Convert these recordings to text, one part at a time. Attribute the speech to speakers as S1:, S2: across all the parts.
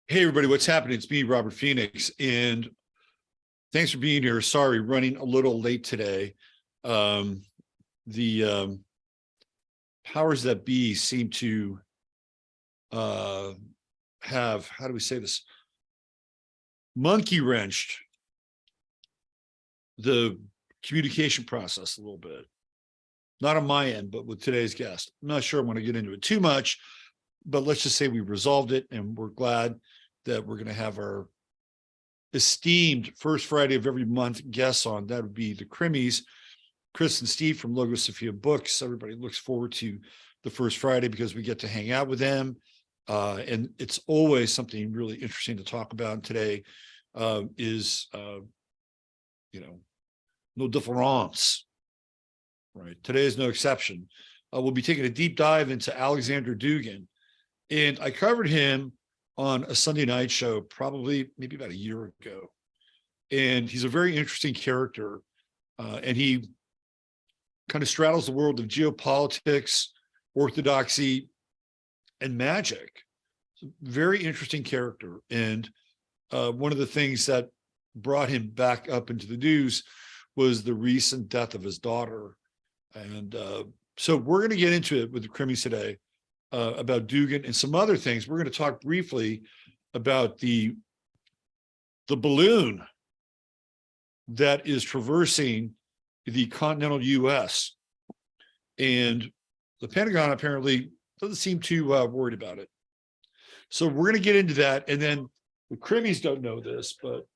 S1: Hey, everybody, what's happening? It's me, Robert Phoenix, and thanks for being here. Sorry, running a little late today. The powers that be seem to have, how do we say this, monkey wrenched the communication process a little bit. Not on my end, but with today's guest. I'm not sure I want to get into it too much, but let's just say we resolved it, and we're glad that we're going to have our esteemed first Friday of every month guests on. That would be the Crimis, Krys and Steve from Logo Sophia Books. Everybody looks forward to the first Friday because we get to hang out with them. And it's always something really interesting to talk about. And today is, no difference, right? Today is no exception. We'll be taking a deep dive into Alexander Dugin. And I covered him on a Sunday night show, probably maybe about a year ago. And he's a very interesting character. And he kind of straddles the world of geopolitics, orthodoxy, and magic. Very interesting character. And one of the things that brought him back up into the news was the recent death of his daughter. And so we're going to get into it with the Crimis today. About Dugin and some other things. We're going to talk briefly about the balloon that is traversing the continental U.S. And the Pentagon apparently doesn't seem too worried about it. So we're going to get into that. And then the Crimis don't know this, but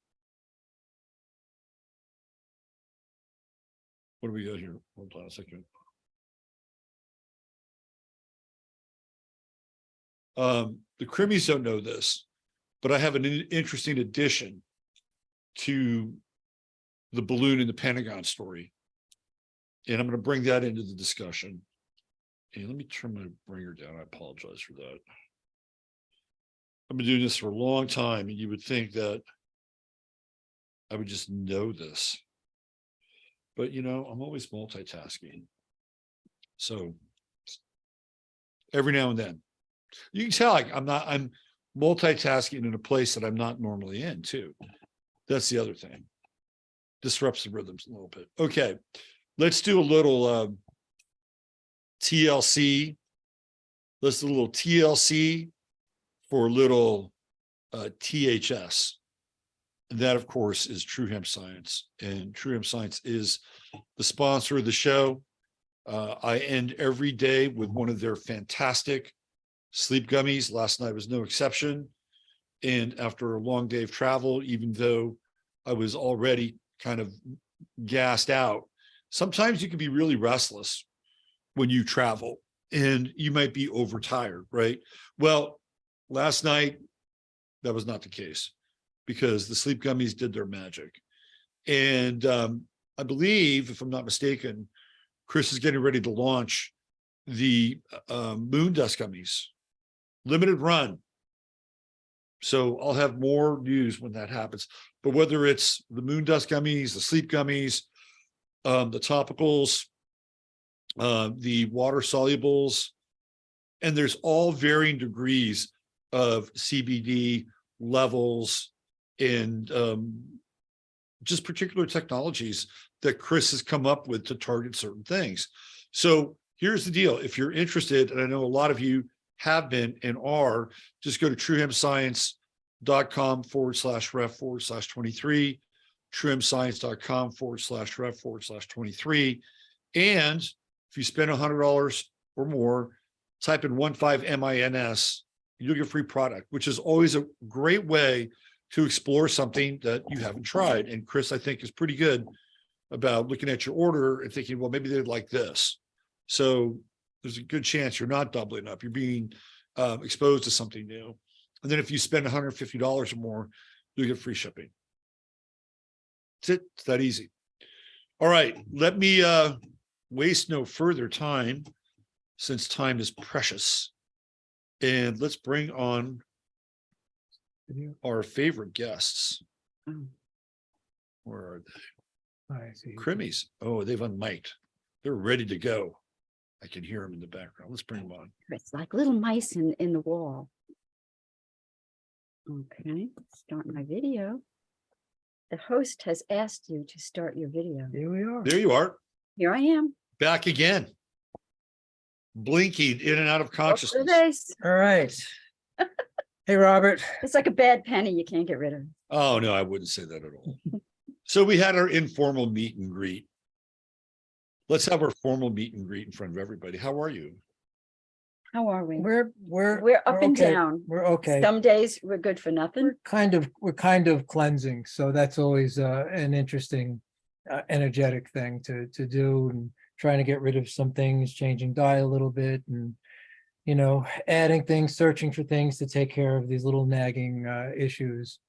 S1: what do we got here? Hold on a second. The Crimis don't know this, but I have an interesting addition to the balloon in the Pentagon story. And I'm going to bring that into the discussion. And let me turn my bringer down. I apologize for that. I've been doing this for a long time, and you would think that I would just know this. But, I'm always multitasking. So every now and then. You can tell I'm multitasking in a place that I'm not normally in too. That's the other thing. Disrupts the rhythms a little bit. Okay, let's do a little TLC. Let's do a little TLC for a little THS. And that, of course, is True Hemp Science. And True Hemp Science is the sponsor of the show. I end every day with one of their fantastic sleep gummies. Last night was no exception. And after a long day of travel, even though I was already kind of gassed out, sometimes you can be really restless when you travel and you might be overtired, right? Well, last night, that was not the case because the sleep gummies did their magic. And I believe, if I'm not mistaken, Krys is getting ready to launch the moon dust gummies. Limited run. So I'll have more news when that happens. But whether it's the moon dust gummies, the sleep gummies, the topicals, the water solubles, and there's all varying degrees of CBD levels and just particular technologies that Krys has come up with to target certain things. So here's the deal. If you're interested, and I know a lot of you have been and are, just go to truehempscience.com/ref/23, truehempscience.com/ref/23. And if you spend $100 or more, type in 15MINS, you'll get a free product, which is always a great way to explore something that you haven't tried. And Krys, I think, is pretty good about looking at your order and thinking, well, maybe they'd like this. So there's a good chance you're not doubling up. You're being exposed to something new. And then if you spend $150 or more, you'll get free shipping. That's it. It's that easy. All right. Let me waste no further time, since time is precious. And let's bring on our favorite guests. Where are they?
S2: I see.
S1: Crimis. Oh, they've unmiked. They're ready to go. I can hear them in the background. Let's bring them on.
S3: It's like little mice in the wall.
S2: Okay, start my video. The host has asked you to start your video.
S3: Here we are.
S1: There you are,
S2: Here I am.
S1: back again. Blinking in and out of
S2: Up to the
S1: consciousness.
S2: base.
S3: All right. Hey, Robert.
S2: It's like a bad penny you can't get rid of.
S1: Oh, no, I wouldn't say that at all. So we had our informal meet and greet. Let's have our formal meet and greet in front of everybody. How are you?
S2: How are we?
S3: We're
S2: up and
S3: okay.
S2: down.
S3: We're okay.
S2: Some days we're good for nothing.
S3: We're kind of cleansing, so that's always an interesting, energetic thing to do, and trying to get rid of some things, changing diet a little bit, and adding things, searching for things to take care of these little nagging issues,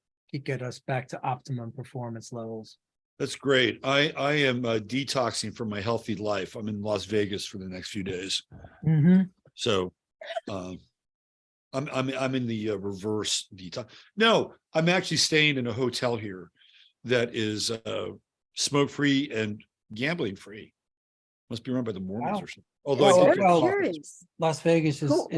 S3: get us back to optimum performance levels.
S1: That's great. I am detoxing from my healthy life. I'm in Las Vegas for the next few days.
S3: Mm-hmm.
S1: So I'm in the reverse detox. No, I'm actually staying in a hotel here that is smoke-free and gambling free. Must be run by the Mormons
S3: Wow.
S1: or something. Although
S3: Well,
S1: I
S2: Very
S1: did
S3: well,
S2: curious.
S3: Las Vegas
S2: Cool.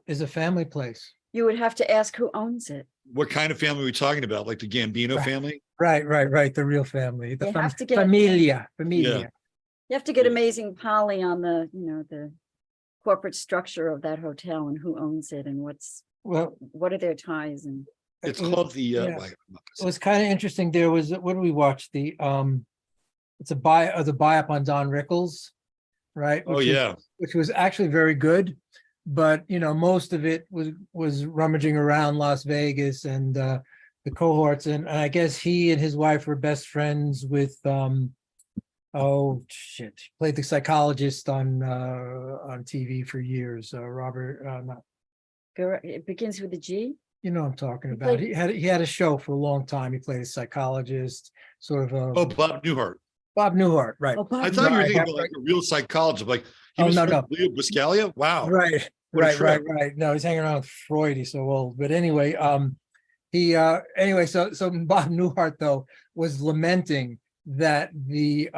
S3: is a family place.
S2: You would have to ask who owns it.
S1: what kind of family are we talking about? Like the Gambino
S3: Right.
S1: family?
S3: Right. The real family, the
S2: You have to get-
S3: familia.
S1: Yeah.
S2: You have to get
S1: Yeah.
S2: Amazing Polly on the, the corporate structure of that hotel and who owns it and
S3: Well,
S2: what are their ties and
S1: It's
S3: it-
S1: called the,
S3: yeah.
S1: well, I'm not gonna
S3: It
S1: say-
S3: was kind of interesting. There was, what did we watch? The it's a buy up on Don Rickles, right?
S1: oh, yeah.
S3: Which was actually very good, but most of it was rummaging around Las Vegas and the cohorts, and I guess he and his wife were best friends with oh shit, played the psychologist on TV for years, Robert, not,
S2: it begins with a G.
S3: you know what I'm talking
S2: He
S3: about.
S2: played-
S3: He had a show for a long time. He played a psychologist, sort of a
S1: Oh, Bob Newhart.
S3: Bob Newhart, right?
S2: Oh, Bob
S1: I thought you were
S3: Right.
S1: thinking about like a real psychologist. Like he
S3: Oh,
S1: was
S3: no,
S1: friends
S3: no.
S1: with Leo Buscaglia. Wow.
S3: Right,
S1: What a trip.
S3: right. No, he's hanging around with Freud. He's so old. But anyway, so Bob Newhart though was lamenting that the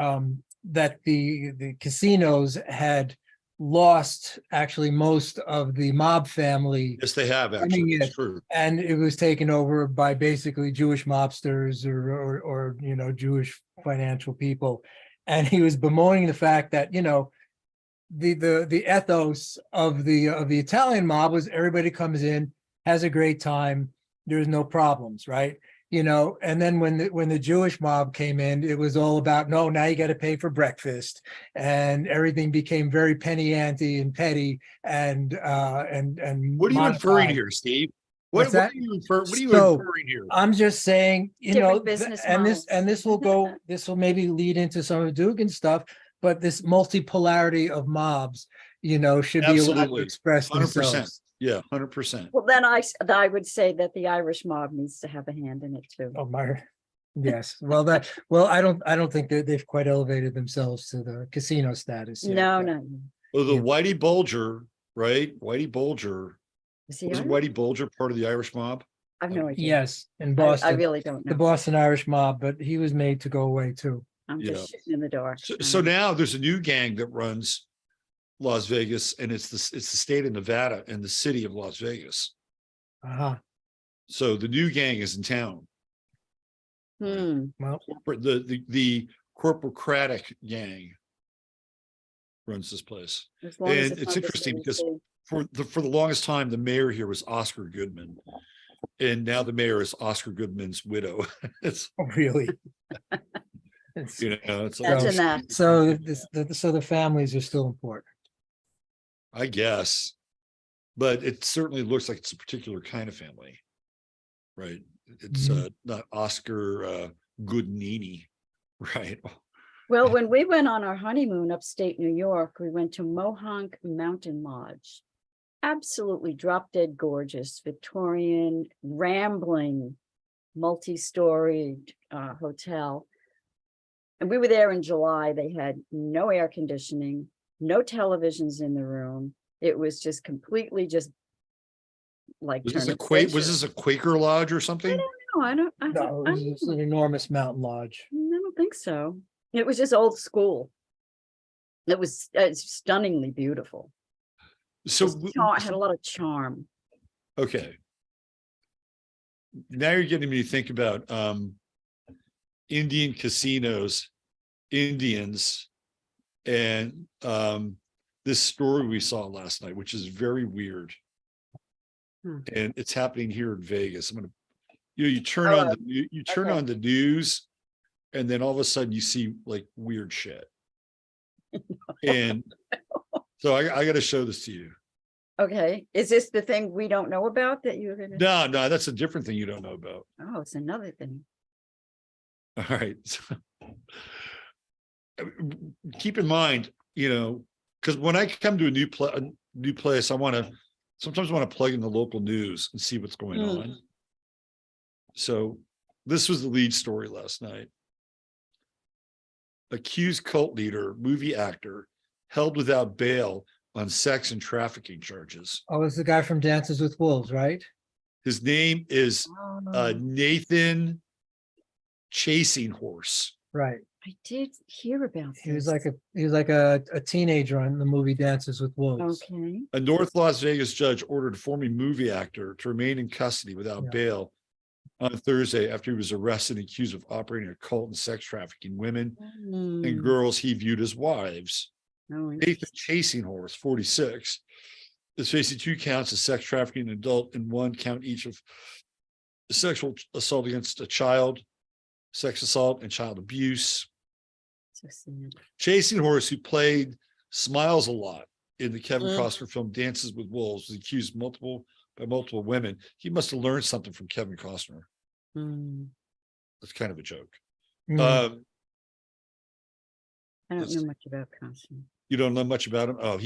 S3: casinos had lost actually most of the mob family,
S1: Yes, they have
S3: mean,
S1: actually.
S3: yeah.
S1: It's true.
S3: and it was taken over by basically Jewish mobsters or Jewish financial people. And he was bemoaning the fact that the ethos of the Italian mob was everybody comes in, has a great time, there's no problems, right? And then when the Jewish mob came in, it was all about, no, now you got to pay for breakfast, and everything became very penny ante and petty and
S1: What are you inferring
S3: modified.
S1: here, Steve?
S3: What's
S1: What
S3: that?
S1: are you inferring here?
S3: I'm just saying,
S2: Different business models.
S3: this will maybe lead into some of Dugin's stuff, but this multipolarity of mobs, should be allowed to
S1: Absolutely.
S3: express
S1: 100%.
S3: themselves.
S1: Yeah, 100%.
S2: Well, then I would say that the Irish mob needs to have a hand in it too.
S3: Oh my, yes. Well, I don't think that they've quite elevated themselves to the casino status yet.
S2: No,
S3: but-
S2: no.
S1: Oh, the
S3: Yeah.
S1: Whitey Bulger, right? Whitey Bulger.
S2: Is he
S1: Was
S2: Irish?
S1: Whitey Bulger part of the Irish mob?
S2: I've no idea.
S3: Yes, in
S2: I
S3: Boston,
S2: really don't
S3: the
S2: know.
S3: Boston Irish mob, but he was made to go away too.
S2: I'm
S1: Yeah.
S2: just shooting in the dark.
S1: So now there's a new gang that runs Las Vegas, and it's the state of Nevada and the city of Las Vegas.
S3: Uh-huh.
S1: So the new gang is in town.
S3: Well,
S1: The corporocratic gang runs this place.
S2: As long as
S1: And it's
S2: not the
S1: interesting because
S2: CDC.
S1: for the longest time, the mayor here was Oscar Goodman, and now the mayor is Oscar Goodman's widow. It's
S3: really. It's-
S1: it's
S2: Imagine
S1: like,
S2: that.
S3: So the families are still important.
S1: I guess, but it certainly looks like it's a particular kind of family, right? It's not Oscar Goodnini, right?
S2: Well, when we went on our honeymoon upstate New York, we went to Mohonk Mountain Lodge. Absolutely drop dead gorgeous, Victorian, rambling, multi-storied hotel. And we were there in July. They had no air conditioning, no televisions in the room. It was just completely just like.
S1: Was this
S2: turn
S1: a
S2: of
S1: Was this a Quaker lodge or something?
S2: No, I don't
S3: No, it's an enormous mountain lodge.
S2: I don't think so. It was just old school. It was stunningly beautiful.
S1: So
S2: Had a lot of charm.
S1: okay. now you're getting me to think about Indian casinos, Indians, and this story we saw last night, which is very weird. And it's happening here in Vegas. You turn on the news, and then all of a sudden you see like weird shit. And so I got to show this to you.
S2: Okay, is this the thing we don't know about that you're gonna?
S1: No, that's a different thing you don't know about.
S2: Oh, it's another thing.
S1: All right. Keep in mind, because when I come to a new place, sometimes I want to plug in the local news and see what's going on. So this was the lead story last night. Accused cult leader, movie actor, held without bail on sex and trafficking charges.
S3: Oh, it's the guy from Dances with Wolves, right?
S1: His name is Nathan Chasing Horse.
S3: Right.
S2: I did hear about this.
S3: He was like a teenager on the movie Dances with Wolves.
S2: Okay.
S1: A North Las Vegas judge ordered a former movie actor to remain in custody without bail on Thursday after he was arrested and accused of operating a cult and sex trafficking women and girls he viewed as wives. Nathan Chasing Horse, 46, is facing 2 counts of sex trafficking an adult and 1 count each of sexual assault against a child, sex assault, and child abuse.
S2: So sad.
S1: Chasing Horse, who played Smiles a lot in the Kevin Costner film Dances with Wolves, was accused by multiple women. He must have learned something from Kevin Costner. That's kind of a joke.
S2: I don't know much about Costner.
S1: You don't know much about him? Oh,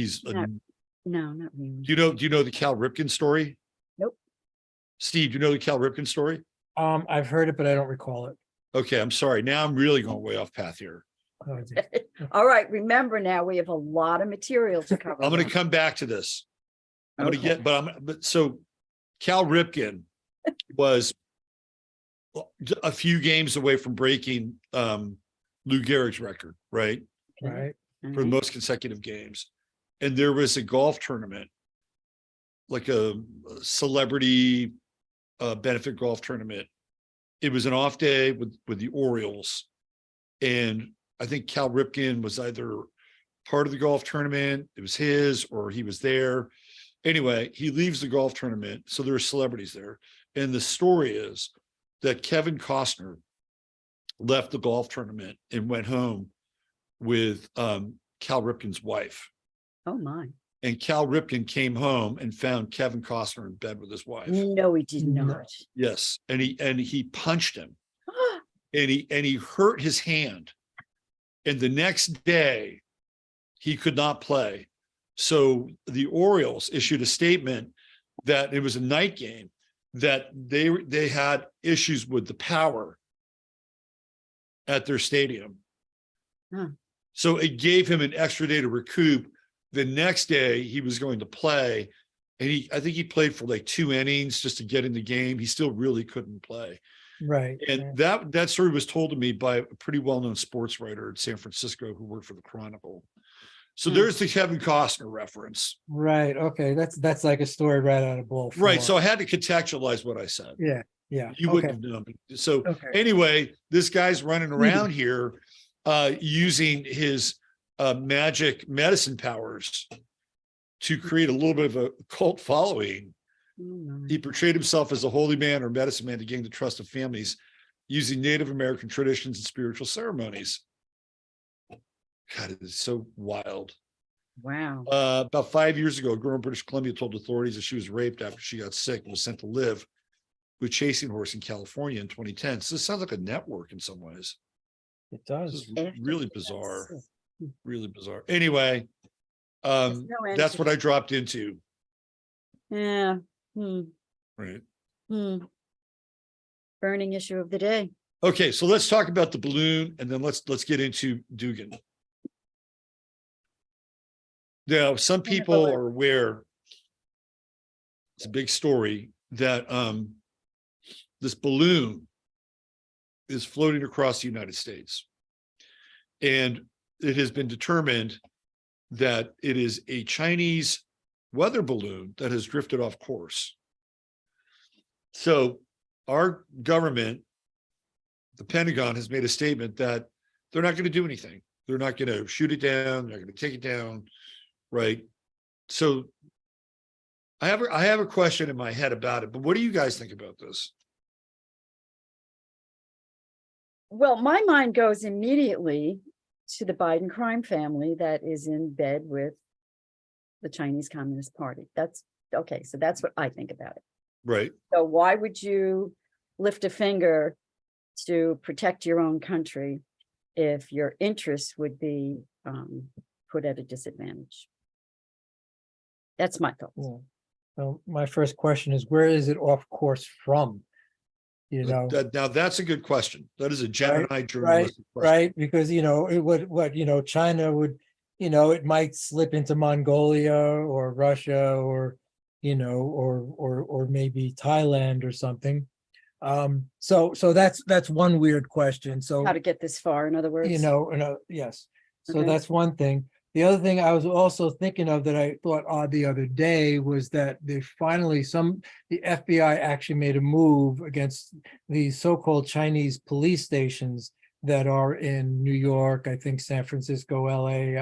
S2: No, not really.
S1: Do you know the Cal Ripken story?
S2: Nope.
S1: Steve, do you know the Cal Ripken story?
S3: I've heard it, but I don't recall it.
S1: Okay, I'm sorry. Now I'm really going way off path here.
S3: Oh, dear.
S2: All right, remember now we have a lot of material to cover.
S1: I'm going to come back to this. I'm going to
S2: Okay.
S1: get, but so Cal Ripken was a few games away from breaking Lou Gehrig's record, right?
S3: Right.
S1: For the most consecutive games. And there was a golf tournament, like a celebrity benefit golf tournament. It was an off day with the Orioles. And I think Cal Ripken was either part of the golf tournament, it was his, or he was there. Anyway, he leaves the golf tournament. So there are celebrities there. And the story is that Kevin Costner left the golf tournament and went home with Cal Ripken's wife.
S2: Oh my.
S1: And Cal Ripken came home and found Kevin Costner in bed with his wife.
S2: No, he did
S3: No.
S2: not.
S1: Yes. And he punched him and he hurt his hand. And the next day he could not play. So the Orioles issued a statement that it was a night game, that they had issues with the power at their stadium. So it gave him an extra day to recoup. The next day he was going to play, and I think he played for like 2 innings just to get in the game. He still really couldn't play.
S3: Right.
S1: And that story was told to me by a pretty well-known sports writer in San Francisco who worked for the Chronicle. So there's the Kevin Costner reference.
S3: Right. Okay. That's like a story right out of Bull.
S1: Right. So I had to contextualize what I said.
S3: Yeah. Yeah.
S1: You wouldn't have known. So
S3: Okay.
S1: anyway, this guy's running around here using his magic medicine powers to create a little bit of a cult following. He portrayed himself as a holy man or medicine man to gain the trust of families using Native American traditions and spiritual ceremonies. God, it is so wild.
S2: Wow.
S1: About 5 years ago, a girl in British Columbia told authorities that she was raped after she got sick and was sent to live with Chasing Horse in California in 2010. So this sounds like a network in some ways.
S3: It
S1: This
S3: does.
S1: is really bizarre. Really bizarre. Anyway, that's
S2: answer.
S1: what I dropped into.
S2: Yeah.
S1: Right.
S2: Burning issue of the day.
S1: Okay, so let's talk about the balloon, and then let's get into Dugin. Now, some people are aware, it's a big story, that this balloon is floating across the United States. And it has been determined that it is a Chinese weather balloon that has drifted off course. So our government, the Pentagon, has made a statement that they're not going to do anything. They're not going to shoot it down. They're going to take it down. Right. So I have a question in my head about it, but what do you guys think about this?
S2: Well, my mind goes immediately to the Biden crime family that is in bed with the Chinese Communist Party. That's okay. So that's what I think about it.
S1: Right.
S2: So why would you lift a finger to protect your own country if your interests would be put at a disadvantage? That's my thought.
S3: Yeah. So my first question is, where is it off course from? You know,
S1: Now that's a good question. That is a genuine
S3: right,
S1: journalistic question.
S3: right, because China would, it might slip into Mongolia or Russia or or maybe Thailand or something. So that's one weird question. So
S2: How to get this far, in other words?
S3: yes. So
S2: Okay.
S3: that's one thing. The other thing I was also thinking of that I thought odd the other day was that the FBI actually made a move against these so-called Chinese police stations that are in New York, I think San Francisco, LA,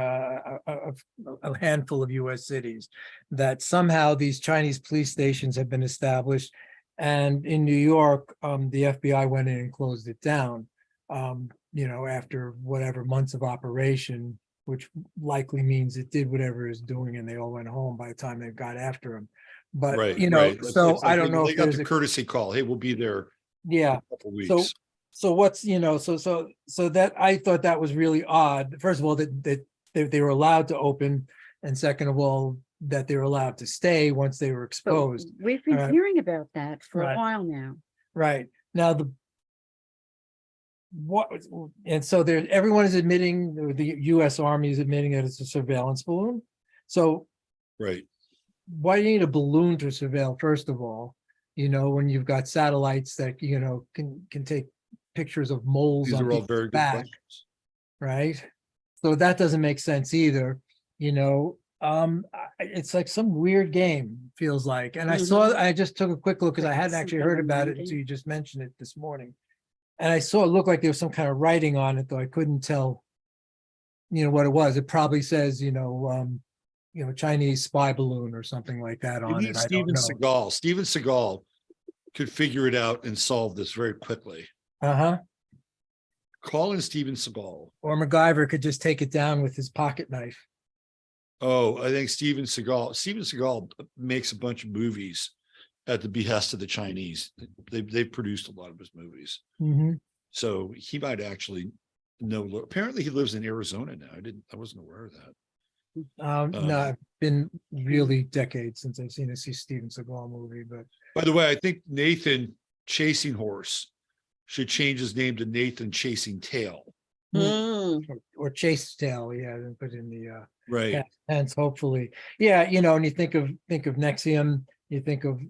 S3: a handful of US cities, that somehow these Chinese police stations have been established. And in New York, the FBI went in and closed it down, after whatever months of operation, which likely means it did whatever it's doing and they all went home by the time they got after him. But,
S1: Right.
S3: so
S1: It's like
S3: I don't know
S1: they
S3: if
S1: got
S3: there's
S1: the courtesy call. Hey, we'll be there
S3: yeah.
S1: in a couple
S3: So,
S1: weeks.
S3: so what's, so that I thought that was really odd. First of all, that they were allowed to open, and second of all, that they were allowed to stay once they were
S2: But
S3: exposed.
S2: we've been
S3: Right.
S2: hearing about that for
S3: Right.
S2: a while now.
S3: Right. Now and so everyone is admitting, the US Army is admitting that it's a surveillance balloon. So
S1: Right.
S3: why do you need a balloon to surveil, first of all, when you've got satellites that, can take pictures of moles
S1: These
S3: on
S1: are all
S3: people's
S1: very good
S3: back,
S1: questions.
S3: right? So that doesn't make sense either, it's like some weird game, feels like. And I just took a quick look because I hadn't actually heard about it until you just mentioned it this morning. And I saw it looked like there was some kind of writing on it, though I couldn't tell, what it was. It probably says, Chinese spy balloon or something like that
S1: You
S3: on
S1: need
S3: it. I don't
S1: Steven
S3: know.
S1: Seagal. Steven Seagal could figure it out and solve this very quickly.
S3: Uh-huh.
S1: Call in Steven Seagal.
S3: Or MacGyver could just take it down with his pocket knife.
S1: Oh, I think Steven Seagal makes a bunch of movies at the behest of the Chinese. They've produced a lot of his movies.
S3: Mm-hmm.
S1: So he might actually know. Apparently he lives in Arizona now. I wasn't aware of that.
S3: No, it's been really decades since I've seen a Steven Seagal movie, but
S1: By the way, I think Nathan Chasing Horse should change his name to Nathan Chasing Tail.
S3: or Chase Tail, yeah, and put in the
S1: Right.
S3: tense, hopefully. Yeah, and you think of Nexium, you think of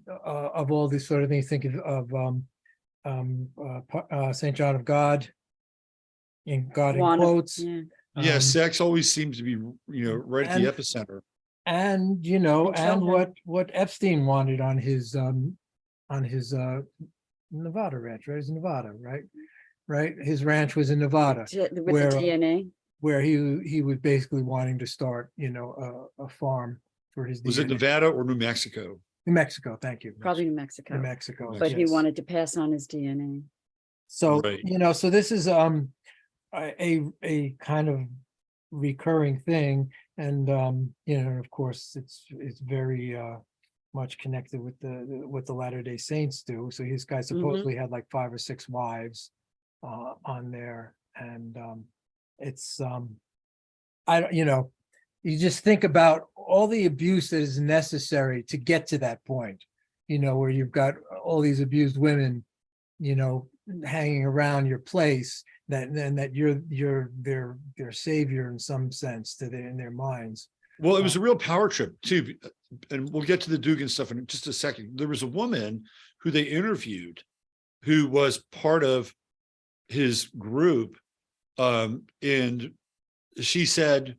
S3: all these sort of things, think of St. John of God, in God in quotes.
S2: Yeah.
S1: Sex always seems to be, right at the epicenter.
S3: And what Epstein wanted on his Nevada ranch, right? It's Nevada, right? His ranch was in Nevada,
S2: With
S3: where,
S2: the DNA.
S3: where he was basically wanting to start, a farm for his
S1: Was it
S3: DNA.
S1: Nevada or New Mexico?
S3: New Mexico, thank you.
S2: Probably New Mexico.
S3: New Mexico.
S2: But he
S3: yes.
S2: wanted to pass on his DNA.
S3: So,
S1: Right.
S3: so this is a kind of recurring thing. And of course it's very much connected with the Latter-day Saints do. So his guy supposedly had like 5 or 6 wives on there. And it's you just think about all the abuse that is necessary to get to that point, where you've got all these abused women, hanging around your place, that you're their savior in some sense in their minds.
S1: Well, it was a real power trip too. And we'll get to the Dugin stuff in just a second. There was a woman who they interviewed who was part of his group. And she said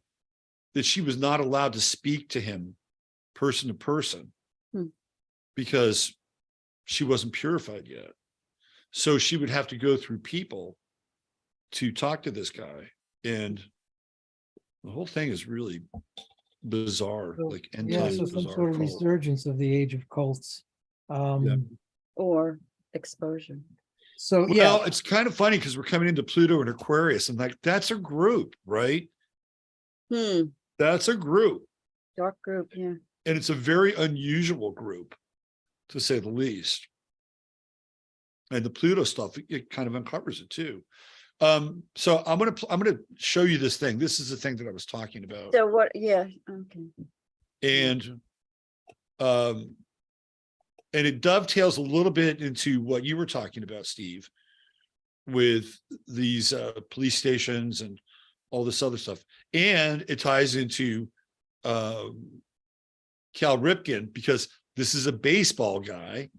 S1: that she was not allowed to speak to him person to person because she wasn't purified yet. So she would have to go through people to talk to this guy. And the whole thing is really bizarre,
S3: So,
S1: like end
S3: Yeah,
S1: times
S3: so some
S1: bizarre
S3: sort of
S1: cult.
S3: resurgence of the age of cults.
S2: Or exposure.
S3: So, yeah,
S1: Well, it's kind of funny because we're coming into Pluto and Aquarius, and like that's a group, right? That's a group.
S2: Dark group, yeah.
S1: And it's a very unusual group, to say the least. And the Pluto stuff, it kind of uncovers it too. So I'm gonna show you this thing. This is the thing that I was talking about.
S2: So what, yeah, okay.
S1: And it dovetails a little bit into what you were talking about, Steve, with these police stations and all this other stuff. And it ties into Cal Ripken, because this is a baseball guy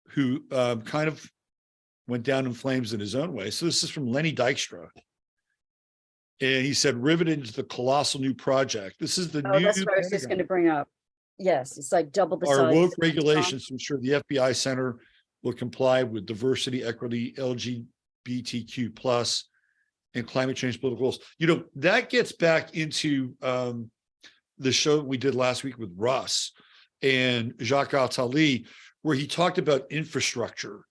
S1: who kind of went down in flames in his own way. So this is from Lenny Dykstra. And he said, riveted into the colossal new project. This is the
S2: Oh,
S1: new
S2: that's what I was just going to bring up. Yes, it's like double the size.
S1: our woke
S2: of the
S1: regulations to ensure the FBI center will comply with diversity, equity, LGBTQ plus, and climate change political goals. You know, that gets back into the show we did last week with Russ and Jacques Attali, where he talked about infrastructure,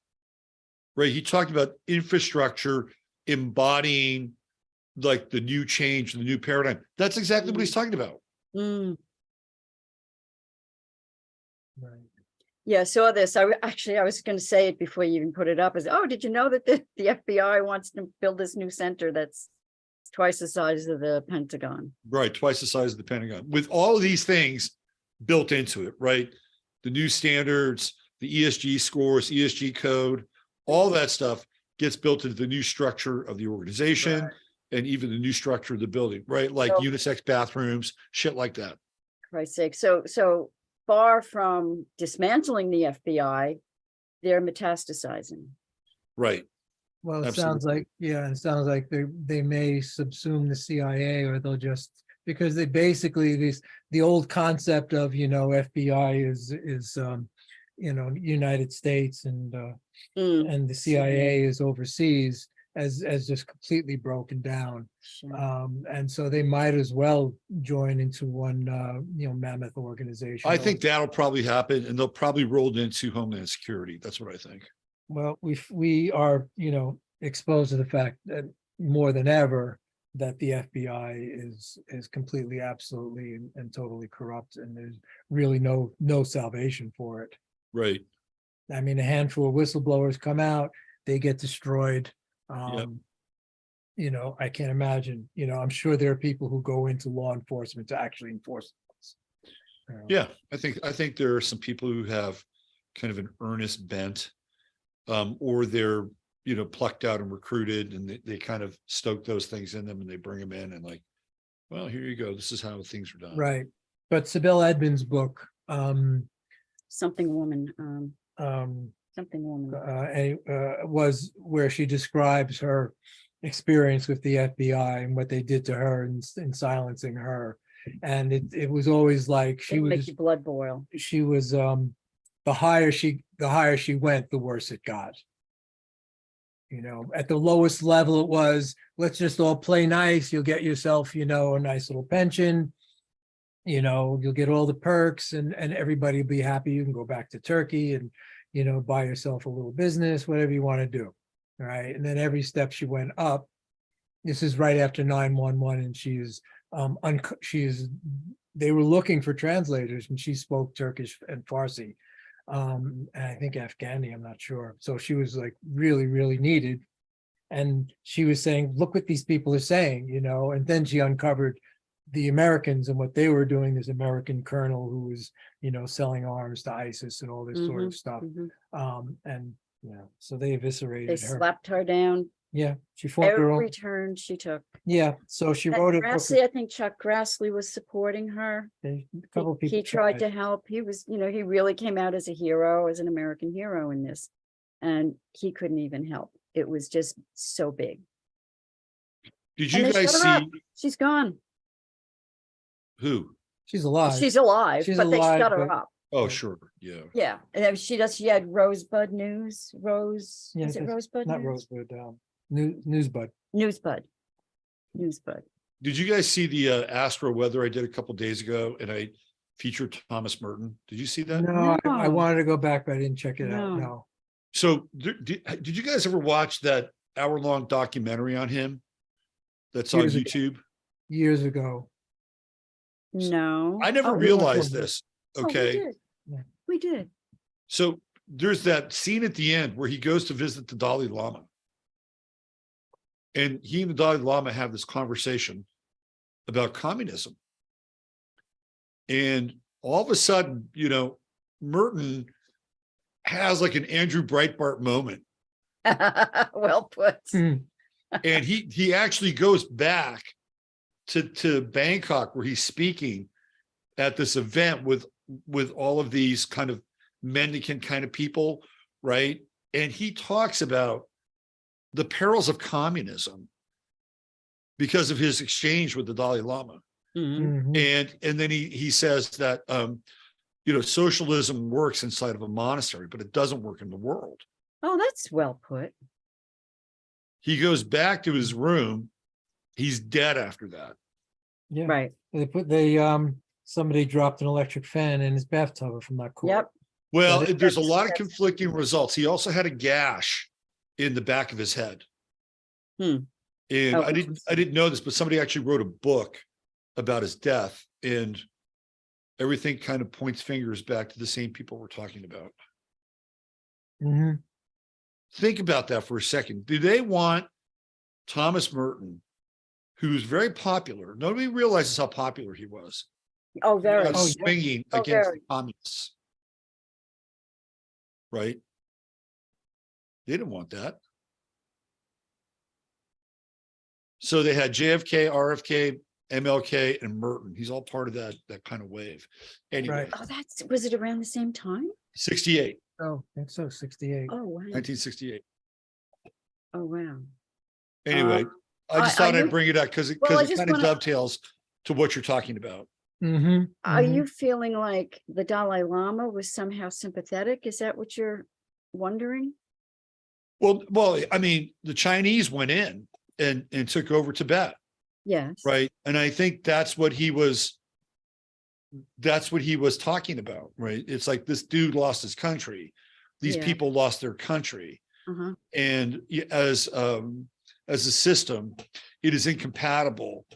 S1: right? He talked about infrastructure embodying like the new change, the new paradigm. That's exactly what he's talking about.
S2: Mm.
S3: right.
S2: Yeah, I saw this. I was going to say it before you even put it up. Is, oh, did you know that the FBI wants to build this new center that's twice the size of the Pentagon?
S1: Right, twice the size of the Pentagon, with all of these things built into it, right? The new standards, the ESG scores, ESG code, all that stuff gets built into the new structure of the organization.
S2: Right.
S1: And even the new structure of the building, right? Like
S2: So-
S1: unisex bathrooms, shit like that.
S2: Christ's sake. So far from dismantling the FBI, they're metastasizing.
S1: Right.
S3: Well, it
S1: Absolutely.
S3: sounds like, yeah, it sounds like they may subsume the CIA, or they'll just, because they basically, the old concept of, FBI is United States and the CIA is overseas, as just completely broken down.
S2: Sure.
S3: And so they might as well join into one mammoth organization.
S1: I think that'll probably happen, and they'll probably roll it into Homeland Security. That's what I think.
S3: Well, we are, exposed to the fact that more than ever that the FBI is completely, absolutely, and totally corrupt, and there's really no salvation for it.
S1: Right.
S3: I mean, a handful of whistleblowers come out, they get destroyed.
S1: Yep.
S3: I can't imagine, I'm sure there are people who go into law enforcement to actually enforce this.
S1: Yeah, I think there are some people who have kind of an earnest bent, or they're plucked out and recruited, and they kind of stoke those things in them, and they bring them in and like, well, here you go. This is how things are done.
S3: Right. But Sybil Edmonds' book,
S2: Something woman. Something woman.
S3: was where she describes her experience with the FBI and what they did to her in silencing her. And it was always like
S2: It'll make your blood boil.
S3: she was the higher she went, the worse it got. At the lowest level it was, let's just all play nice, you'll get yourself, a nice little pension, you'll get all the perks, and everybody will be happy. You can go back to Turkey and buy yourself a little business, whatever you want to do. All right. And then every step she went up. This is right after 9/11, and they were looking for translators, and she spoke Turkish and Farsi. And I think Afghani, I'm not sure. So she was like really, really needed. And she was saying, look what these people are saying, and then she uncovered the Americans and what they were doing. This American colonel who was, selling arms to ISIS and all this sort of stuff. So they eviscerated
S2: They
S3: her.
S2: slapped her down.
S3: Yeah, she formed her own.
S2: Every turn she took.
S3: Yeah, so she
S2: And
S3: wrote a book.
S2: Grassley, I think Chuck Grassley was supporting her.
S3: A couple of people
S2: He tried to help. He was, he really came out as a hero, as an American hero in this. And he couldn't even help. It was just so big.
S1: Did
S2: And
S1: you
S2: they
S1: guys
S2: shut her up.
S1: see
S2: She's gone.
S1: who?
S3: She's alive.
S2: She's alive,
S3: She's
S2: but they
S3: alive,
S2: shut her
S3: but-
S2: up.
S1: Oh,
S3: Right.
S1: sure, yeah.
S2: Yeah, and then she had Rosebud News,
S3: Yeah,
S2: is it
S3: that's
S2: Rosebud
S3: not
S2: News?
S3: Rosebud, Newsbud.
S2: Newsbud.
S1: Did you guys see the Astro weather I did a couple days ago, and I featured Thomas Merton? Did you see that?
S3: No, I
S2: No.
S3: wanted to go back, but I didn't check it out,
S2: No.
S3: no.
S1: So did you guys ever watch that hour-long documentary on him that's on
S3: Years ago.
S1: YouTube?
S3: Years ago.
S2: No.
S1: I never
S2: Oh,
S1: realized
S3: one.
S1: this.
S2: oh, we
S1: Okay,
S2: did.
S3: Yeah.
S2: We did.
S1: so there's that scene at the end where he goes to visit the Dalai Lama, and he and the Dalai Lama have this conversation about communism, and all of a sudden, Merton has like an Andrew Breitbart moment,
S2: Well put.
S3: Hmm.
S1: and he actually goes back to Bangkok, where he's speaking at this event with all of these kind of mendicant kind of people, right? And he talks about the perils of communism because of his exchange with the Dalai Lama.
S2: Mhm.
S3: Mhm.
S1: And then he says that socialism works inside of a monastery, but it doesn't work in the world.
S2: Oh, that's well put.
S1: He goes back to his room. He's dead after that.
S3: Yeah,
S2: Right.
S3: somebody dropped an electric fan in his bathtub, if I'm not cool.
S2: Yep.
S1: Well,
S2: That-
S1: there's a
S2: that's-
S1: lot of
S2: that's-
S1: conflicting results. He also had a gash in the back of his head.
S2: Hmm.
S1: And
S2: Oh,
S1: I didn't know this, but somebody actually wrote a book about his death, and everything kind of points fingers back to the same people we're talking about.
S3: Mhm.
S1: Think about that for a second. Do they want Thomas Merton, who's very popular? Nobody realizes how popular he was.
S2: Oh, very.
S1: Out swinging
S2: Oh,
S1: against
S2: very.
S1: the communists, right? They didn't want that. So they had JFK, RFK, MLK, and Merton. He's all part of that kind of wave. Anyway,
S3: Right.
S2: Oh, was it around the same time?
S1: 68,
S3: Oh, I think so, 68.
S2: Oh, wow.
S1: 1968.
S2: Oh, wow.
S1: Anyway, I just
S2: are
S1: thought I'd
S2: you-
S1: bring it up because
S2: Well, I
S1: it
S2: just
S1: kind of
S2: wanna-
S1: dovetails to what you're talking about.
S3: Mhm,
S2: Are
S3: mhm.
S2: you feeling like the Dalai Lama was somehow sympathetic? Is that what you're wondering?
S1: Well, I mean, the Chinese went in and took over Tibet,
S2: Yes.
S1: right? And I think that's what he was talking about, right? It's like this dude lost his country. These
S2: Yeah.
S1: people lost their country.
S2: Uh-huh.
S1: And as a system, it is incompatible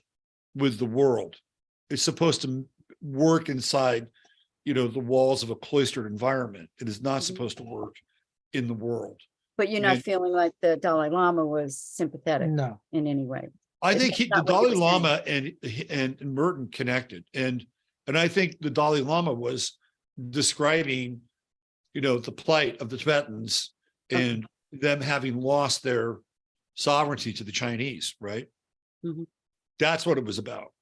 S1: with the world. It's supposed to work inside, the walls of a cloistered environment. It is not
S2: Mhm.
S1: supposed to work in the world.
S2: But you're not
S1: And-
S2: feeling like the Dalai Lama was sympathetic
S3: No,
S2: in any way?
S1: I
S2: Is
S1: think
S2: that
S1: the
S2: not what
S1: Dalai
S2: you were saying?
S1: Lama and Merton connected, and I think the Dalai Lama was describing, the plight of the Tibetans
S2: Okay.
S1: and them having lost their sovereignty to the Chinese, right?
S2: Mhm.
S1: That's what it was about,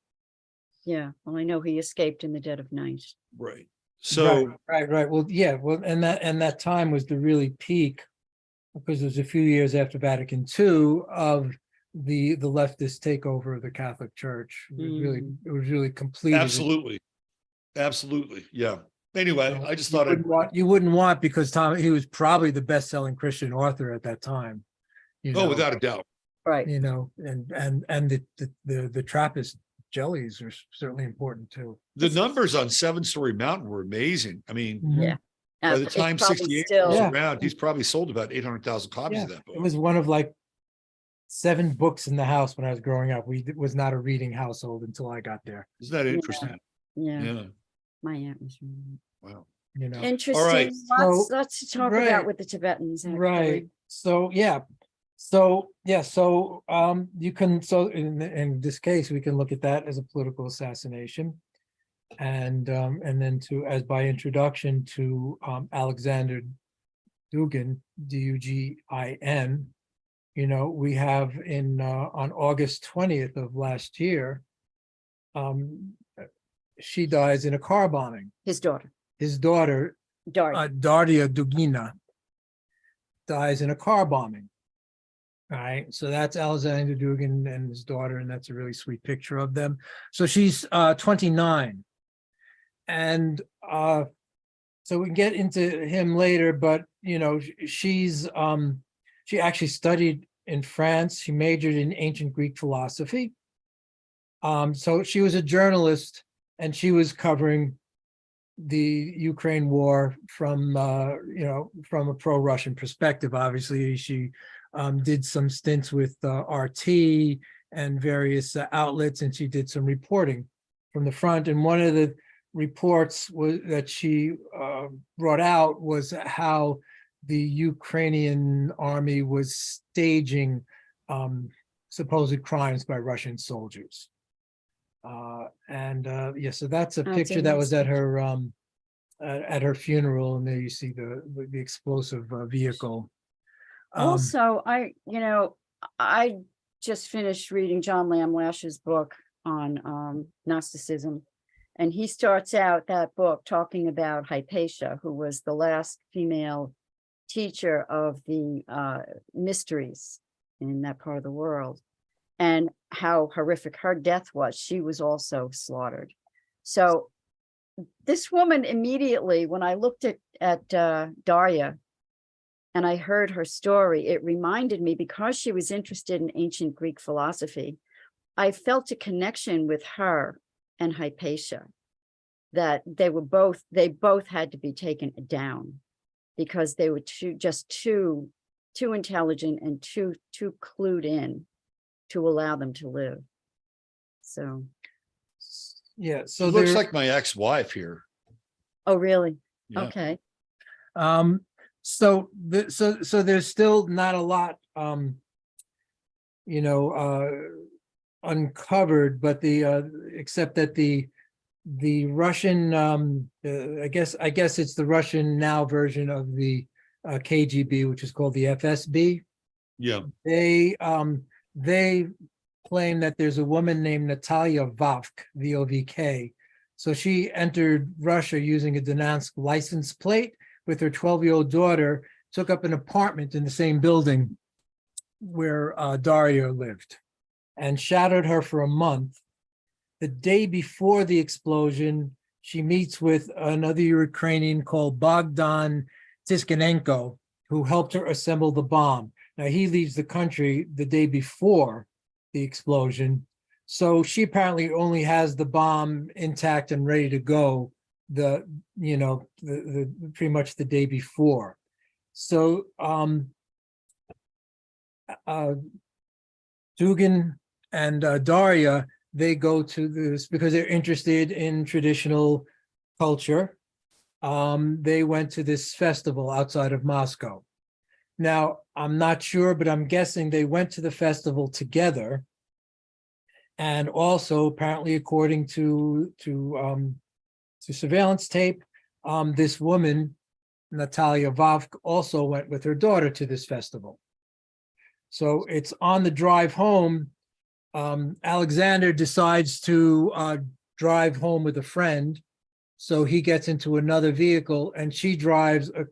S2: Yeah, well, I know he escaped in the dead of night.
S1: right? So
S3: right. Well, yeah, well, and that time was the really peak, because it was a few years after Vatican II of the leftist takeover of the Catholic Church. It was really completed.
S1: absolutely, yeah. Anyway,
S3: So
S1: I just
S3: you
S1: thought
S3: you wouldn't want, because he was probably the best-selling Christian author at that time.
S1: without a doubt.
S2: Right.
S3: And the Trappist jellies are certainly important too.
S1: The numbers on Seven Story Mountain were amazing. I mean,
S2: Yeah.
S1: by the
S2: It's
S1: time
S2: probably
S1: 68
S2: still-
S1: was
S3: Yeah.
S1: around, he's probably sold about 800,000 copies
S3: Yeah,
S1: of that book.
S3: it was one of like 7 books in the house when I was growing up. It was not a reading household until I got there.
S1: Isn't that interesting?
S2: Yeah,
S1: Yeah.
S2: my aunt was reading
S1: Wow.
S2: interesting.
S3: So-
S2: Lots to talk
S3: right.
S2: about with the Tibetans. Actually.
S3: Right. So yeah. So you can, in this case, we can look at that as a political assassination. And then as by introduction to Alexander Dugin, Dugin, we have on August 20th of last year, she dies in a car bombing.
S2: His daughter,
S3: His daughter,
S2: Darya.
S3: Darya Dugina, dies in a car bombing. All right, so that's Alexander Dugin and his daughter, and that's a really sweet picture of them. So she's 29. And so we can get into him later, but she actually studied in France. She majored in ancient Greek philosophy. So she was a journalist, and she was covering the Ukraine war from from a pro-Russian perspective. Obviously, she did some stints with RT and various outlets, and she did some reporting from the front. And one of the reports that she brought out was how the Ukrainian army was staging supposed crimes by Russian soldiers. So that's a picture that was at her funeral, and there you see the explosive vehicle.
S2: Also, I just finished reading John Lamlash's book on Gnosticism, and he starts out that book talking about Hypatia, who was the last female teacher of the mysteries in that part of the world, and how horrific her death was. She was also slaughtered. So this woman, immediately when I looked at Daria and I heard her story, it reminded me, because she was interested in ancient Greek philosophy, I felt a connection with her and Hypatia, that they both had to be taken down because they were too intelligent and too clued in to allow them to live. So
S3: Yeah, so
S1: She looks like my ex-wife here.
S2: oh really?
S1: Yeah.
S2: Okay.
S3: So there's still not a lot uncovered, but except that the Russian I guess it's the Russian now version of the KGB, which is called the FSB.
S1: Yeah.
S3: They claim that there's a woman named Natalia Vovk, V-O-V-K. So she entered Russia using a Donetsk license plate with her 12-year-old daughter, took up an apartment in the same building where Daria lived, and shadowed her for a month. The day before the explosion, she meets with another Ukrainian called Bogdan Tiskanenko, who helped her assemble the bomb. Now, he leaves the country the day before the explosion, so she apparently only has the bomb intact and ready to go the pretty much the day before. So Dugin and Daria, they go to this because they're interested in traditional culture. They went to this festival outside of Moscow. Now, I'm not sure, but I'm guessing they went to the festival together. And also, apparently, according to surveillance tape, this woman, Natalia Vovk, also went with her daughter to this festival. So it's on the drive home. Alexander decides to drive home with a friend. So he gets into another vehicle, and she drives a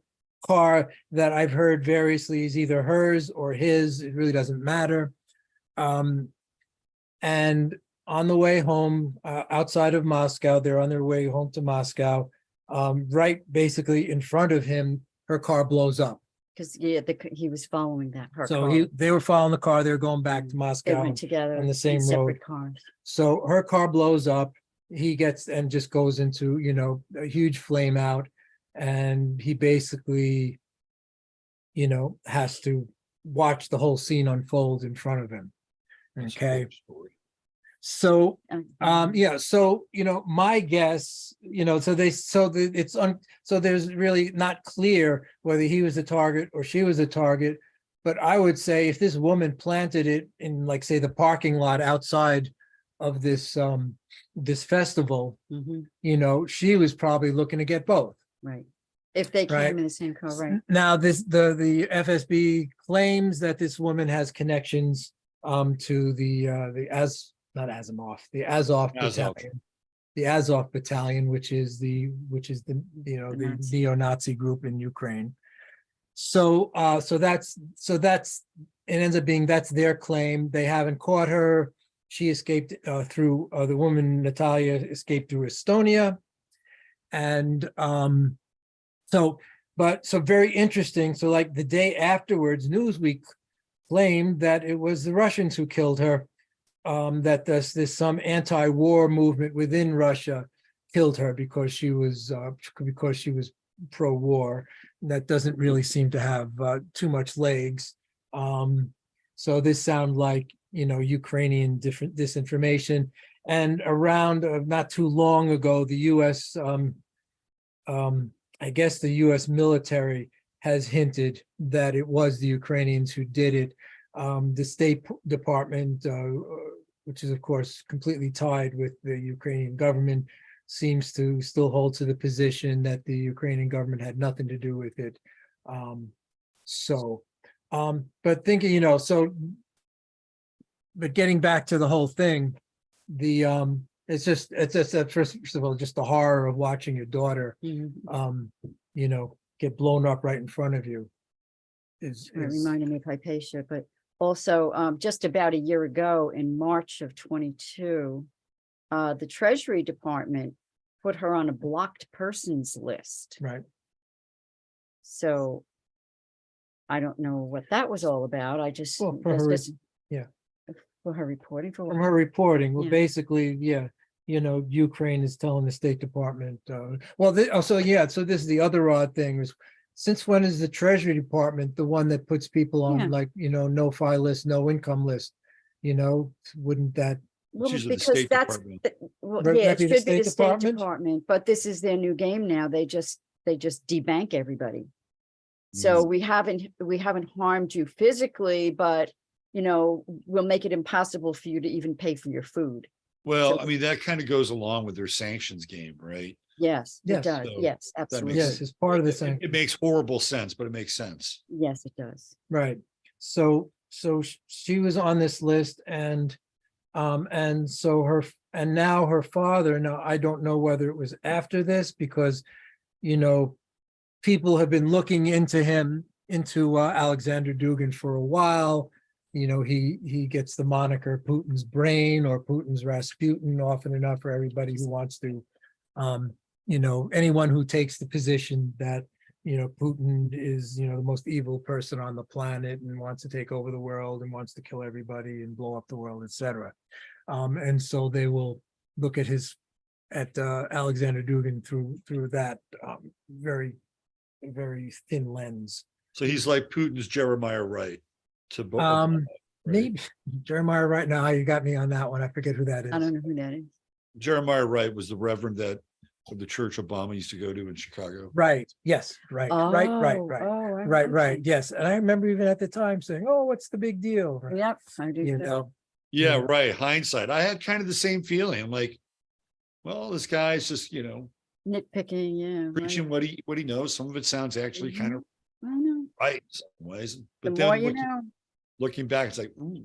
S3: car that I've heard variously is either hers or his. It really doesn't matter. And on the way home, outside of Moscow, they're on their way home to Moscow. Right, basically in front of him, her car blows up.
S2: Because he was following that.
S3: They were following the car. They were going back to
S2: They
S3: Moscow
S2: went together
S3: on the same
S2: in
S3: road.
S2: separate cars.
S3: So her car blows up. He gets and just goes into a huge flame out, and he basically has to watch the whole scene unfold in front of him. Okay. So my guess, so there's really not clear whether he was the target or she was the target, but I would say if this woman planted it in, like, say, the parking lot outside of this this festival, she was probably looking to get both.
S2: Right. If they came in the same car, right.
S3: Now, the FSB claims that this woman has connections to the Azov battalion, the Azov battalion, which is the neo-Nazi group in Ukraine. So that's it ends up being that's their claim. They haven't caught her. She escaped through the woman Natalia escaped through Estonia, and So, so very interesting. So like the day afterwards, Newsweek claimed that it was the Russians who killed her, that there's some anti-war movement within Russia killed her because she was pro-war. That doesn't really seem to have too much legs. So this sounds like, Ukrainian disinformation. And around not too long ago, the U.S. I guess the U.S. military has hinted that it was the Ukrainians who did it. The State Department, which is of course completely tied with the Ukrainian government, seems to still hold to the position that the Ukrainian government had nothing to do with it. But thinking, but getting back to the whole thing, it's just first of all, just the horror of watching your daughter, get blown up right in front of you.
S2: It reminded me of Hypatia, but also just about a year ago in March of 22, the Treasury Department put her on a blocked persons list.
S3: Right.
S2: So I don't know what that was all about. I just,
S3: Well,
S2: for her reporting for
S3: From her reporting, well,
S2: Yeah.
S3: basically, Ukraine is telling the State Department, so this is the other odd thing is, since when is the Treasury Department the one that puts people on no-fly list, no income list? Wouldn't that,
S2: Well,
S1: She's with the
S2: because
S1: State
S2: that's,
S1: Department.
S3: Wouldn't
S2: yeah,
S3: that
S2: it
S3: be the
S2: should be
S3: State
S2: the State
S3: Department?
S2: Department, but this is their new game now. They just debank everybody. So we haven't harmed you physically, but we'll make it impossible for you to even pay for your food.
S1: Well,
S2: So-
S1: I mean, that kind of goes along with their sanctions game, right?
S2: Yes, it
S3: Yes.
S2: does.
S1: So
S2: Yes,
S1: makes
S2: absolutely.
S3: yes, it's part of the
S1: It
S3: same,
S1: makes horrible sense, but it makes sense.
S2: Yes, it does.
S3: right? So she was on this list, and now her father, now I don't know whether it was after this, because people have been looking into Alexander Dugin for a while. He gets the moniker Putin's brain or Putin's Rasputin often enough for everybody who wants to, anyone who takes the position that, Putin is, the most evil person on the planet and wants to take over the world and wants to kill everybody and blow up the world, etc. And so they will look at Alexander Dugin through that very, very thin lens.
S1: So he's like Putin's Jeremiah Wright to Obama, right?
S3: Maybe Jeremiah Wright. Now you got me on that one. I forget who that is.
S2: I don't know who that is.
S1: Jeremiah Wright was the reverend that of the church Obama used to go to in Chicago.
S3: Right. Yes. Right. Right.
S2: Oh,
S3: Yes. And I remember even at the time saying, "Oh, what's the big deal?"
S2: Yep, I do.
S3: You
S2: too.
S3: know.
S1: Yeah,
S3: Yeah.
S1: right. Hindsight. I had kind of the same feeling. I'm like, well, this guy's just,
S2: Nitpicking, yeah.
S1: preaching what he knows. Some of it sounds actually kind of
S2: I know.
S1: right in some ways.
S2: The
S1: But
S2: more
S1: then
S2: you know.
S1: looking back, it's like, ooh.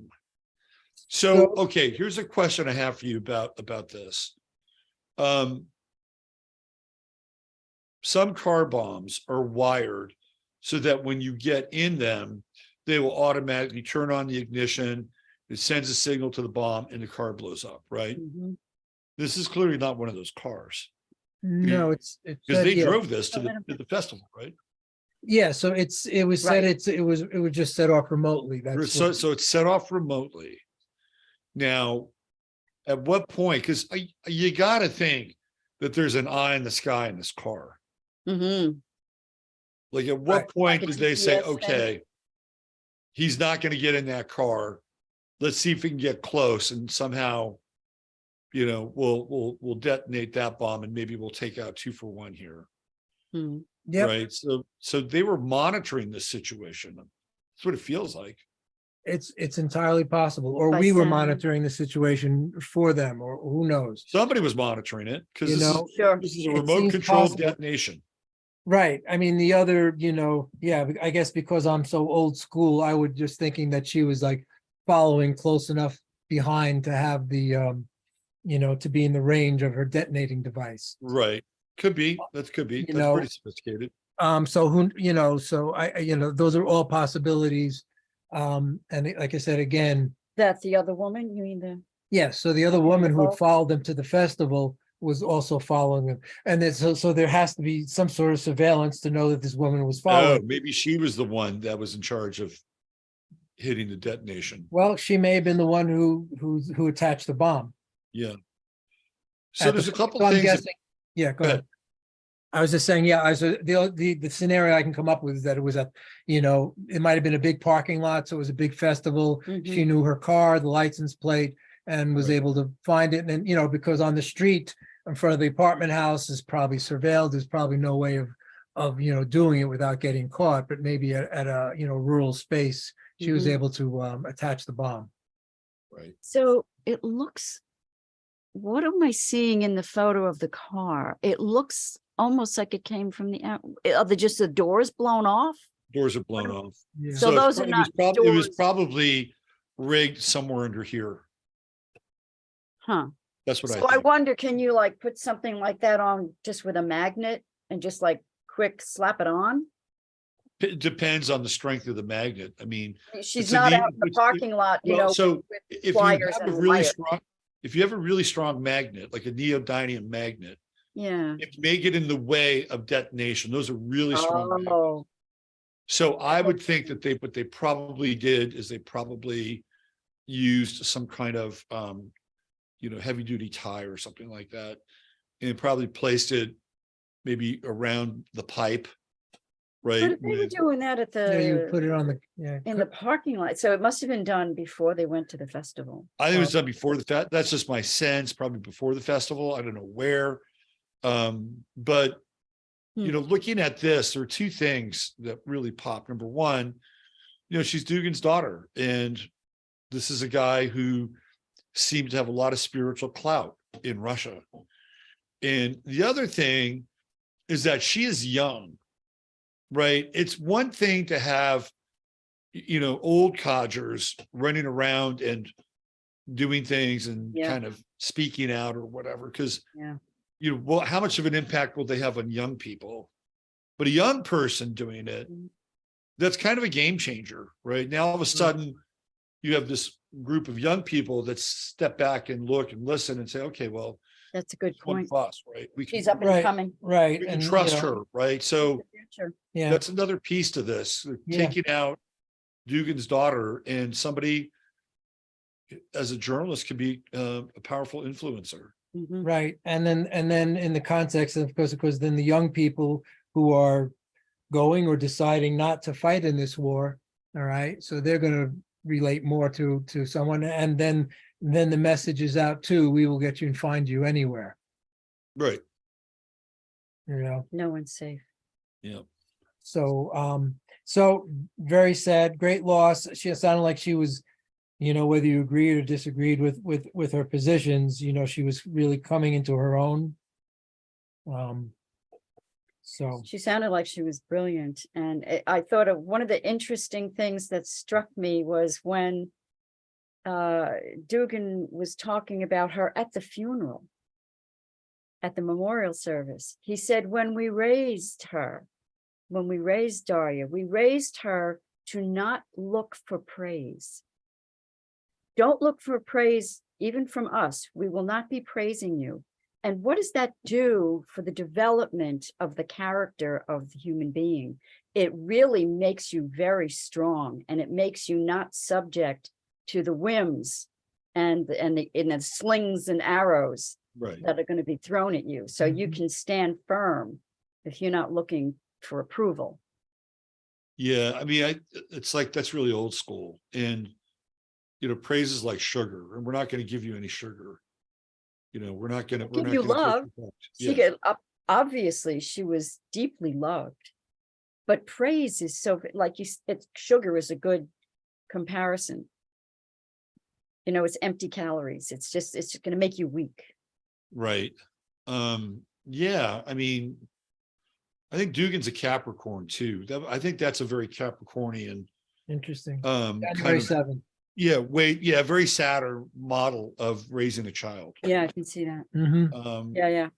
S1: So, okay, here's a question I have for you about this. Some car bombs are wired so that when you get in them, they will automatically turn on the ignition. It sends a signal to the bomb and the car blows up, right?
S2: Mhm.
S1: This is clearly not one of those cars
S3: No, it's
S1: because they
S3: yeah.
S1: drove this to the festival, right?
S3: Yeah, so it was said
S2: Right.
S3: it was just set off remotely. That's
S1: So,
S3: what-
S1: so it's set off remotely. Now, at what point? Because you got to think that there's an eye in the sky in this car.
S2: Mhm.
S1: Like, at what
S3: Right.
S1: point
S2: Like a
S1: did they say,
S2: GPS thing?
S1: okay, he's not going to get in that car. Let's see if we can get close and somehow, we'll detonate that bomb and maybe we'll take out 2 for 1 here.
S2: Mhm.
S3: Yep.
S1: Right. So they were monitoring this situation. That's what it feels like.
S3: It's entirely possible, or
S2: By
S3: we were
S2: sound.
S3: monitoring the situation for them, or who knows?
S1: Somebody was monitoring it because
S3: You know,
S2: Sure.
S1: this is a
S3: it
S1: remote
S3: seems
S1: controlled
S3: possible.
S1: detonation.
S3: Right. I mean, the other, I guess because I'm so old school, I would just thinking that she was like following close enough behind to have the, to be in the range of her detonating device.
S1: Right. Could be. That could be.
S3: You
S1: That's
S3: know,
S1: pretty sophisticated.
S3: So so those are all possibilities. And like I said, again,
S2: That's the other woman, you mean the?
S3: yes, so the other
S2: Okay,
S3: woman
S2: the
S3: who had
S2: volk.
S3: followed them to the festival was also following him. And then, so there has to be some sort of surveillance to know that this woman was
S1: Oh,
S3: following.
S1: maybe she was the one that was in charge of hitting the detonation.
S3: Well, she may have been the one who attached the bomb.
S1: Yeah. So
S3: At
S1: there's
S3: the-
S1: a couple
S3: so I'm
S1: things.
S3: guessing- yeah, go ahead. I was just saying, yeah, the scenario I can come up with is that it was it might have been a big parking lot, so it was a big festival. She knew her car, the license plate, and was
S1: Right.
S3: able to find it. And then, because on the street in front of the apartment house is probably surveilled, there's probably no way of doing it without getting caught, but maybe at a rural space, she was able to attach the bomb.
S1: Right.
S2: So it looks, what am I seeing in the photo of the car? It looks almost like it came from the out. Are just the doors blown off?
S1: Doors are blown off.
S3: Yeah.
S2: So those are not
S1: it was
S2: doors.
S1: probably rigged somewhere under here.
S2: Huh.
S1: That's what
S2: So
S1: I
S2: I
S1: think.
S2: wonder, can you like put something like that on just with a magnet and just like quick slap it on?
S1: It depends on the strength of the magnet. I mean,
S2: She's
S1: It's a
S2: not
S1: neat-
S2: out in the
S1: it's-
S2: parking lot,
S1: well, so
S2: with
S1: if you
S2: pliers
S1: have a
S2: and
S1: really
S2: wire.
S1: strong, if you have a really strong magnet, like a neodymium magnet,
S2: Yeah.
S1: it may get in the way of detonation. Those are really strong magnets.
S2: Oh,
S1: So I would think that what they probably did is they probably used some kind of heavy duty tie or something like that, and probably placed it maybe around the pipe,
S2: but
S1: right?
S2: if they were
S1: with-
S2: doing that at
S3: Yeah, you put
S2: the,
S3: it on the,
S2: in the parking lot, so it must have been done before they went to the festival.
S1: I think it was done before that's just my sense, probably before the festival. I don't know where. But looking at this, there are two things that really pop. Number one, she's Dugin's daughter, and this is a guy who seemed to have a lot of spiritual clout in Russia. And the other thing is that she is young, right? It's one thing to have, old codgers running around and doing things and
S2: Yeah.
S1: kind of speaking out or whatever, because
S2: Yeah.
S1: well, how much of an impact will they have on young people? But a young person doing it, that's kind of a game changer, right? Now, all of a sudden, you have this group of young people that step back and look and listen and say, okay, well,
S2: That's a good
S1: it's one
S2: point.
S1: of us, right? We
S2: She's
S1: can,
S2: up and
S3: Right.
S2: coming.
S3: right.
S1: we can
S3: And
S1: trust her, right? So
S2: The future.
S3: Yeah,
S1: that's another piece to this. They're
S3: Yeah.
S1: taking out Dugin's daughter, and somebody as a journalist could be a powerful influencer.
S2: Mhm.
S3: right. And then in the context of course, then the young people who are going or deciding not to fight in this war, all right, so they're going to relate more to someone, and then the message is out too, we will get you and find you anywhere,
S1: Right.
S2: No one's safe.
S1: Yeah.
S3: So so very sad, great loss. She sounded like she was, whether you agreed or disagreed with her positions, she was really coming into her own. So
S2: She sounded like she was brilliant. And I thought of one of the interesting things that struck me was when Dugin was talking about her at the funeral, at the memorial service. He said, when we raised Daria, we raised her to not look for praise. Don't look for praise even from us. We will not be praising you. And what does that do for the development of the character of the human being? It really makes you very strong, and it makes you not subject to the whims and the slings and arrows
S1: Right.
S2: that are going to be thrown at you. So you can stand firm if you're not looking for approval.
S1: Yeah. I mean, it's like, that's really old school. And, praise is like sugar, and we're not going to give you any sugar. We're not going to
S2: Give you love. She get up. Obviously, she was deeply loved, but praise is so, like sugar is a good comparison. It's empty calories. It's going to make you weak.
S1: Right. Yeah. I mean, I think Dugin's a Capricorn too. I think that's a very Capricornian,
S3: interesting.
S1: kind
S3: January
S1: of,
S3: 7th.
S1: very Saturn model of raising a child.
S2: Yeah, I can see that.
S3: Mhm.
S2: Yeah.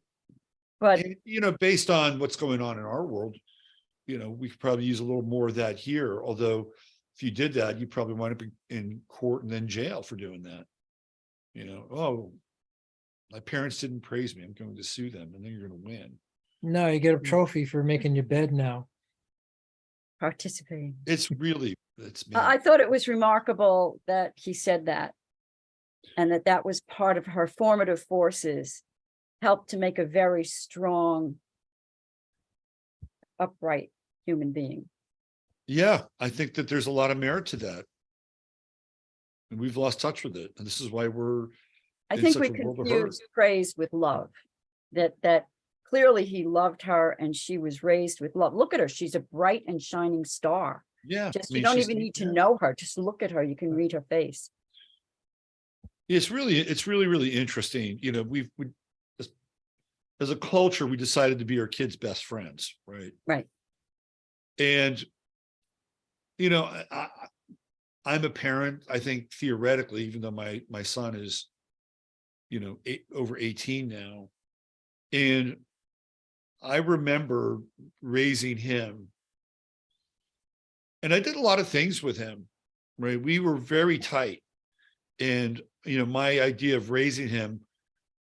S2: But
S1: And, based on what's going on in our world, we could probably use a little more of that here. Although if you did that, you probably wind up in court and then jail for doing that. Oh, my parents didn't praise me. I'm going to sue them, and then you're going to win.
S3: No, you get a trophy for making your bed now.
S2: Participating.
S1: It's really, it's me.
S2: I thought it was remarkable that he said that. And that was part of her formative forces, helped to make a very strong, upright human being.
S1: Yeah, I think that there's a lot of merit to that. And we've lost touch with it. And this is why we're
S2: I
S1: in
S2: think
S1: such
S2: we
S1: a world of
S2: confuse
S1: hurt.
S2: praise with love. That clearly he loved her and she was raised with love. Look at her. She's a bright and shining star.
S1: Yeah.
S2: Just
S1: I mean,
S2: you don't
S1: she's-
S2: even need to
S1: yeah.
S2: know her. Just look at her. You can read her face.
S1: It's really interesting. You know, we as a culture, we decided to be our kids' best friends, right?
S2: Right.
S1: And, you know, I'm a parent, I think theoretically, even though my son is, you know, over 18 now. And I remember raising him. And I did a lot of things with him, right? We were very tight. And, you know, my idea of raising him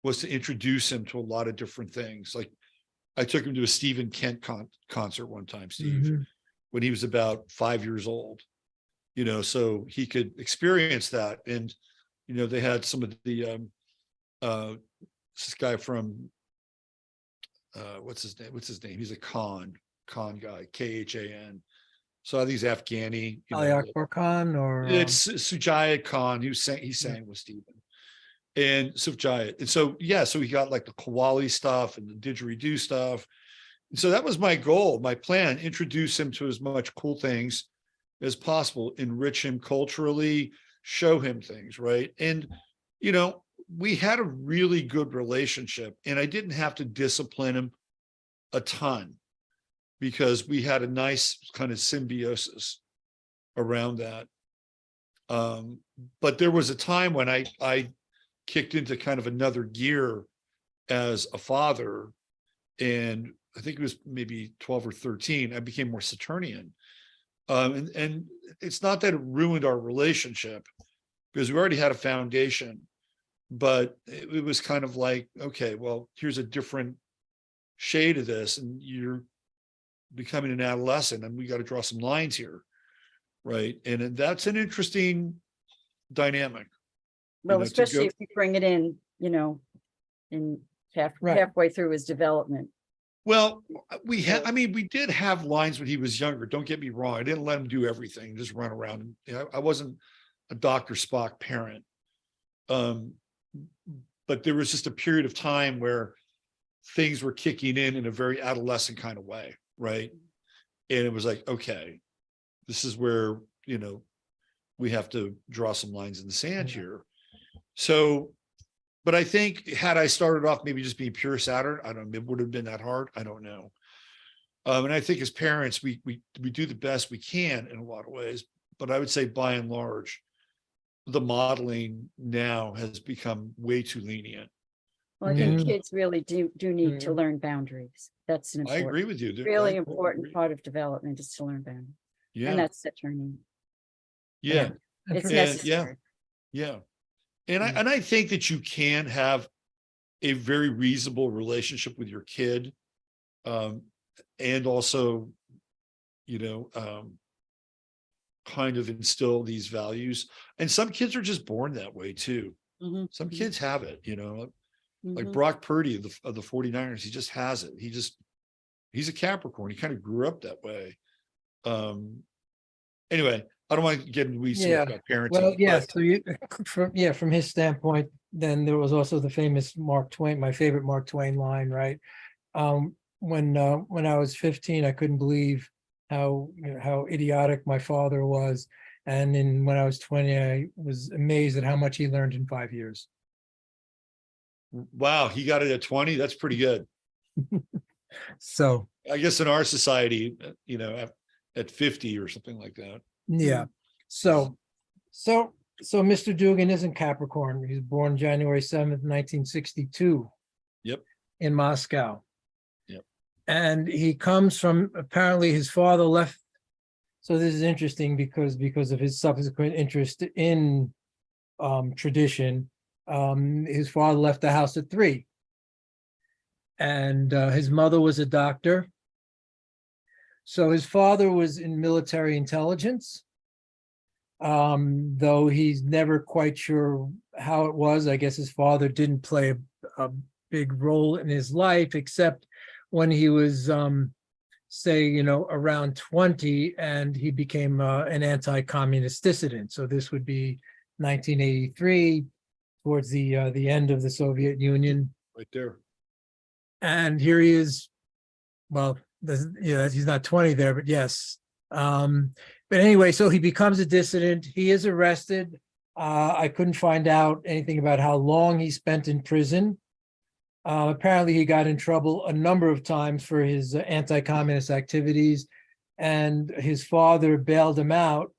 S1: was to introduce him to a lot of different things. Like I took him to a Stephen Kent concert one time, Steve,
S3: Mhm.
S1: when he was about 5 years old, you know, so he could experience that. And, you know, they had some of the, this guy from, what's his name? He's a Khan guy, Khan. So I think he's Afghani. You
S3: Ali
S1: know,
S3: Akbar Khan or
S1: it's Sujayat Khan who sang with Stephen and Sujayat. And so, yeah, so he got like the Qawwali stuff and the didgeridoo stuff. And so that was my goal, my plan, introduce him to as much cool things as possible, enrich him culturally, show him things, right? And, you know, we had a really good relationship and I didn't have to discipline him a ton because we had a nice kind of symbiosis around that. But there was a time when I kicked into kind of another gear as a father, and I think it was maybe 12 or 13, I became more Saturnian. And it's not that it ruined our relationship because we already had a foundation, but it was kind of like, okay, well, here's a different shade of this, and you're becoming an adolescent, and we got to draw some lines here, right? And that's an interesting dynamic.
S2: Well,
S1: know, to
S2: especially
S1: go-
S2: if you bring it in, you know, in
S3: Right.
S2: halfway through his development.
S1: Well, I mean, we did have lines when he was younger. Don't get me wrong. I didn't let him do everything, just run around. You know, I wasn't a Dr. Spock parent. But there was just a period of time where things were kicking in a very adolescent kind of way, right? And it was like, okay, this is where, you know, we have to draw some lines in the sand here. So, but I think had I started off maybe just being pure Saturn, I don't know, it would have been that hard. I don't know. And I think as parents, we do the best we can in a lot of ways, but I would say by and large, the modeling now has become way too lenient.
S2: Well, I think
S3: Mhm.
S2: kids really do need to
S3: Mhm.
S2: learn boundaries. That's an
S1: I agree
S2: important,
S1: with you.
S2: really
S1: I
S2: important
S1: agree.
S2: part of development is to learn boundaries. And
S1: Yeah,
S2: that's Saturnian.
S1: yeah,
S3: And
S2: It's
S3: for-
S2: necessary.
S1: yeah. And
S3: Mm.
S1: I think that you can have a very reasonable relationship with your kid, and also, you know, kind of instill these values. And some kids are just born that way too.
S2: Mhm,
S1: Some
S2: mhm,
S1: kids have it, you know, like
S2: mhm.
S1: Brock Purdy of the 49ers, he just has it. He's a Capricorn. He kind of grew up that way. Anyway, I don't want to get into weeds too much
S3: Yeah.
S1: about parenting.
S3: Well, yeah,
S1: but
S3: so you, from his standpoint, then there was also the famous Mark Twain, my favorite Mark Twain line, right? When I was 15, I couldn't believe how, you know, how idiotic my father was. And then when I was 20, I was amazed at how much he learned in 5 years.
S1: wow, he got it at 20. That's pretty good.
S3: So,
S1: I guess in our society, you know, at 50 or something like that.
S3: yeah. So Mr. Dugin isn't Capricorn. He was born January 7th, 1962.
S1: Yep.
S3: In Moscow.
S1: Yep.
S3: And he comes from, apparently his father left. So this is interesting because of his subsequent interest in tradition. His father left the house at 3. And his mother was a doctor. So his father was in military intelligence, though he's never quite sure how it was. I guess his father didn't play a big role in his life, except when he was, say, around 20, and he became an anti-communist dissident. So this would be 1983, towards the end of the Soviet Union.
S1: Right there.
S3: And here he is. Well, he's not 20 there, but yes. But anyway, so he becomes a dissident. He is arrested. I couldn't find out anything about how long he spent in prison. Apparently, he got in trouble a number of times for his anti-communist activities, and his father bailed him out.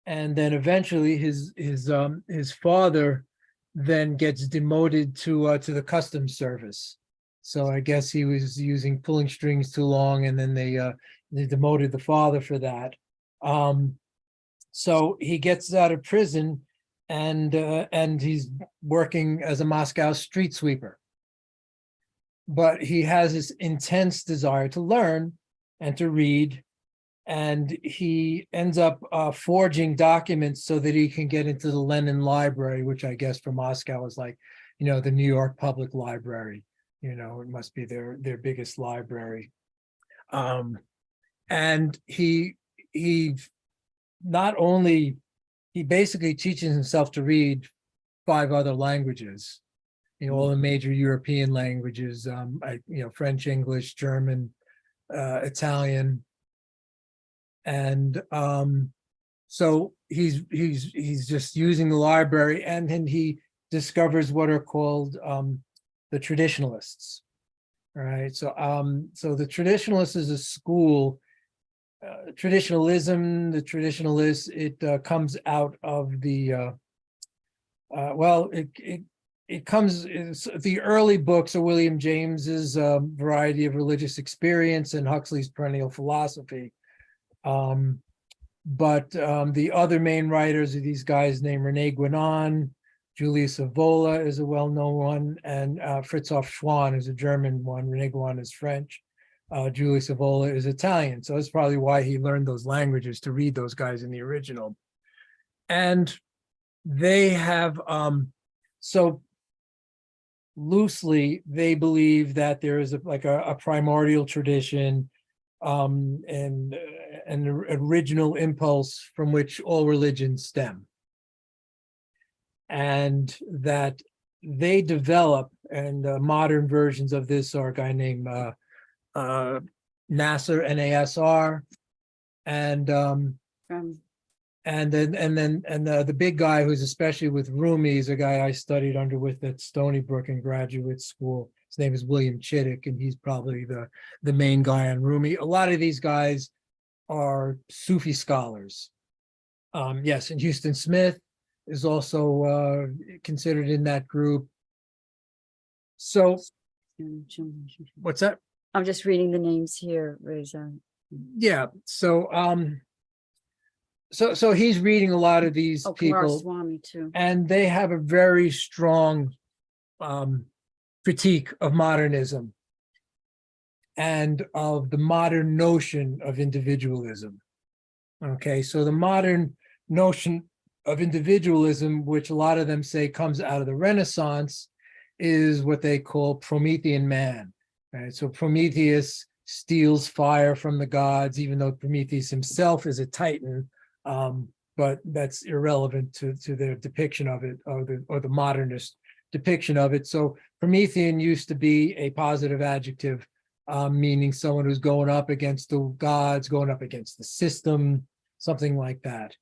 S3: And then eventually, his father then gets demoted to the customs service. So I guess he was pulling strings too long, and then they demoted the father for that. So he gets out of prison, and he's working as a Moscow street sweeper. But he has this intense desire to learn and to read, and he ends up forging documents so that he can get into the Lenin Library, which I guess for Moscow is like, the New York Public Library. It must be their biggest library. And he basically teaches himself to read 5 other languages, all the major European languages, French, English, German, Italian. And so he's just using the library, and then he discovers what are called the Traditionalists. All right. So the Traditionalist is a school. Traditionalism, the Traditionalists, it comes out of the it comes, the early books are William James's Variety of Religious Experience and Huxley's Perennial Philosophy. But the other main writers are these guys named René Guénon. Julius Evola is a well-known one, and Fritjof Schwann is a German one. René Guénon is French. Julius Evola is Italian. So that's probably why he learned those languages, to read those guys in the original. And they have, so loosely, they believe that there is a primordial tradition, and an original impulse from which all religions stem. And that they develop, and modern versions of this are a guy named Nasser, N-A-S-R, and the big guy who's especially with Rumi is a guy I studied under with at Stony Brook in graduate school. His name is William Chittick, and he's probably the main guy on Rumi. A lot of these guys are Sufi scholars. Yes, and Houston Smith is also considered in that group. So, what's that?
S2: I'm just reading the names here, Reza.
S3: Yeah. So, so he's reading a lot of these people,
S2: Swami too,
S3: and they have a very strong critique of modernism and of the modern notion of individualism. Okay, so the modern notion of individualism, which a lot of them say comes out of the Renaissance, is what they call Promethean man. Right? So Prometheus steals fire from the gods, even though Prometheus himself is a Titan, but that's irrelevant to their depiction of it, or the modernist depiction of it. So Promethean used to be a positive adjective, meaning someone who's going up against the gods, going up against the system, something like that.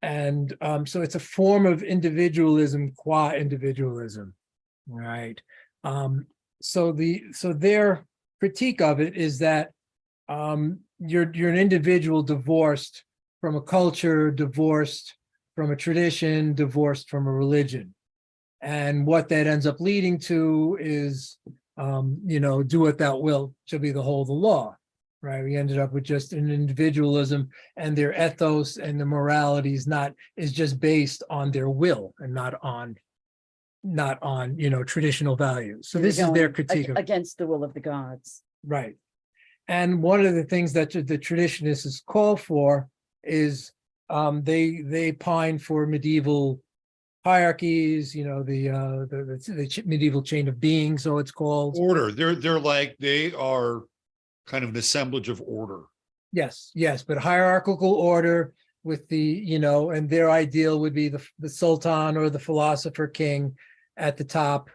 S3: And so it's a form of individualism qua individualism, right? So their critique of it is that you're an individual divorced from a culture, divorced from a tradition, divorced from a religion. And what that ends up leading to is, do what thou wilt shall be the whole of the law. Right, we ended up with just an individualism, and their ethos and the morality is just based on their will and not on not on, traditional values. So
S2: They're
S3: this is their
S2: going
S3: critique of it.
S2: against the will of the gods.
S3: Right. And one of the things that the traditionalists call for is they pine for medieval hierarchies, the medieval chain of being, so it's called.
S1: Order. They are kind of an assemblage of order.
S3: Yes, but hierarchical order with and their ideal would be the sultan or the philosopher king at the top,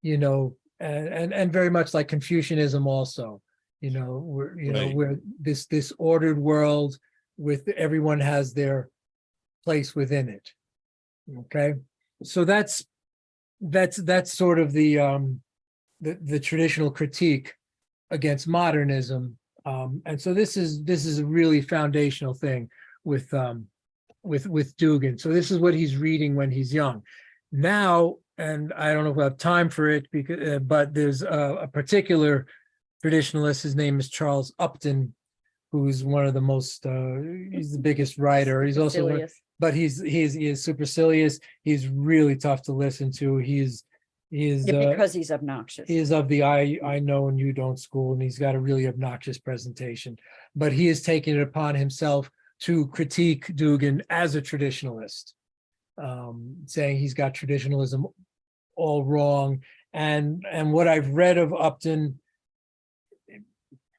S3: and very much like Confucianism also,
S1: Right.
S3: where this ordered world with everyone has their place within it. Okay, so that's sort of the traditional critique against modernism. And so this is a really foundational thing with Dugin. So this is what he's reading when he's young. Now, and I don't know if we have time for it, because but there's a particular traditionalist. His name is Charles Upton, who's one of the most he's the biggest writer. He's also
S2: Supercilious.
S3: but he is supercilious. He's really tough to listen to. He is
S2: Because he's obnoxious.
S3: he is of the I know and you don't school, and he's got a really obnoxious presentation. But he is taking it upon himself to critique Dugin as a traditionalist, saying he's got traditionalism all wrong. And what I've read of Upton,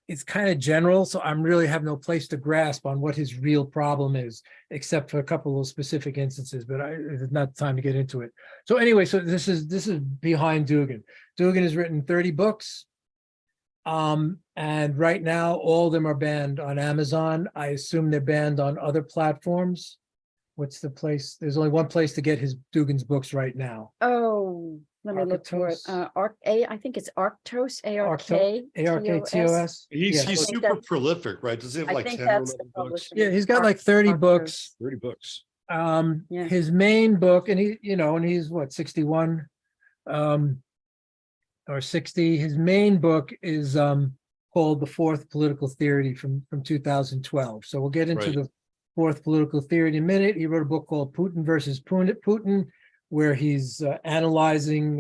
S3: it's kind of general, so I'm really have no place to grasp on what his real problem is, except for a couple of specific instances, but it's not time to get into it. So anyway, so this is behind Dugin. Dugin has written 30 books. And right now, all of them are banned on Amazon. I assume they're banned on other platforms. What's the place? There's only one place to get Dugin's books right now.
S2: Oh, let me look for it. I think it's Arctos,
S3: ARKTOS.
S1: He's
S2: I think
S1: super
S2: that's-
S1: prolific, right? Does he have
S2: I
S1: like
S2: think
S1: 10 or
S2: that's the
S1: 11 books?
S2: publisher.
S3: Yeah, he's got like 30
S2: Arctos.
S3: books.
S1: 30 books.
S2: Yeah.
S3: His main book, and he's what, 61 or 60. His main book is called The Fourth Political Theory from 2012. So we'll get into
S1: Right.
S3: the fourth political theory in a minute. He wrote a book called Putin versus Putin, where he's analyzing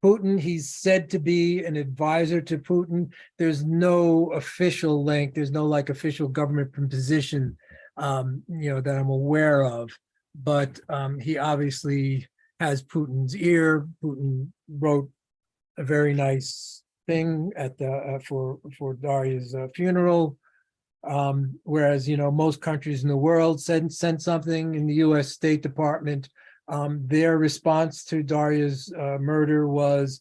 S3: Putin. He's said to be an advisor to Putin. There's no official link. There's no like official government position, that I'm aware of. But he obviously has Putin's ear. Putin wrote a very nice thing at the for Daria's funeral. Whereas most countries in the world sent something. In the U.S. State Department, their response to Daria's murder was,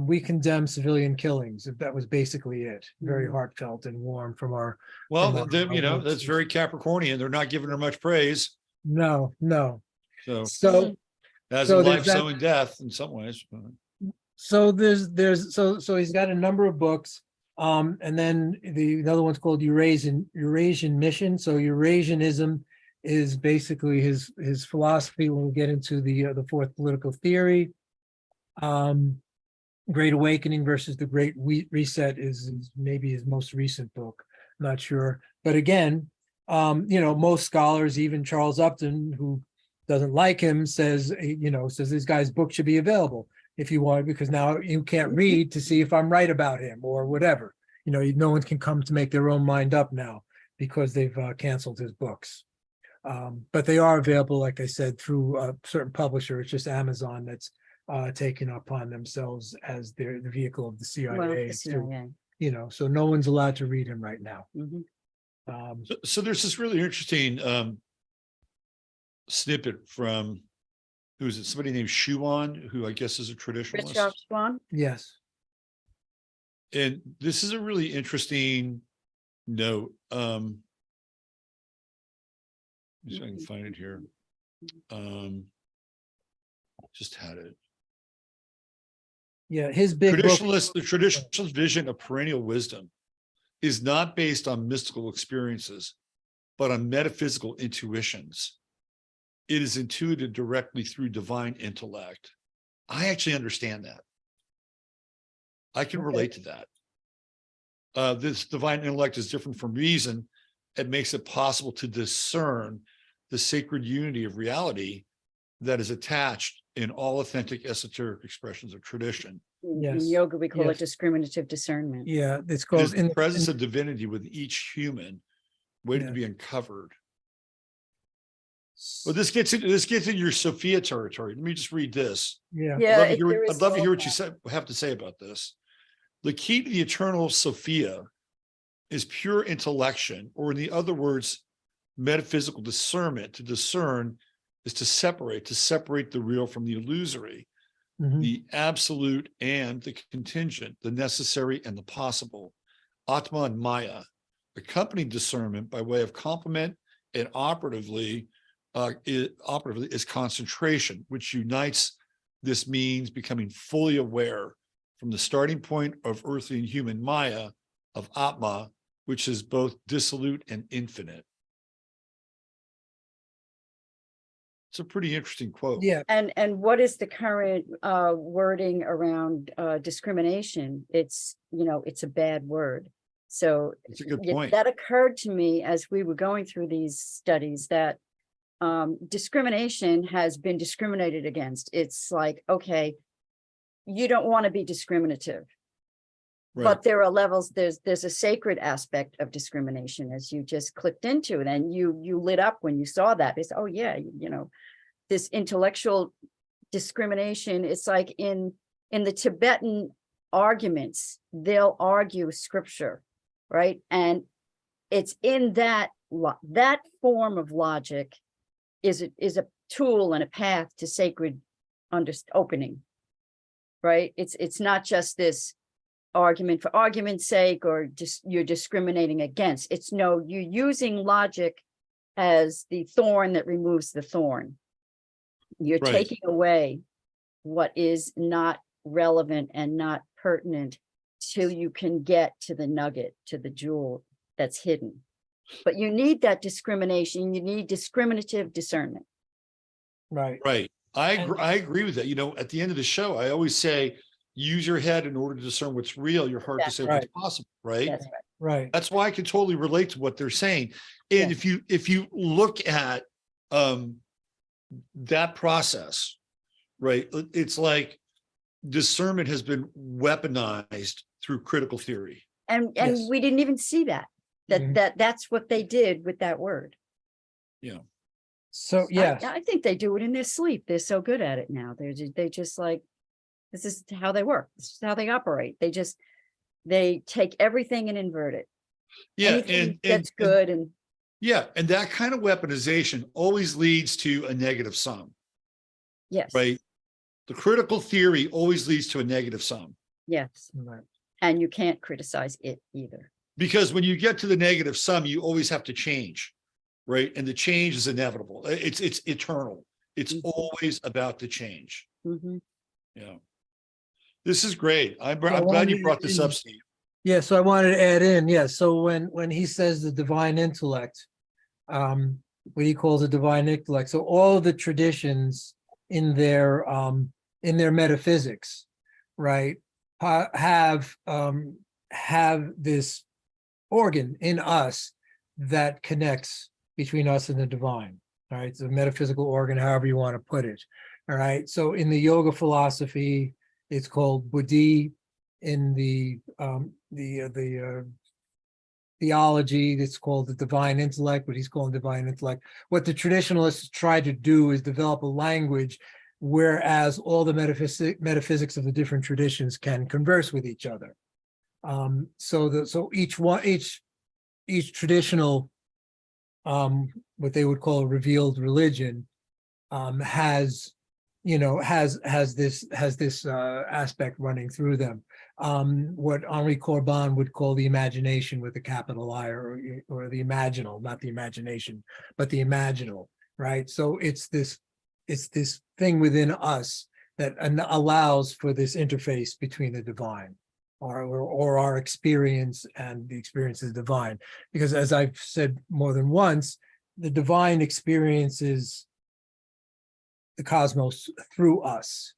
S3: we condemn civilian killings. That was basically it. Very heartfelt and warm from our.
S1: Well,
S3: from our
S1: that's very Capricornian. They're not giving her much praise.
S3: No.
S1: So as
S3: so
S1: in
S3: there's
S1: life,
S3: that-
S1: so in death in some ways.
S3: So so he's got a number of books. And then another one's called Eurasian Mission. So Eurasianism is basically his philosophy when we get into the fourth political theory. Great Awakening versus the Great Reset is maybe his most recent book. I'm not sure. But again, most scholars, even Charles Upton, who doesn't like him, says this guy's book should be available if you want, because now you can't read to see if I'm right about him or whatever. No one can come to make their own mind up now because they've canceled his books. But they are available, like I said, through a certain publisher. It's just Amazon that's taken upon themselves as the vehicle of the CIA.
S2: Well, the CIA.
S3: So no one's allowed to read him right now.
S2: Mhm.
S1: So there's this really interesting snippet from, who's it? Somebody named Schuon, who I guess is a traditionalist.
S2: Richard Swan.
S3: Yes.
S1: And this is a really interesting note. See if I can find it here. Just had it.
S3: Yeah, his big book.
S1: The traditionalist vision of perennial wisdom is not based on mystical experiences, but on metaphysical intuitions. It is intuited directly through divine intellect. I actually understand that. I can relate to that. This divine intellect is different from reason. It makes it possible to discern the sacred unity of reality that is attached in all authentic esoteric expressions of tradition.
S2: In
S3: Yes.
S2: yoga, we call
S3: Yes.
S2: it discriminative discernment.
S3: Yeah, it's
S1: It is
S3: called
S1: the presence of divinity with each human waiting to
S3: Yeah.
S1: be uncovered. Well, this gets into your Sophia territory. Let me just read this.
S3: yeah,
S2: Yeah,
S1: I'd
S2: there is
S1: love to hear
S2: all
S1: what you have to say about this. The key to the eternal Sophia is pure intellection, or in the other words, metaphysical discernment. To discern is to separate the real from the illusory,
S3: mhm,
S1: the absolute and the contingent, the necessary and the possible. Atma and Maya, accompanied discernment by way of complement and operatively is concentration, which unites. This means becoming fully aware from the starting point of earthly and human Maya of Atma, which is both dissolute and infinite. It's a pretty interesting quote.
S3: yeah,
S2: And what is the current wording around discrimination? It's, it's a bad word. So
S1: It's a good
S2: yeah,
S1: point.
S2: that occurred to me as we were going through these studies, that discrimination has been discriminated against. It's like, okay, you don't want to be discriminative,
S1: Right.
S2: but there are levels. There's a sacred aspect of discrimination, as you just clicked into, and then you lit up when you saw that. It's, oh yeah, this intellectual discrimination. It's like in the Tibetan arguments, they'll argue scripture, right? And it's in that form of logic is a tool and a path to sacred opening, right? It's not just this argument for argument's sake, or just you're discriminating against. It's no, you're using logic as the thorn that removes the thorn. You're
S1: Right.
S2: taking away what is not relevant and not pertinent till you can get to the nugget, to the jewel that's hidden. But you need that discrimination. You need discriminative discernment.
S3: right.
S1: Right.
S3: And-
S1: I agree with that. At the end of the show, I always say, use your head in order to discern what's real, your heart to
S2: That's
S1: say
S3: right.
S1: what's possible, right?
S2: That's right.
S3: Right.
S1: That's why I can totally relate to what they're saying. And
S2: Yeah.
S1: if you look at that process, right, it's like discernment has been weaponized through critical theory.
S2: And
S3: Yes.
S2: we didn't even see that.
S3: Mhm.
S2: That's what they did with that word.
S3: So, yes,
S2: I think they do it in their sleep. They're so good at it now. They just like, this is how they work. This is how they operate. They take everything and invert it.
S1: Yeah.
S2: Anything that's good. And
S1: yeah. And that kind of weaponization always leads to a negative sum,
S2: yes.
S1: right? The critical theory always leads to a negative sum.
S2: Yes.
S3: right.
S2: And you can't criticize it either.
S1: Because when you get to the negative sum, you always have to change, right? And the change is inevitable. It's eternal. It's
S2: Mhm.
S1: always about the change.
S2: Mhm.
S1: Yeah. This is great. I'm
S3: I
S1: glad you
S3: wanted
S1: brought this
S3: to-
S1: up, Steve.
S3: Yeah, so I wanted to add in, yeah, so when he says the divine intellect, what he calls a divine intellect, so all of the traditions in their metaphysics, right, have this organ in us that connects between us and the divine. All right, it's a metaphysical organ, however you want to put it. All right, so in the yoga philosophy, it's called buddhi. In the theology, it's called the divine intellect, what he's calling divine intellect. What the traditionalists try to do is develop a language, whereas all the metaphysics of the different traditions can converse with each other. So each traditional, what they would call a revealed religion, has this aspect running through them. What Henri Corbin would call the imagination with a capital I, or the imaginal, not the imagination, but the imaginal, right? So it's this thing within us that allows for this interface between the divine, or our experience and the experience is divine. Because as I've said more than once, the divine experiences the cosmos through us,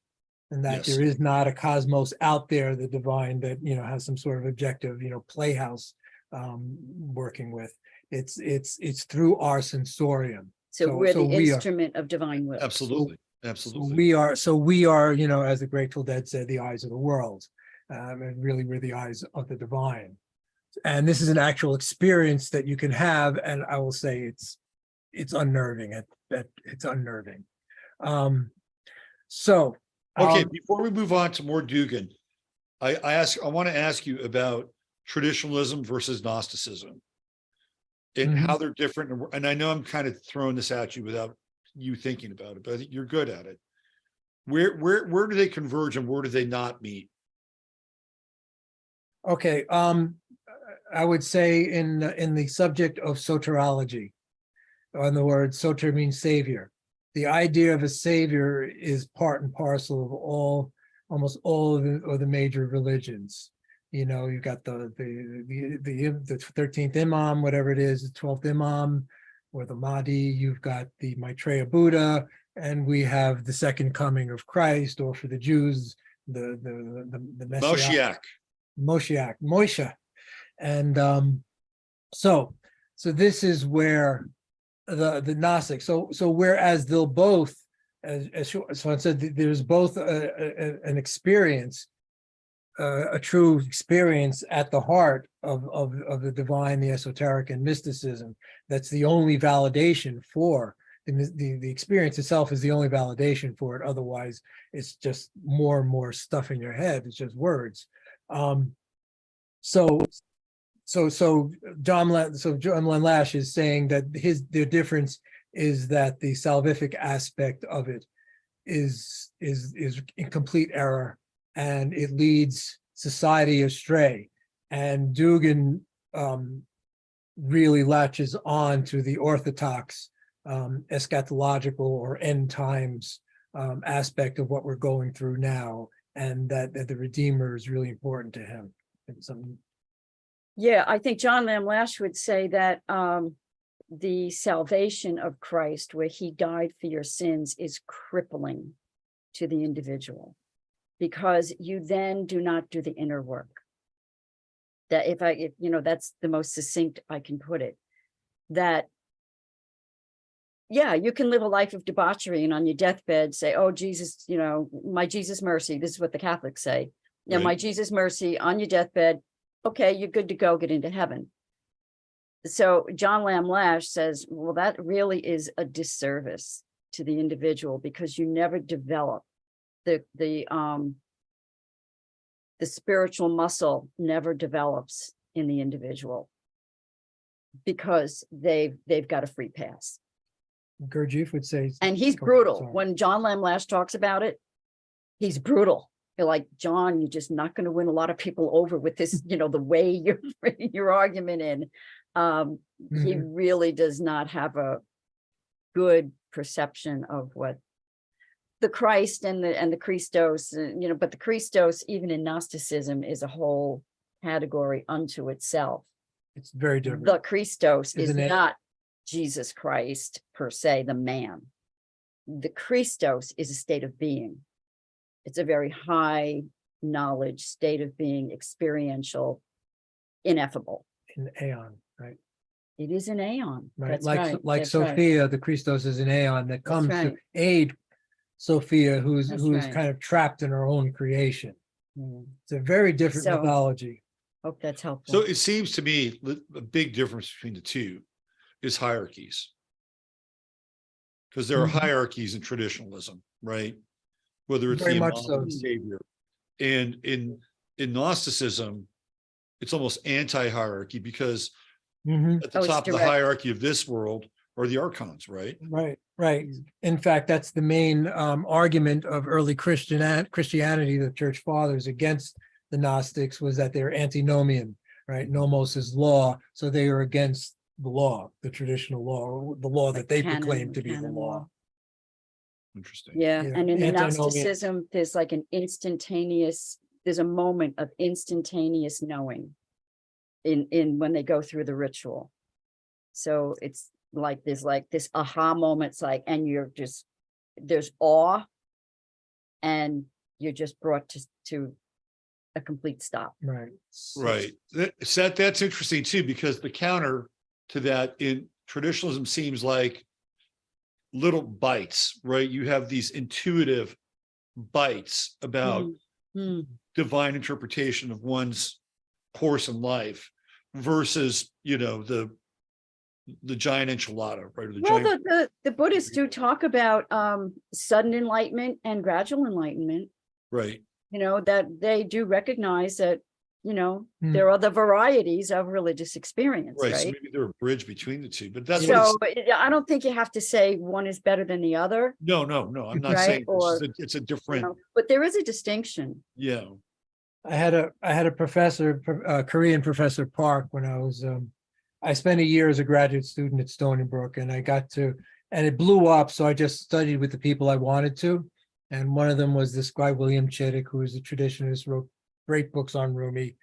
S3: and that
S1: Yes.
S3: there is not a cosmos out there, the divine, that has some sort of objective playhouse working with. It's through our sensorium.
S2: So we're the
S3: we are-
S2: instrument of divine will.
S1: Absolutely. Absolutely.
S3: So we are, you know, as the Grateful Dead said, the eyes of the world. And really we're the eyes of the divine. And this is an actual experience that you can have, and I will say it's unnerving. It's unnerving. So
S1: Okay, before we move on to more Dugin, I want to ask you about traditionalism versus Gnosticism and how they're different. And I know I'm kind of throwing this at you without you thinking about it, but I think you're good at it. Where do they converge and where do they not meet?
S3: okay, I would say in the subject of soterology, on the word soter means savior. The idea of a savior is part and parcel of almost all of the major religions. You know, you've got the 13th Imam, whatever it is, the 12th Imam, or the Mahdi. You've got the Maitreya Buddha, and we have the second coming of Christ, or for the Jews, the Messiah, Moshe. And so this is where the Gnostic. So whereas they'll both, as Sean said, there's both an experience, a true experience at the heart of the divine, the esoteric, and mysticism. That's the only validation for the experience itself, is the only validation for it. Otherwise, it's just more and more stuff in your head. It's just words. So John Lash is saying that the difference is that the salvific aspect of it is in complete error, and it leads society astray. And Dugin really latches on to the orthodox eschatological or end times aspect of what we're going through now, and that the Redeemer is really important to him.
S2: Yeah, I think John Lamb Lash would say that the salvation of Christ, where he died for your sins, is crippling to the individual, because you then do not do the inner work. That if that's the most succinct I can put it. That, yeah, you can live a life of debauchery and on your deathbed say, oh, Jesus, my Jesus mercy. This is what the Catholics say. Yeah,
S1: Right.
S2: my Jesus mercy on your deathbed. Okay, you're good to go, get into heaven. So John Lamb Lash says, well, that really is a disservice to the individual, because you never develop the spiritual muscle never develops in the individual, because they've got a free pass.
S3: Gurdjieff would say,
S2: and he's brutal. When John Lamb Lash talks about it, he's brutal. You're like, John, you're just not going to win a lot of people over with this, the way you're your argument in. He really does not have a good perception of what the Christ and the Christos, but the Christos, even in Gnosticism, is a whole category unto itself.
S3: It's very different.
S2: The Christos is
S3: Isn't it?
S2: not Jesus Christ per se, the man. The Christos is a state of being. It's a very high knowledge state of being, experiential, ineffable.
S3: An aeon, right?
S2: It is an aeon.
S3: Right.
S2: That's
S3: Like
S2: right.
S3: like
S2: That's
S3: Sophia, the Christos is an aeon that comes
S2: right.
S3: to aid Sophia, who's
S2: right.
S3: kind of trapped in her own creation.
S2: Mm.
S3: It's a very different
S2: So-
S3: mythology.
S2: Hope that's helpful.
S1: So it seems to me a big difference between the two is hierarchies. Because there are
S3: Mhm.
S1: hierarchies in traditionalism, right? Whether it's
S3: Very
S1: the
S3: much
S1: Imam
S3: so.
S1: or the Savior. And in Gnosticism, it's almost anti-hierarchy, because
S3: Mhm.
S1: at the
S2: Oh, it's
S1: top of the
S2: direct.
S1: hierarchy of this world are the archons, right?
S3: Right. In fact, that's the main argument of early Christianity, the church fathers, against the Gnostics, was that they're antinomian, right? Nomos is law, so they are against the law, the traditional law, the law that they proclaim to be the
S2: canon
S3: law.
S1: Interesting.
S2: Yeah,
S3: Yeah,
S2: and in the
S3: antinomian.
S2: Gnosticism, there's like there's a moment of instantaneous knowing in when they go through the ritual. So it's like there's like this aha moment, it's like, and there's awe, and you're just brought to a complete stop.
S3: Right.
S1: Right. That's interesting too, because the counter to that in traditionalism seems like little bites, right? You have these intuitive bites about divine interpretation of one's course in life versus, the giant enchilada, right? Or the
S2: Well,
S1: giant,
S2: the Buddhists do talk about sudden enlightenment and gradual enlightenment,
S1: right?
S2: that they do recognize that, there are the varieties of religious experience,
S1: Right. So
S2: right?
S1: maybe they're a bridge between the two, but that's
S2: So
S1: what
S2: I don't think you have to say one is better than the other,
S1: no, I'm not
S2: Right,
S1: saying
S2: or,
S1: it's a different,
S2: but there is a distinction.
S1: yeah.
S3: I had a professor, Korean professor Park, when I spent a year as a graduate student at Stony Brook, and and it blew up. So I just studied with the people I wanted to. And one of them was this guy, William Chittick, who is a traditionalist, wrote great books on Rumi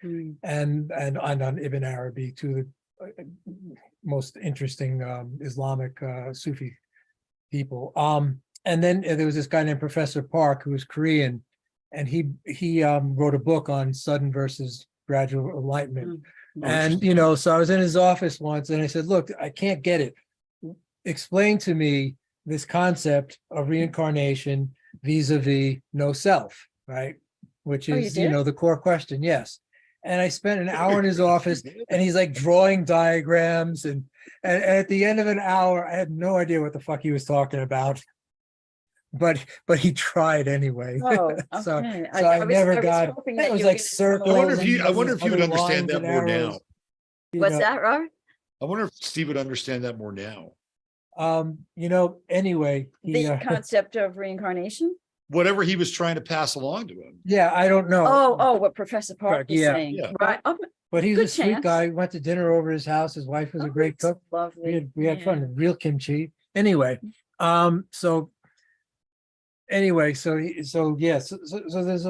S3: and on Ibn Arabi, two of the most interesting Islamic Sufi people. And then there was this guy named Professor Park, who was Korean, and he wrote a book on sudden versus gradual enlightenment. And so I was in his office once, and I said, "Look, I can't get it. Explain to me this concept of reincarnation vis-a-vis no self, right? Which is, the core question." Yes. And I spent an hour in his office, and he's like drawing diagrams, and at the end of an hour, I had no idea what the fuck he was talking about. But he tried anyway.
S2: Oh,
S3: So
S2: okay.
S3: I never got.
S2: hoping
S3: It
S2: that
S3: was
S2: you were
S3: like
S2: gonna come
S3: circles.
S2: along
S1: I wonder if you would
S3: other
S1: understand
S3: lines
S1: that
S3: and
S1: more
S3: arrows,
S1: now.
S2: What's that, Robert?
S1: I wonder if Steve would understand that more now.
S3: Anyway,
S2: The concept of reincarnation?
S1: Whatever he was trying to pass along to him.
S3: yeah, I don't know.
S2: Oh, what Professor Park
S3: Correct,
S2: is
S3: yeah.
S2: saying,
S1: Yeah.
S2: right? Oh,
S3: But he was
S2: good
S3: a sweet
S2: chance.
S3: guy. We went to dinner over his house. His wife was a great
S2: that's
S3: cook.
S2: Lovely.
S3: We had
S2: Yeah.
S3: fun, real kimchi. Anyway, so yes, so there's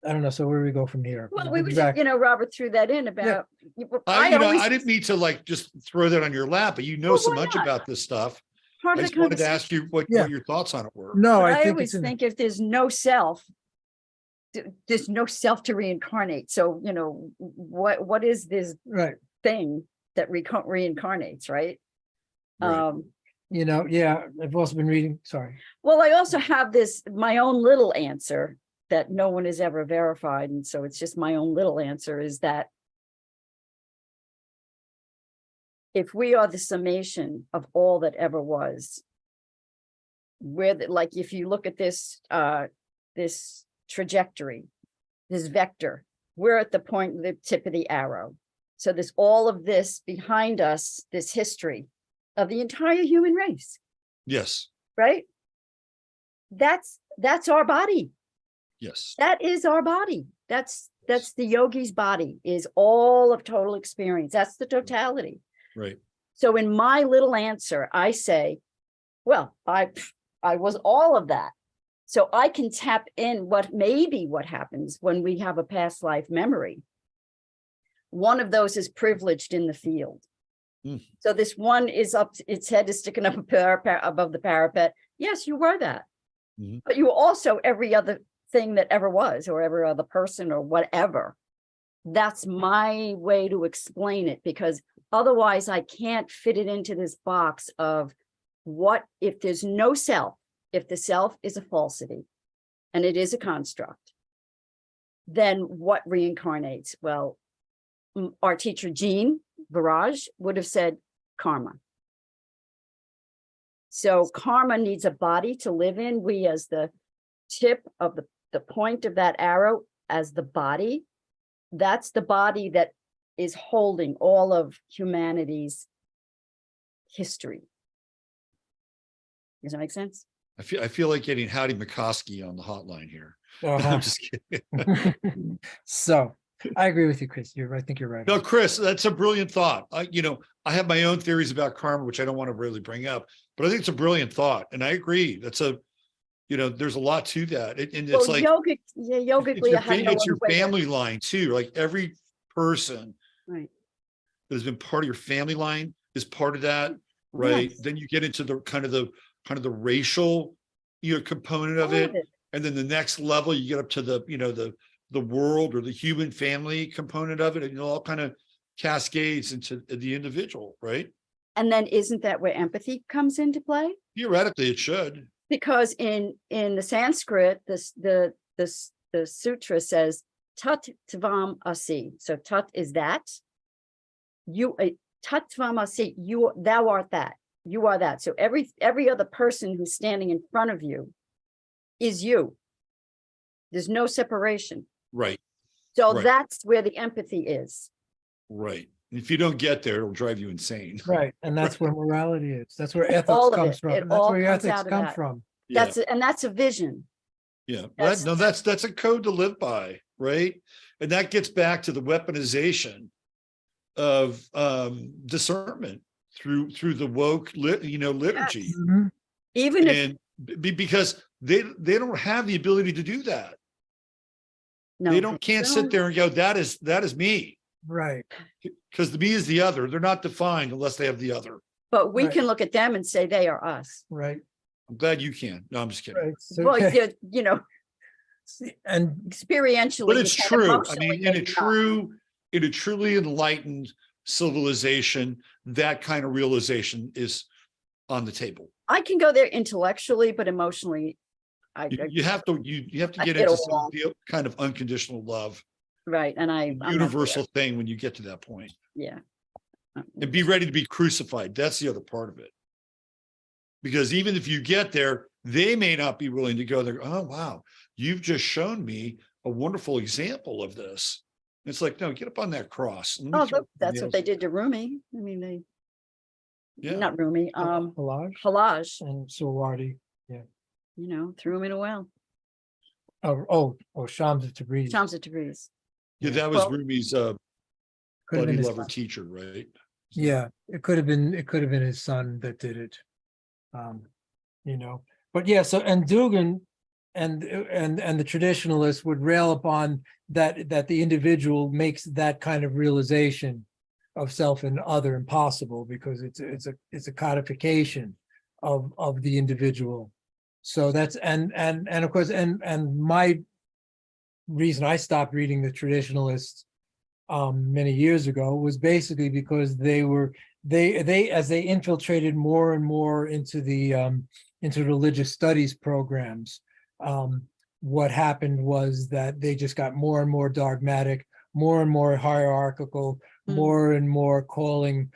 S3: I don't know. So where do we go from here?
S2: Well, we were
S3: Back-
S2: just, Robert threw that in about.
S1: I
S2: always,
S1: didn't mean to just throw that on your lap, but
S2: Well,
S1: so
S2: why
S1: much
S2: not?
S1: about this stuff.
S2: part
S1: I
S2: of the
S1: just wanted to
S2: conversation.
S1: ask you what your thoughts on it were.
S3: No,
S2: But
S3: I
S2: I
S3: think
S2: always
S3: it's
S2: think if there's no self, there's no self to reincarnate. So, what is this
S3: right.
S2: thing that reincarnates, right?
S1: Right.
S3: Yeah, I've also been reading. Sorry.
S2: Well, I also have my own little answer that no one has ever verified. And so it's just my own little answer is that if we are the summation of all that ever was, like if you look at this trajectory, this vector, we're at the point, the tip of the arrow. So there's all of this behind us, this history of the entire human race,
S1: Yes.
S2: right? That's our body.
S1: Yes.
S2: That is our body. That's the yogi's body, is all of total experience. That's the totality.
S1: Right.
S2: So in my little answer, I say, well, I was all of that. So I can tap in what happens when we have a past life memory. One of those is privileged in the field. So this one is up, its head is sticking up above the parapet. Yes, you were that. But you were also every other thing that ever was, or every other person or whatever. That's my way to explain it, because otherwise I can't fit it into this box of what if there's no self, if the self is a falsity and it is a construct, then what reincarnates? Well, our teacher, Jean Barrage, would have said karma. So karma needs a body to live in. We, as the tip of the point of that arrow, as the body, that's the body that is holding all of humanity's history. Does that make sense?
S1: I feel like getting Howdy McCoskey on the hotline here.
S3: Uh-huh.
S1: I'm just kidding.
S3: So I agree with you, Chris. I think you're right.
S1: No, Chris, that's a brilliant thought. I have my own theories about karma, which I don't want to really bring up, but I think it's a brilliant thought. And I agree. That's there's a lot to that. And it's like
S2: yogically,
S1: it's your family line too. Like every person
S2: right
S1: that has been part of your family line is part of that. Right.
S2: Yes.
S1: Then you get into the kind of the racial, component of it. And then the next level, you get up to the world or the human family component of it. And it all kind of cascades into the individual. Right.
S2: And then isn't that where empathy comes into play?
S1: Theoretically, it should.
S2: Because in the Sanskrit, the sutra says tat tvam asi. So tat is that. You tat tvam asi. Thou art that. You are that. So every other person who's standing in front of you is you. There's no separation.
S1: Right.
S2: So
S1: Right.
S2: that's where the empathy is.
S1: Right. If you don't get there, it'll drive you insane.
S3: Right, and that's where morality is. That's where
S2: All
S3: ethics
S2: of
S3: comes
S2: it.
S3: from.
S2: It
S3: And that's
S2: all
S3: where your
S2: comes
S3: ethics
S2: out of
S3: come
S2: that.
S3: from.
S1: Yeah.
S2: That's a vision.
S1: Yeah.
S2: That's-
S1: That's a code to live by, right? And that gets back to the weaponization of discernment through the woke liturgy.
S3: Mhm.
S2: Even if
S1: And because they don't have the ability to do that.
S2: no,
S1: They can't sit there and go, that is me.
S3: Right,
S1: Because the me is the other. They're not defined unless they have the other.
S2: but we
S3: Right.
S2: can look at them and say they are us.
S3: right,
S1: I'm glad you can. No, I'm just kidding.
S3: right. So,
S2: Well, you know,
S3: and
S2: experientially.
S1: But
S2: you
S1: it's
S2: can,
S1: true. I
S2: emotionally,
S1: mean, in
S2: maybe
S1: a truly enlightened civilization, that kind of realization is on the table.
S2: not. I can go there intellectually, but emotionally,
S1: You have to
S2: I
S1: get
S2: get
S1: into
S2: a
S1: some
S2: wall.
S1: kind of unconditional love,
S2: right. And I'm not there.
S1: universal thing when you get to that point.
S2: Yeah.
S1: And be ready to be crucified. That's the other part of it. Because even if you get there, they may not be willing to go there. Oh, wow, you've just shown me a wonderful example of this. It's like, no, get up on that cross. Let me
S2: Oh,
S1: throw
S2: look, that's
S1: something
S2: what they
S1: else.
S2: did to Rumi. I mean,
S1: Yeah.
S2: not Rumi,
S3: Halaj
S2: Halaj,
S3: and Suwardi.
S2: threw him in a well.
S3: Shams of Tabriz.
S2: Shams of Tabriz.
S1: Yeah, that was
S2: Well,
S1: Rumi's
S3: Could have
S1: buddy
S3: been his
S1: lover
S3: son.
S1: teacher, right?
S3: Yeah, it could have been his son that did it. But yeah, so and Dugin and the traditionalists would rail upon that the individual makes that kind of realization of self and other impossible because it's a codification of the individual. So that's and of course and my reason I stopped reading the traditionalists many years ago was basically because they as they infiltrated more and more into religious studies programs, what happened was that they just got more and more dogmatic, more and more hierarchical, more and more calling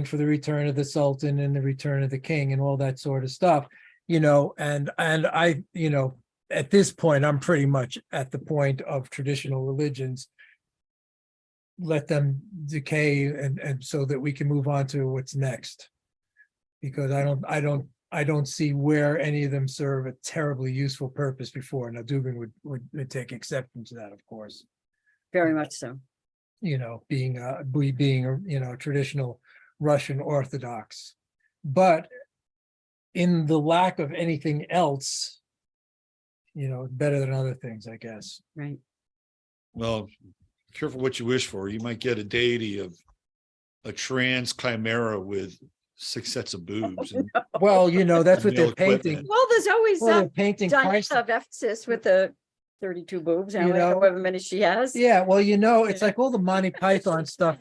S3: for the return of the Sultan and the return of the king and all that sort of stuff, and I, at this point, I'm pretty much at the point of traditional religions. Let them decay and so that we can move on to what's next. Because I don't see where any of them serve a terribly useful purpose before. Now Dugin would take exception to that, of course.
S2: Very much so.
S3: Being a traditional Russian Orthodox. But in the lack of anything else, better than other things, I guess.
S2: Right.
S1: Well, careful what you wish for. You might get a deity of a trans chimera with 6 sets of boobs. And
S3: Well, that's what
S1: Male
S3: they're painting.
S1: equipment.
S2: Well, there's always
S3: Well, they're painting
S2: Diana
S3: Christ.
S2: of Ephesus with the 32 boobs,
S3: You know?
S2: however many she has.
S3: Yeah, well, it's like all the Monty Python stuff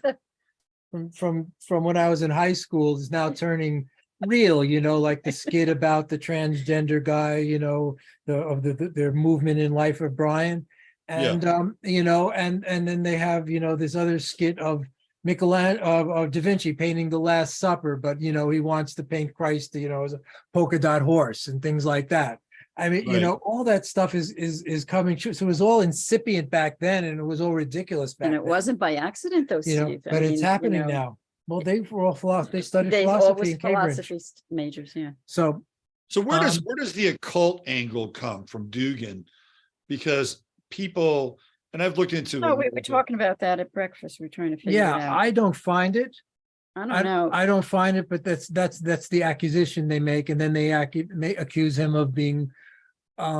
S3: from when I was in high school is now turning real, like the skit about the transgender guy, their movement in Life of Brian. And and then they have, this other skit of Michelangelo of Da Vinci painting the Last Supper, but he wants to paint Christ, as a polka dot horse and things like that. I mean,
S1: Right.
S3: all that stuff is coming true. So it was all incipient back then, and it was all ridiculous back
S2: And
S3: then.
S2: it wasn't by accident, though, Steve.
S3: But it's happening now. Well, they were all philosophy. They studied philosophy in Cambridge.
S2: philosophy majors, yeah.
S3: So
S1: where does the occult angle come from Dugin? Because people, and I've looked into
S2: Oh,
S1: it.
S2: we were talking about that at breakfast. We're trying to figure it
S3: yeah,
S2: out.
S3: I don't find it.
S2: I don't know.
S3: I don't find it, but that's the accusation they make, and then they accuse him of being a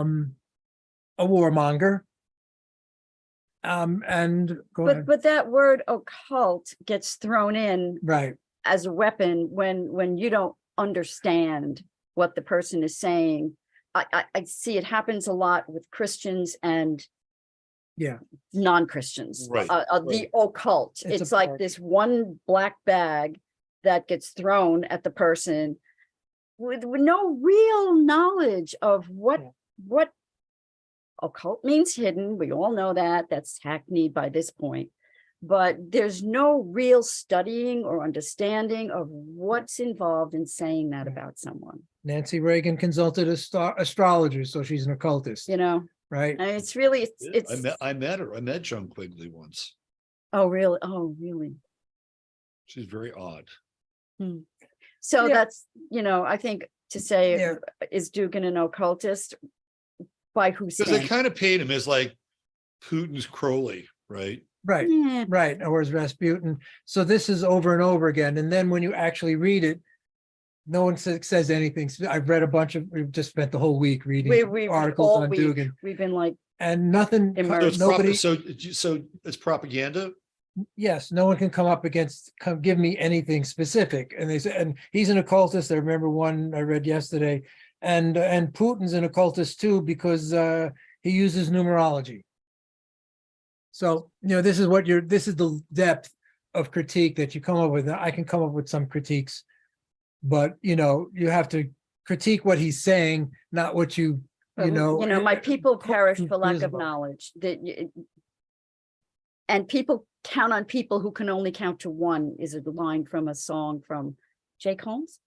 S3: warmonger. And go ahead.
S2: But that word occult gets thrown in
S3: Right.
S2: as a weapon when you don't understand what the person is saying. I see it happens a lot with Christians and
S3: Yeah.
S2: non-Christians.
S1: Right,
S2: The occult.
S3: It's
S2: It's
S3: a
S2: like
S3: part.
S2: this one black bag that gets thrown at the person with no real knowledge of what occult means hidden. We all know that. That's hackneyed by this point. But there's no real studying or understanding of what's involved in saying that about someone.
S3: Nancy Reagan consulted astrologers, so she's an occultist,
S2: You know,
S3: right?
S2: and it's really,
S1: Yeah,
S2: it's,
S1: I met her. I met Joan Quigley once.
S2: oh, really? Oh, really?
S1: She's very odd.
S2: So
S3: Yeah.
S2: that's, I think to say,
S3: Yeah.
S2: is Dugin an occultist? By whose
S1: Because they
S2: standard?
S1: kind of paint him as like Putin's Crowley, right?
S3: Right,
S2: Yeah.
S3: right. Or as Rasputin. So this is over and over again. And then when you actually read it, no one says anything. I've read a bunch of, we've just spent the whole week reading
S2: We
S3: articles
S2: all
S3: on
S2: week,
S3: Dugin,
S2: we've been like,
S3: and nothing,
S2: Immersed.
S3: nobody,
S1: So it's propaganda.
S3: yes, no one can come give me anything specific. And they say, and he's an occultist. I remember one I read yesterday, and Putin's an occultist too, because he uses numerology. So, this is the depth of critique that you come up with. I can come up with some critiques, but you have to critique what he's saying, not what
S2: my people perish for lack of
S3: about.
S2: knowledge. And people count on people who can only count to one is a line from a song from Jake Holmes.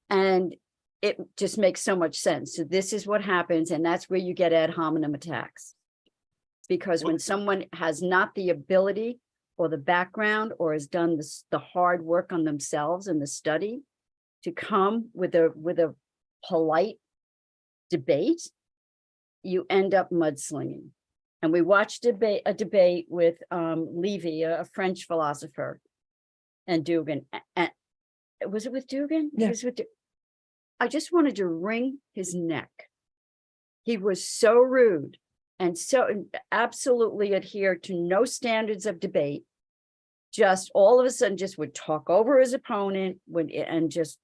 S2: And it just makes so much sense. So this is what happens, and that's where you get ad hominem attacks. Because when someone has not the ability or the background or has done the hard work on themselves and the study to come with a polite debate, you end up mudslinging. And we watched a debate with Levy, a French philosopher, and Dugin. And was it with Dugin?
S3: Yeah.
S2: It was with I just wanted to wring his neck. He was so rude and so absolutely adhered to no standards of debate. Just all of a sudden just would talk over his opponent and just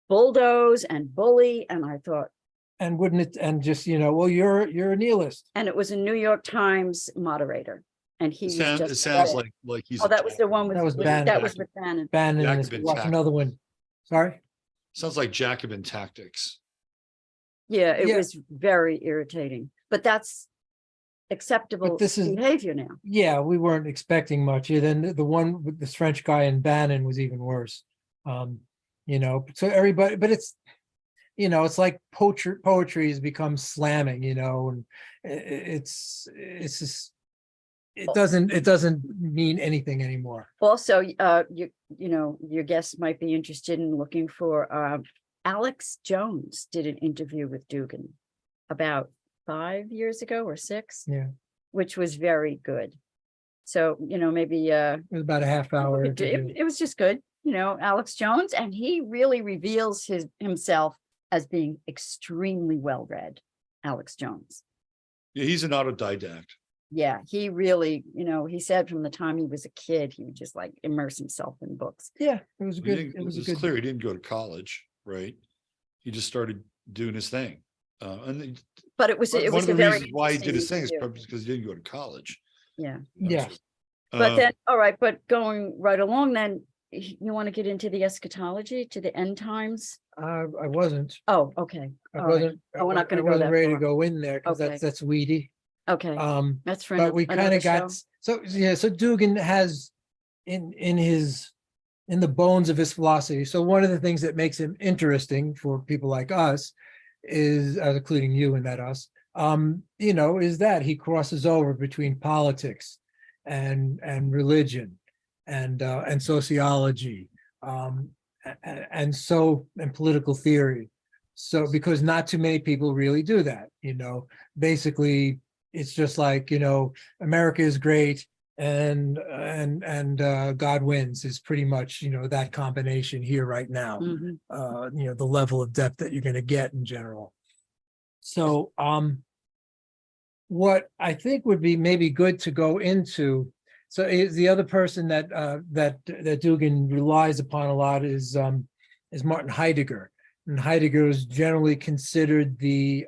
S2: bulldoze and bully. And I thought,
S3: And wouldn't it, and just, well, you're a nihilist.
S2: and it was a New York Times moderator. And he was just.
S1: It sounds like he's.
S2: Oh, that was the one with.
S3: That was Bannon.
S2: That was with Bannon.
S3: Bannon, and
S1: Jacobin
S3: watch
S1: tactics.
S3: another one. Sorry?
S1: Sounds like Jacobin tactics.
S2: Yeah, it
S3: Yeah.
S2: was very irritating, but that's acceptable
S3: But this is-
S2: behavior now.
S3: Yeah, we weren't expecting much. And then the one with this French guy in Bannon was even worse. So everybody, but it's, it's like poetry has become slamming, and it's just, it doesn't mean anything anymore.
S2: Also, your guests might be interested in looking for Alex Jones did an interview with Dugin about 5 years ago or 6.
S3: Yeah.
S2: Which was very good. So, maybe
S3: It was about a half hour.
S2: it was just good, Alex Jones, and he really reveals himself as being extremely well read. Alex Jones.
S1: Yeah, he's an autodidact.
S2: Yeah, he really, he said from the time he was a kid, he would just like immerse himself in books.
S3: Yeah, it was a
S1: He
S3: good.
S1: didn't-
S3: It was a
S1: It's
S3: good.
S1: clear he didn't go to college, right? He just started doing his thing.
S2: But it was
S1: One
S2: a
S1: of the
S2: very
S1: reasons why he did his thing is
S2: interesting
S1: probably because he didn't go to college.
S2: Yeah.
S3: Yeah.
S2: But then, all right, but going right along, then you want to get into the eschatology, to the end times?
S3: I wasn't.
S2: Oh, okay.
S3: I
S2: All right.
S3: wasn't.
S2: Oh, we're not gonna
S3: I
S2: go
S3: wasn't
S2: that
S3: ready to
S2: far.
S3: go in there because
S2: Okay.
S3: that's weedy.
S2: Okay, that's for
S3: But we kind
S2: another
S3: of got
S2: show.
S3: so Dugin has in the bones of his philosophy. So one of the things that makes him interesting for people like us is, including you and that us, is that he crosses over between politics and religion and sociology and political theory. So because not too many people really do that, basically it's just like, America is great and God wins is pretty much, that combination here right now.
S2: Mhm.
S3: The level of depth that you're going to get in general. So what I think would be maybe good to go into, so is the other person that Dugin relies upon a lot is Martin Heidegger. And Heidegger is generally considered the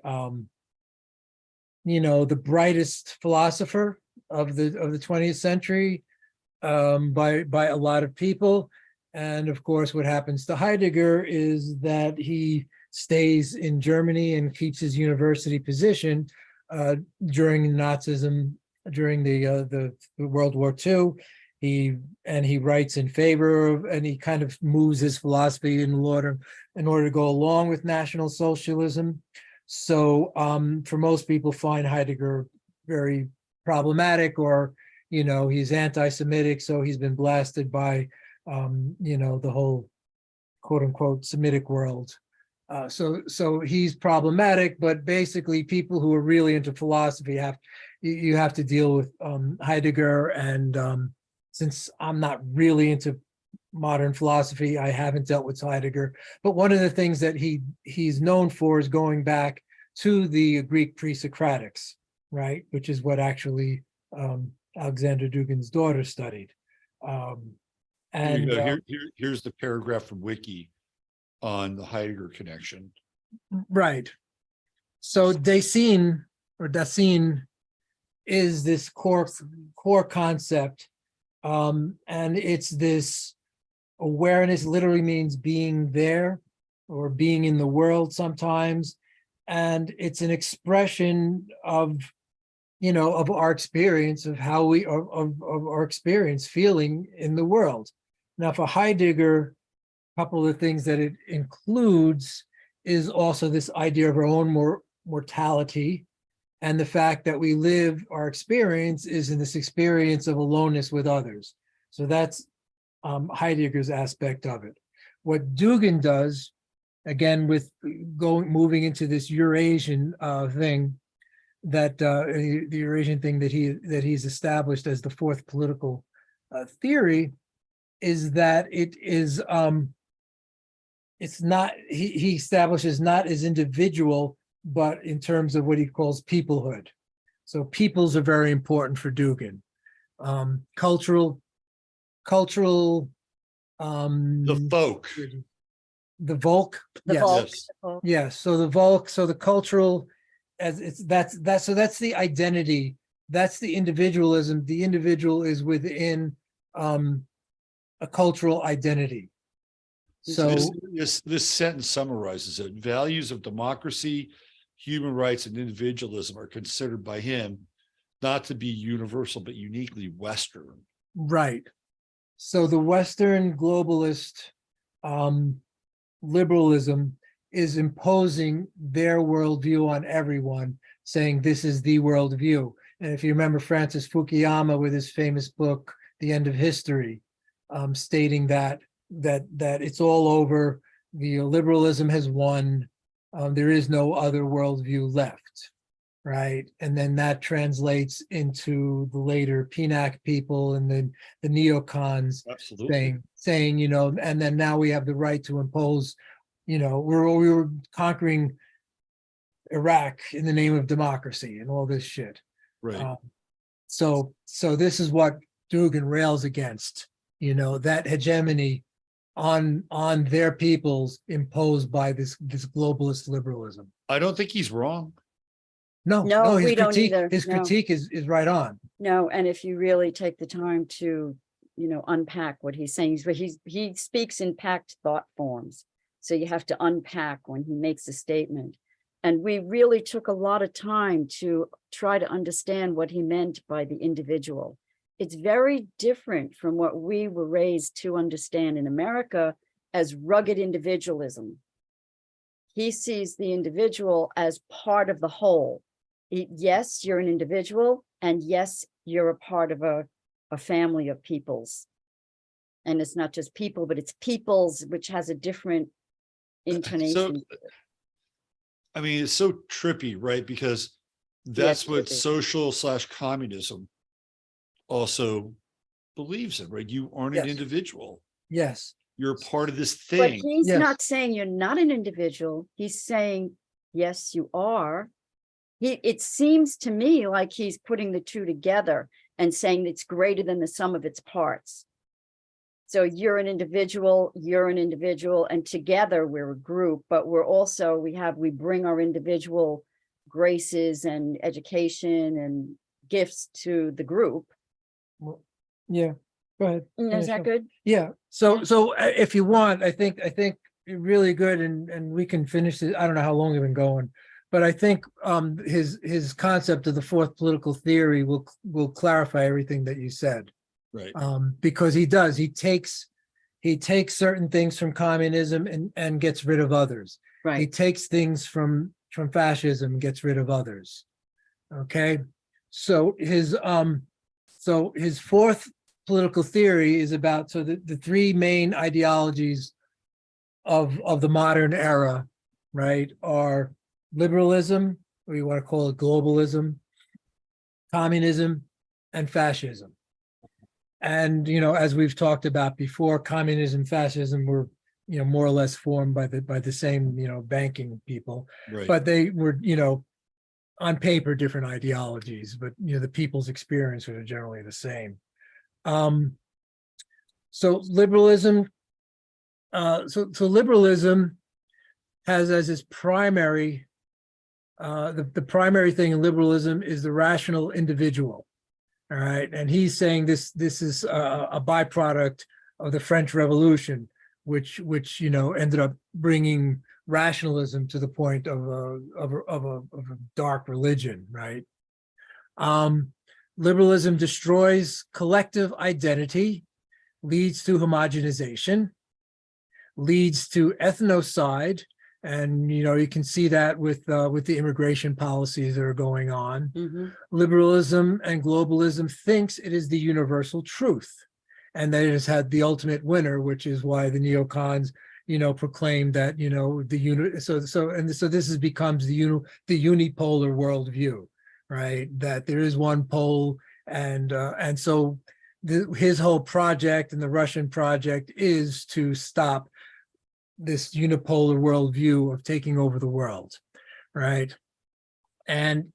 S3: brightest philosopher of the 20th century by a lot of people. And of course, what happens to Heidegger is that he stays in Germany and keeps his university position during Nazism, during the World War II. He writes in favor of, and he kind of moves his philosophy in order to go along with National Socialism. So for most people, find Heidegger very problematic, or he's anti-Semitic, so he's been blasted by the whole quote unquote Semitic world. So he's problematic, but basically people who are really into philosophy you have to deal with Heidegger. And since I'm not really into modern philosophy, I haven't dealt with Heidegger. But one of the things that he's known for is going back to the Greek pre-Socratics, right? Which is what actually Alexander Dugin's daughter studied.
S1: Here's the paragraph from Wiki on the Heidegger connection.
S3: Right. So Dasein is this core concept, and it's this awareness. Literally means being there or being in the world sometimes, and it's an expression of our experience, of how we of our experience feeling in the world. Now, for Heidegger, a couple of the things that it includes is also this idea of our own mortality, and the fact that we live, our experience is in this experience of aloneness with others. So that's Heidegger's aspect of it. What Dugin does, again, with moving into this Eurasian thing, that the Eurasian thing that he's established as the fourth political theory, is that it's not, he establishes not as individual, but in terms of what he calls peoplehood. So peoples are very important for Dugin. Cultural
S1: The folk.
S3: the volk.
S2: The
S3: Yes.
S2: volk.
S1: Yes.
S3: Yes, so the volk, so the cultural, so that's the identity, that's the individualism. The individual is within a cultural identity. So
S1: This sentence summarizes it. Values of democracy, human rights, and individualism are considered by him not to be universal, but uniquely Western.
S3: right. So the Western globalist liberalism is imposing their worldview on everyone, saying this is the worldview. And if you remember Francis Fukuyama with his famous book, The End of History, stating that it's all over, the liberalism has won, there is no other worldview left, right? And then that translates into the later PNAC people and then the neocons.
S1: Absolutely.
S3: saying, and then now we have the right to impose, we were conquering Iraq in the name of democracy and all this shit.
S1: Right.
S3: So this is what Dugin rails against, that hegemony on their peoples imposed by this globalist liberalism.
S1: I don't think he's wrong.
S2: No,
S3: his
S2: we don't
S3: critique,
S2: either.
S3: his
S2: No.
S3: critique is right on.
S2: No, and if you really take the time to, unpack what he's saying, but he speaks in packed thought forms. So you have to unpack when he makes a statement. And we really took a lot of time to try to understand what he meant by the individual. It's very different from what we were raised to understand in America as rugged individualism. He sees the individual as part of the whole. Yes, you're an individual, and yes, you're a part of a family of peoples. And it's not just people, but it's peoples, which has a different intonation.
S1: I mean, it's so trippy, right? Because that's
S2: Yes,
S1: what
S2: trippy.
S1: social/communism also believes in, right? You aren't an
S3: Yes.
S1: individual.
S3: Yes.
S1: You're a part of this
S2: But
S1: thing.
S2: he's
S3: Yes.
S2: not saying you're not an individual. He's saying, yes, you are. It seems to me like he's putting the two together and saying it's greater than the sum of its parts. So you're an individual, and together we're a group, but we bring our individual graces and education and gifts to the group.
S3: Yeah. Go ahead.
S2: Is
S3: Finish
S2: that
S3: up.
S2: good?
S3: Yeah. So if you want, I think really good, and we can finish it. I don't know how long we've been going, but I think his concept of the fourth political theory will clarify everything that you said.
S1: Right.
S3: Because he takes certain things from communism and gets rid of others. He
S2: Right.
S3: takes things from fascism and gets rid of others. Okay, so his fourth political theory is about, so the three main ideologies of the modern era, right, are liberalism, or you want to call it globalism, communism, and fascism. And, as we've talked about before, communism, fascism were, more or less formed by the same, banking people,
S1: Right.
S3: but they were, on paper, different ideologies, but, the people's experience are generally the same. So liberalism, so liberalism has as its primary, the primary thing in liberalism is the rational individual. All right, and he's saying this is a byproduct of the French Revolution, which ended up bringing rationalism to the point of a dark religion, right? Liberalism destroys collective identity, leads to homogenization, leads to ethnocide, and you can see that with the immigration policies that are going on.
S2: Mhm.
S3: Liberalism and globalism thinks it is the universal truth, and that it has had the ultimate winner, which is why the neocons, proclaim that so this becomes the unipolar worldview, right? That there is one pole, and so his whole project and the Russian project is to stop this unipolar worldview of taking over the world, right? And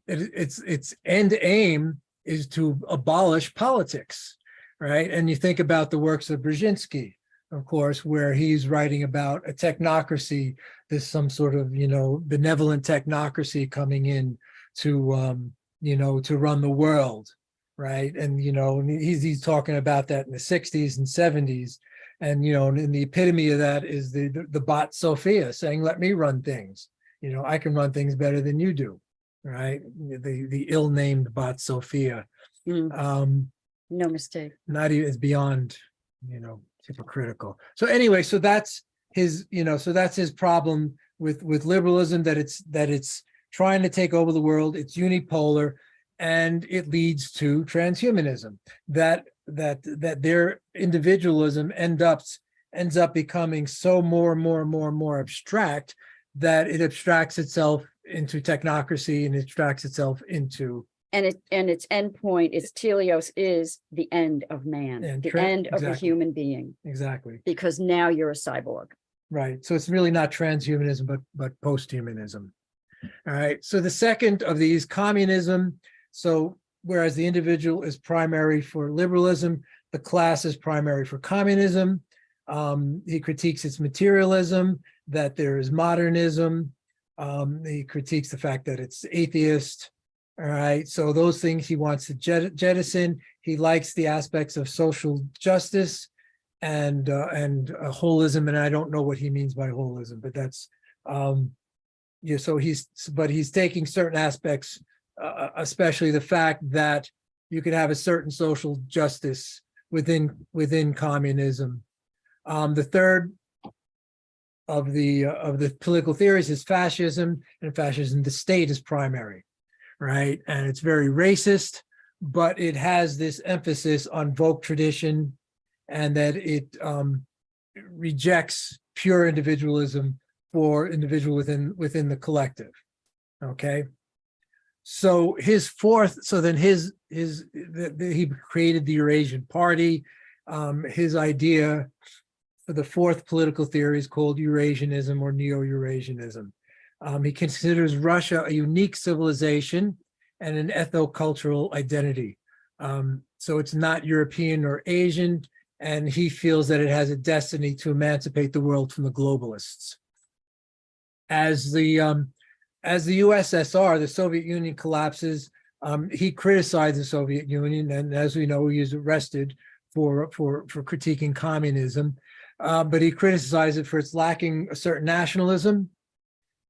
S3: its end aim is to abolish politics, right? And you think about the works of Brzezinski, of course, where he's writing about a technocracy, there's some sort of benevolent technocracy coming in to to run the world, right? And he's talking about that in the 60s and 70s. And and the epitome of that is the bot Sophia saying, "Let me run things. I can run things better than you do." Right? The ill-named bot Sophia.
S2: Mm. No mistake.
S3: Not even, it's beyond hypocritical. So anyway, so that's his problem with liberalism, that it's trying to take over the world. It's unipolar, and it leads to transhumanism. That their individualism ends up becoming so more abstract that it abstracts itself into technocracy, and it abstracts itself into
S2: its end point, its teleos, is the end of man,
S3: And
S2: the end of the
S3: exactly.
S2: human being,
S3: exactly
S2: because now you're a cyborg.
S3: right. So it's really not transhumanism, but posthumanism. All right. So the second of these, communism. So whereas the individual is primary for liberalism, the class is primary for communism. He critiques its materialism, that there is modernism. He critiques the fact that it's atheist. All right. So those things he wants to jettison. He likes the aspects of social justice and holism. And I don't know what he means by holism, but that's so he's taking certain aspects, especially the fact that you could have a certain social justice within communism. The third of the political theories is fascism, and fascism, the state is primary, right? And it's very racist, but it has this emphasis on folk tradition, and that it rejects pure individualism for individual within the collective. Okay. So he created the Eurasian Party. His idea for the fourth political theory is called Eurasianism or Neo-Eurasianism. He considers Russia a unique civilization and an ethnocultural identity. So it's not European or Asian, and he feels that it has a destiny to emancipate the world from the globalists. As the USSR, the Soviet Union, collapses, he criticized the Soviet Union, and as we know, he was arrested for critiquing communism, but he criticized it for its lacking a certain nationalism,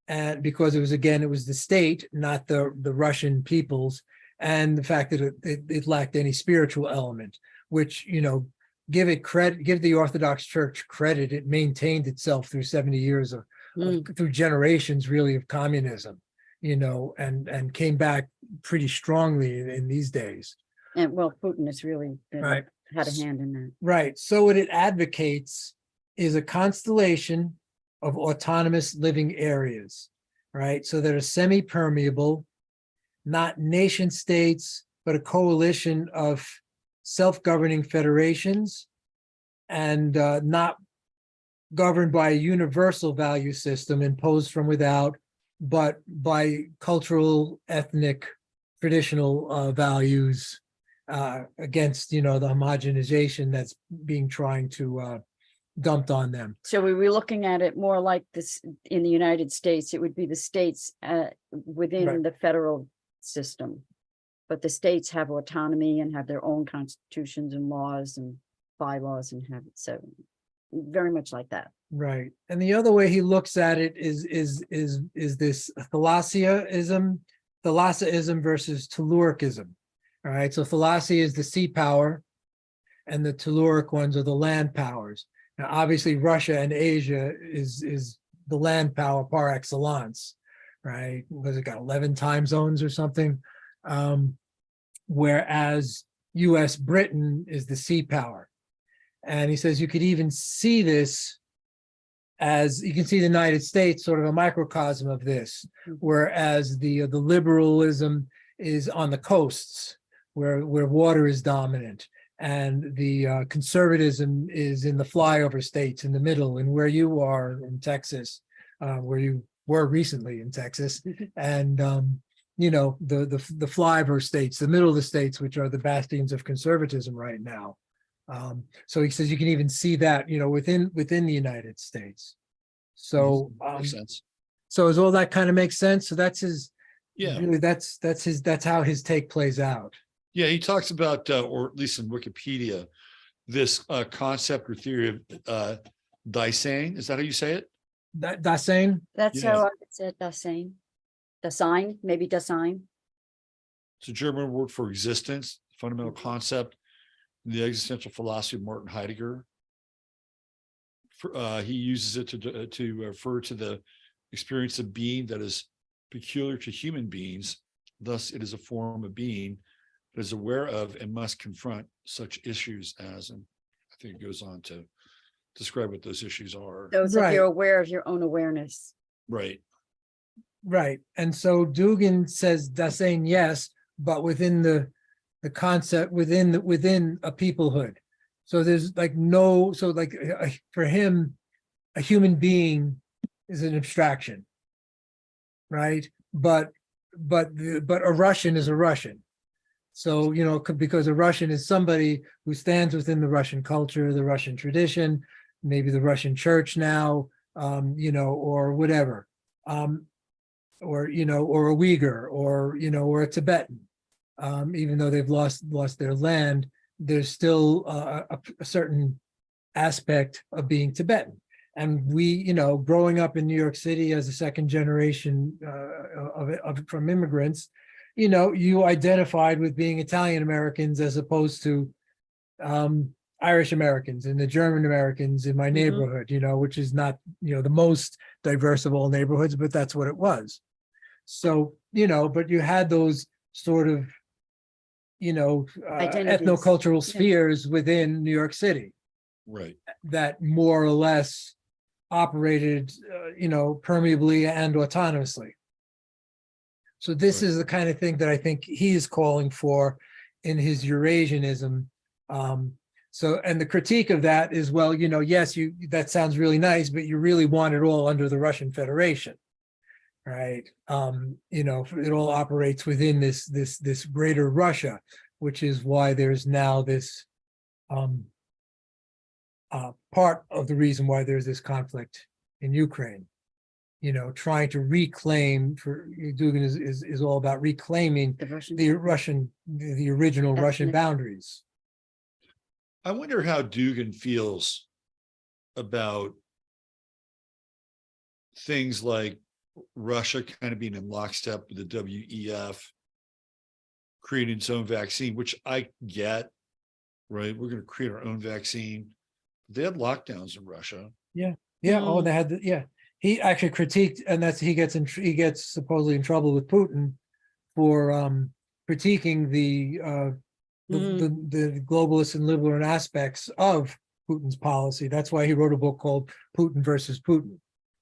S3: and because it was the state, not the Russian peoples, and the fact that it lacked any spiritual element, which, give the Orthodox Church credit. It maintained itself through 70 years through generations really of communism, and came back pretty strongly in these days.
S2: And well, Putin has really
S3: Right.
S2: had a hand in that.
S3: Right. So what it advocates is a constellation of autonomous living areas, right? So that are semi-permeable, not nation states, but a coalition of self-governing federations, and not governed by a universal value system imposed from without, but by cultural, ethnic, traditional values against, the homogenization that's being trying to dumped on them.
S2: So we were looking at it more like this in the United States. It would be the states within
S3: Right.
S2: the federal system. But the states have autonomy and have their own constitutions and laws and bylaws and have it. So very much like that.
S3: Right. And the other way he looks at it is this Thalassiaism versus Telluricism. All right. So Thalassia is the sea power, and the Telluric ones are the land powers. Now, obviously, Russia and Asia is the land power par excellence, right? Was it got 11 time zones or something? Whereas U.S. Britain is the sea power. And he says you could even see this as, you can see the United States sort of a microcosm of this, whereas the liberalism is on the coasts where water is dominant, and the conservatism is in the flyover states in the middle, and where you are in Texas, where you were recently in Texas, and the flyover states, the middle of the states, which are the bastions of conservatism right now. So he says you can even see that, within the United States. So
S1: Makes sense.
S3: so does all that kind of make sense? So that's his,
S1: Yeah.
S3: really, that's how his take plays out.
S1: Yeah, he talks about, or at least in Wikipedia, this concept or theory of Dasein. Is that how you say it?
S3: Dasein?
S2: That's
S1: Yeah.
S2: how I said Dasein. Dasein, maybe Dasein.
S1: It's a German word for existence, fundamental concept, the existential philosophy of Martin Heidegger. He uses it to refer to the experience of being that is peculiar to human beings. Thus, it is a form of being that is aware of and must confront such issues as, and I think it goes on to describe what those issues are.
S2: So it's like
S3: Right.
S2: you're aware of your own awareness.
S1: Right.
S3: Right. And so Dugin says Dasein, yes, but within the concept, within a peoplehood. So there's like no, so like for him, a human being is an abstraction, right? But a Russian is a Russian. So, because a Russian is somebody who stands within the Russian culture, the Russian tradition, maybe the Russian church now, or whatever, or a Uyghur, or a Tibetan. Even though they've lost their land, there's still a certain aspect of being Tibetan. And we, growing up in New York City as a second generation from immigrants, you identified with being Italian Americans as opposed to Irish Americans and the German Americans in my neighborhood, which is not, the most diverse of all neighborhoods, but that's what it was. So, but you had those sort of,
S2: Identities.
S3: ethnocultural spheres within New York City
S1: Right.
S3: that more or less operated, permeably and autonomously. So this
S1: Right.
S3: is the kind of thing that I think he is calling for in his Eurasianism. So, and the critique of that is, well, yes, that sounds really nice, but you really want it all under the Russian Federation, right? It all operates within this greater Russia, which is why there's now this part of the reason why there's this conflict in Ukraine. Trying to reclaim, for Dugin is all about reclaiming
S2: The Russian.
S3: the original Russian
S2: Ethnic.
S3: boundaries.
S1: I wonder how Dugin feels about things like Russia kind of being in lockstep with the WEF, creating its own vaccine, which I get, right? We're going to create our own vaccine. They had lockdowns in Russia.
S3: Yeah. Oh, they had, he actually critiqued, and he gets supposedly in trouble with Putin for critiquing the globalist and liberal aspects of Putin's policy. That's why he wrote a book called Putin versus Putin,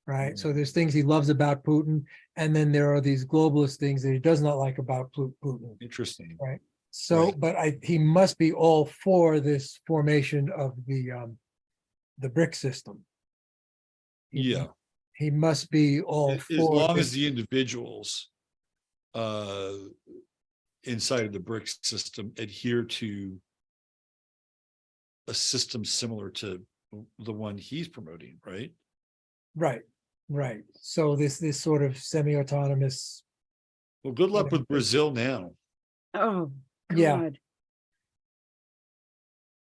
S3: right? So there's things he loves about Putin, and then there are these globalist things that he does not like about Putin.
S1: Interesting.
S3: Right. So,
S1: Right.
S3: but he must be all for this formation of the BRIC system.
S1: Yeah.
S3: He must be all
S1: As
S3: for
S1: long
S3: this.
S1: as the individuals inside of the BRIC system adhere to a system similar to the one he's promoting, right?
S3: Right. So this sort of semi-autonomous.
S1: Well, good luck with Brazil now.
S2: Oh,
S3: Yeah.
S2: God.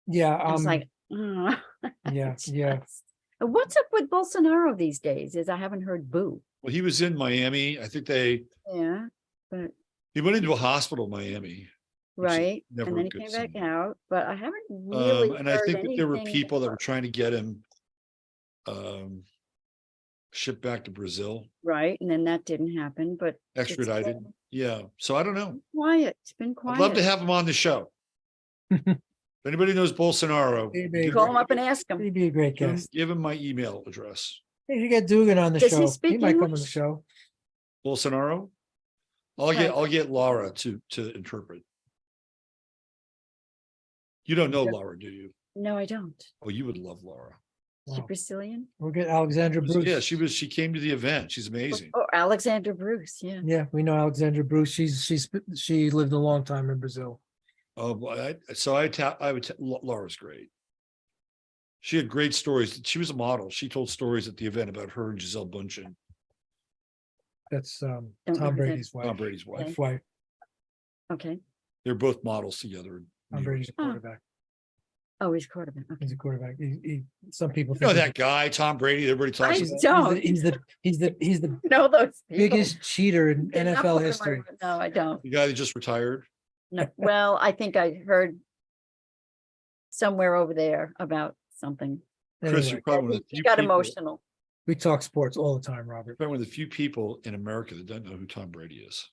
S3: Yeah.
S2: I was like,
S3: Yeah.
S2: just- What's up with Bolsonaro these days? I haven't heard boo.
S1: Well, he was in Miami. I think
S2: Yeah, but
S1: he went into a hospital in Miami. Which is
S2: right.
S1: never
S2: And
S1: a
S2: then he
S1: good
S2: came back
S1: sign.
S2: out, but I haven't really
S1: And I
S2: heard
S1: think that there were
S2: anything
S1: people that were
S2: more.
S1: trying to get him shipped back to Brazil,
S2: Right, and then that didn't happen, but it's
S1: extradited.
S2: been
S1: Yeah. So I don't know.
S2: quiet. It's been quiet.
S1: I'd love to have him on the show. If anybody knows Bolsonaro,
S3: Maybe.
S2: Call him up and ask him.
S3: He'd be a great guest.
S1: give him my email address.
S3: You should get Dugin on the
S2: Does he
S3: show.
S2: speak
S3: might come on the
S2: English?
S3: show.
S1: Bolsonaro. I'll get Laura to interpret. You don't know
S2: Yeah.
S1: Laura, do you?
S2: No, I don't.
S1: Oh, you would love Laura.
S2: Is she
S3: Wow.
S2: Brazilian?
S3: We'll get Alexandra Bruce.
S1: Yeah, she came to the event. She's amazing.
S2: Oh, Alexander Bruce. Yeah.
S3: Yeah, we know Alexandra Bruce. She lived a long time in Brazil.
S1: Oh, boy, Laura's great. She had great stories. She was a model. She told stories at the event about her and Giselle Bundchen,
S3: That's
S2: know who
S3: Tom
S2: that
S3: Brady's
S1: Tom
S3: wife.
S1: Brady's wife.
S3: Wife.
S2: Okay.
S1: They're both models together. in New
S3: Tom
S1: York.
S3: Brady's a
S2: Oh.
S3: quarterback.
S2: Oh, he's quarterback. Okay.
S3: He's a quarterback. Some people
S1: You know
S3: think
S1: that guy, Tom Brady. Everybody talks
S2: I
S1: about.
S2: don't.
S3: he's the
S2: know those people.
S3: biggest cheater in
S2: Did not
S3: NFL
S2: put him
S3: history.
S2: on- No, I don't.
S1: The guy that just retired.
S2: No. Well, I think I heard somewhere over there about something.
S1: Chris,
S3: Anyway,
S1: you're probably one of the
S2: He
S1: few
S2: got
S1: people,
S2: emotional.
S3: we talk sports all the time, Robert.
S1: probably one of the few people in America that don't know who Tom Brady is.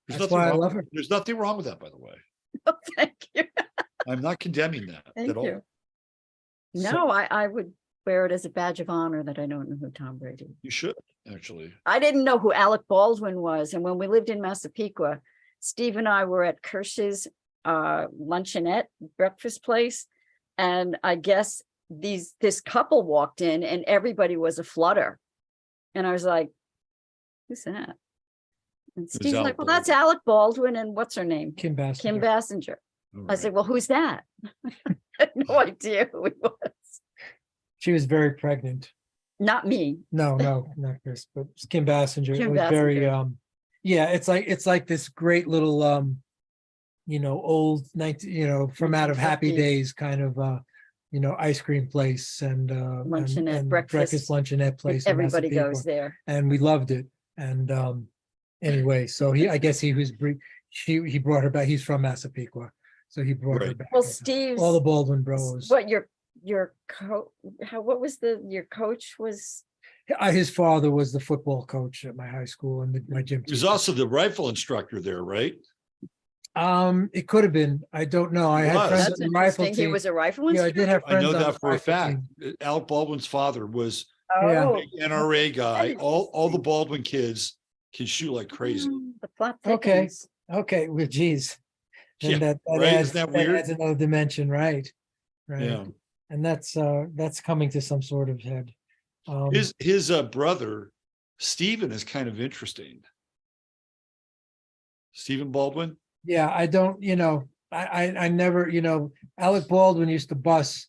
S3: That's why I love her.
S1: There's nothing wrong with that, by the way.
S2: Oh, thank you.
S1: I'm not condemning that
S2: Thank
S1: at all.
S2: you.
S3: So-
S2: No, I would wear it as a badge of honor that I don't know who Tom Brady is.
S1: You should actually.
S2: I didn't know who Alec Baldwin was. And when we lived in Massapequa, Steve and I were at Kirsch's luncheonette breakfast place. And I guess this couple walked in and everybody was aflutter. And I was like, who's that? And Steve's
S1: Alec
S2: like, well, that's Alec Baldwin and what's her name?
S3: Kim Bass.
S2: Kim Bassinger.
S1: All
S2: I
S1: right.
S2: said, well, who's that? I had no idea who he was.
S3: She was very pregnant.
S2: Not me.
S3: No, not Chris, but Kim Bassinger.
S2: Kim
S3: It was very
S2: Bassinger.
S3: yeah, it's like this great little old 19, from out of Happy
S2: 1950s.
S3: Days kind of ice cream place and
S2: Luncheonette,
S3: and
S2: breakfast.
S3: luncheonette place. in
S2: Everybody
S3: Massapequa.
S2: goes there.
S3: And we loved it. And anyway, so I guess he he brought her back. He's from Massapequa, so he brought her
S1: Right.
S3: back.
S2: Well, Steve's.
S3: All the Baldwin bros.
S2: What your what was your coach was?
S3: His father was the football coach at my high school and my gym.
S1: He was
S3: teacher.
S1: also the rifle instructor there, right?
S3: It could have been. I don't know. I
S1: He
S3: had
S1: was.
S3: friends
S2: That's
S3: in the rifle
S2: interesting. He
S3: team.
S2: was a rifle
S3: Yeah, I
S2: instructor.
S3: did have
S1: I
S3: friends.
S1: know
S3: on the
S1: that for a
S3: rifle
S1: fact.
S3: team.
S1: Alec Baldwin's father was
S3: Yeah.
S2: Oh,
S1: an NRA guy.
S2: That is
S1: All the Baldwin kids can shoot like crazy.
S2: The plot
S3: Okay.
S2: thickens.
S3: Okay, well, geez. Then
S1: Yeah,
S3: that
S1: right?
S3: adds,
S1: Isn't that weird?
S3: adds another dimension, right? Right.
S1: Yeah.
S3: And that's coming to some sort of head.
S1: His brother, Stephen, is kind of interesting. Stephen Baldwin.
S3: Yeah, I don't, I never, Alec Baldwin used to bus.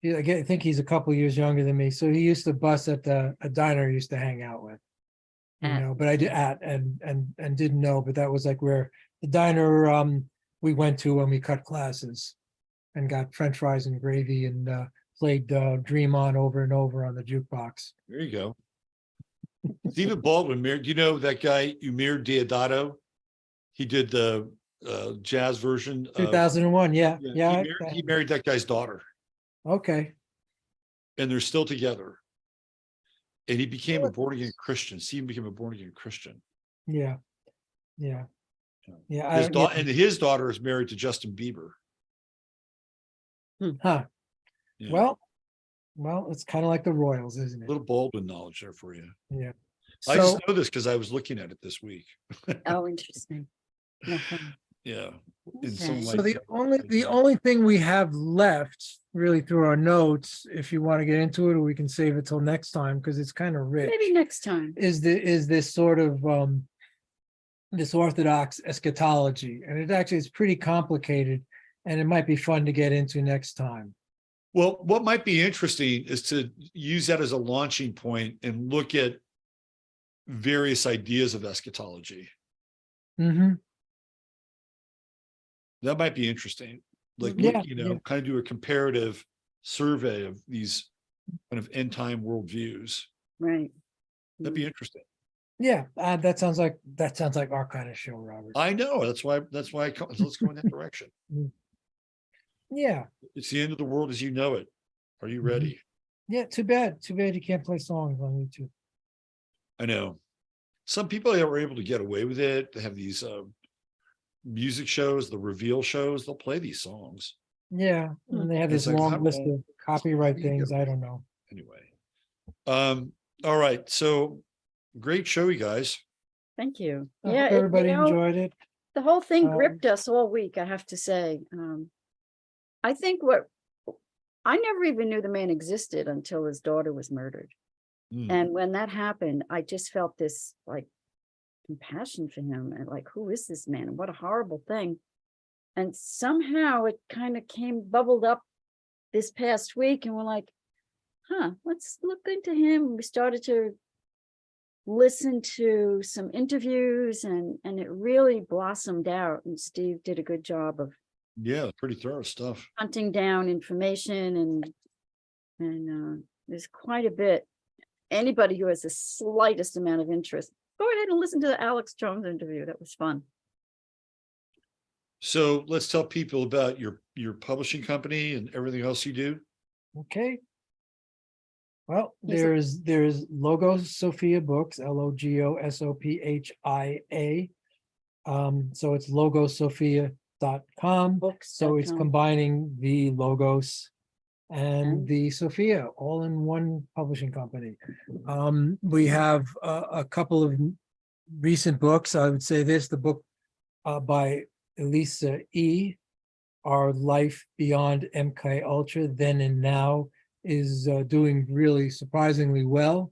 S3: I think he's a couple years younger than me. So he used to bus at a diner he used to hang out with.
S2: At.
S3: But I did and didn't know, but that was like where the diner we went to when we cut classes. and got French fries and gravy and played Dream On over and over on the jukebox.
S1: There you go. Stephen Baldwin married, do you know that guy, Umir Deodato? He did the jazz version.
S3: 2001, yeah.
S1: He married that guy's daughter,
S3: Okay.
S1: and they're still together. And he became a born again Christian. Stephen became a born again Christian.
S3: Yeah.
S1: And his daughter is married to Justin Bieber.
S3: Huh.
S1: Yeah.
S3: Well, it's kind of like the Royals, isn't
S1: A
S3: it?
S1: little Baldwin knowledge there for you.
S3: Yeah.
S1: I
S3: So,
S1: just know this because I was looking at it this week.
S2: Oh, interesting. No fun.
S1: Yeah.
S2: Okay.
S1: And some of
S3: so
S1: my-
S3: the only thing we have left really through our notes, if you want to get into it, or we can save it till next time because it's kind of rich.
S2: Maybe next time.
S3: Is this sort of this orthodox eschatology, and it actually is pretty complicated, and it might be fun to get into next time.
S1: Well, what might be interesting is to use that as a launching point and look at various ideas of eschatology.
S3: Mm-hmm.
S1: That might be interesting. Like,
S3: Yeah,
S1: kind of do a comparative survey of these kind of end time worldviews.
S2: Right.
S1: That'd be interesting.
S3: Yeah, that sounds like our kind of show, Robert.
S1: I know. That's why let's go in that direction.
S3: Yeah.
S1: It's the end of the world as you know it. Are you ready?
S3: Yeah, too bad you can't play songs on YouTube.
S1: I know. Some people are able to get away with it. They have these music shows, the reveal shows. They'll play these songs.
S3: Yeah, and they have this
S1: It's like,
S3: long
S1: how-
S3: list of copyright
S1: how do you
S3: things.
S1: get
S3: I don't know.
S1: Anyway. All right. So great show, you guys.
S2: Thank you.
S3: I
S2: Yeah,
S3: hope
S2: it-
S3: everybody
S2: you know,
S3: enjoyed it.
S2: the whole thing
S3: Um,
S2: gripped us all week, I have to say. I think I never even knew the man existed until his daughter was murdered.
S1: Mm.
S2: And when that happened, I just felt this like compassion for him and like, who is this man? And what a horrible thing. And somehow it kind of bubbled up this past week, and we're like, let's look into him. We started to listen to some interviews, and it really blossomed out. And Steve did a good job of
S1: Yeah, pretty thorough stuff.
S2: hunting down information, and there's quite a bit. Anybody who has the slightest amount of interest, go ahead and listen to the Alex Jones interview. That was fun.
S1: So let's tell people about your publishing company and everything else you do.
S3: Okay. Well,
S2: Yes,
S3: there's Logos Sophia Books, LOGOSOPHIA. So it's logosophia.com. So it's
S2: Books.com.
S3: combining the Logos and
S2: And-
S3: the Sophia all in one publishing company. We have a couple of recent books. I would say the book by Elisa E., Our Life Beyond MK Ultra, Then and Now, is doing really surprisingly well.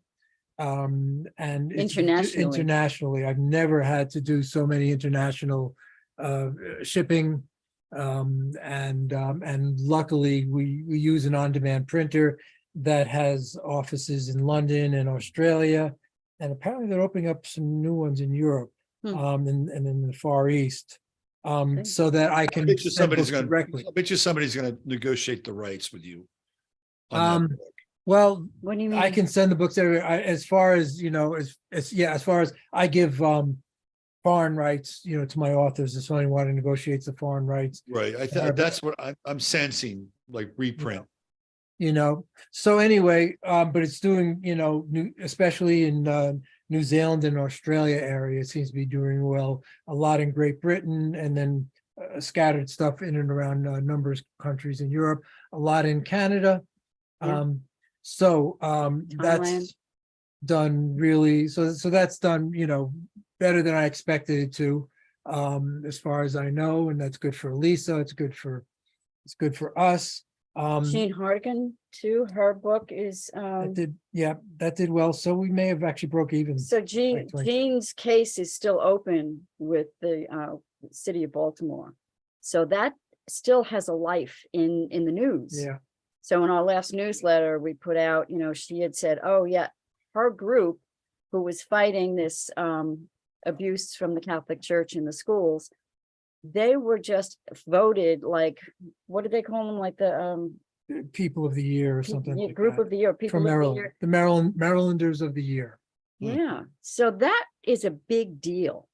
S3: And it's internationally, I've never had to do so many international shipping. And luckily we use an on-demand printer that has offices in London and Australia. And apparently they're opening up some new ones in Europe, and in the Far East. So that I can
S1: bet you
S3: send books
S1: I bet you somebody's going to negotiate the rights with you. on that book.
S3: Well,
S2: What do you mean?
S3: I can send the books everywhere. As far as, as far as I give foreign rights, to my authors, if somebody wanting to negotiate the foreign rights,
S1: Right. That's what I'm sensing, like reprint.
S3: So anyway, but it's doing, especially in New Zealand and Australia area, it seems to be doing well, a lot in Great Britain, and then scattered stuff in and around numerous countries in Europe, a lot in Canada.
S2: Yeah.
S3: That's
S2: Thailand.
S3: done really, so that's done, better than I expected it to, as far as I know, and that's good for Lisa, it's good for us.
S2: Jean Hardigan too, her book is,
S3: That did well. So we may have actually broke even.
S2: so Jean's case is still open with the city of Baltimore. So that still has a life in the news.
S3: Yeah.
S2: So in our last newsletter, we put out, she had said, oh yeah, her group who was fighting this abuse from the Catholic Church in the schools, they were just voted like, what do they call them? Like the
S3: People of the year or something like
S2: group
S3: that.
S2: of the year, people
S3: From
S2: of the
S3: Maryland,
S2: year.
S3: the Marylanders of the year.
S2: Yeah, so that is a big deal,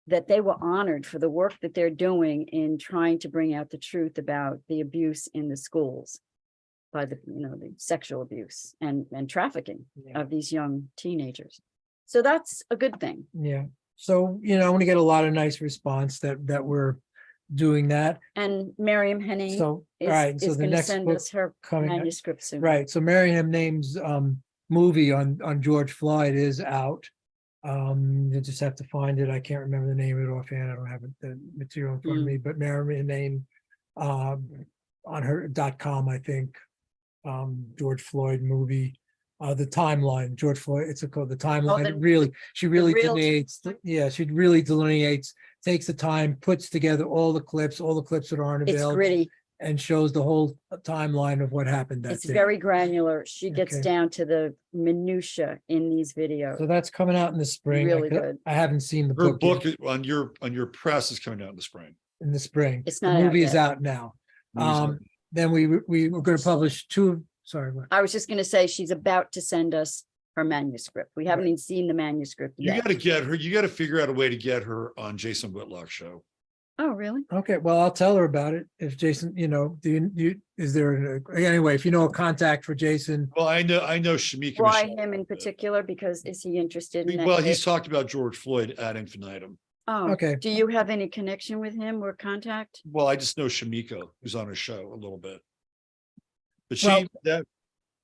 S2: that they were honored for the work that they're doing in trying to bring out the truth about the abuse in the schools by the, the sexual abuse and trafficking
S3: Yeah.
S2: of these young teenagers. So that's a good thing.
S3: Yeah. So, I want to get a lot of nice response that we're doing that.
S2: And Miriam Henning
S3: So, all
S2: is,
S3: right. So
S2: is
S3: the
S2: going to
S3: next
S2: send
S3: book
S2: us her
S3: coming,
S2: manuscript soon.
S3: right. So Miriam Name's movie on George Floyd is out. You just have to find it. I can't remember the name of it offhand. I don't have the material in front of me, but Miriam Name on her .com, I think, George Floyd movie. The timeline, George Floyd, it's called The Timeline. She really
S2: real
S3: delineates, she really delineates, takes the time, puts together all the clips that aren't
S2: It's
S3: available,
S2: gritty.
S3: and shows the whole timeline of what happened that
S2: It's
S3: day.
S2: very granular. She gets
S3: Okay.
S2: down to the minutia in these videos.
S3: So that's coming out in the spring.
S2: Really good.
S3: I haven't seen the
S1: Her
S3: book yet.
S1: book on your press is coming out in the spring.
S3: In the spring.
S2: It's
S3: The
S2: not out
S3: movie is
S2: yet.
S3: out now.
S1: Movie's
S3: Then we were going to publish two. Sorry, what?
S2: I was just going to say, she's about to send us her manuscript. We haven't even seen the manuscript
S1: You
S2: yet.
S1: got to get her. You got to figure out a way to get her on Jason Whitlock's show.
S2: Oh, really?
S3: Okay, well, I'll tell her about it. If Jason, is there anyway? If you know a contact for Jason,
S1: Well, I know Shamika.
S2: Why
S1: Michelle
S2: him in
S1: about that.
S2: particular? Because is he interested in that?
S1: Well, he's
S2: case?
S1: talked about George Floyd ad infinitum.
S2: Oh,
S3: okay.
S2: do you have any connection with him or contact?
S1: Well, I just know Shamika, who's on his show a little bit. But
S3: Well-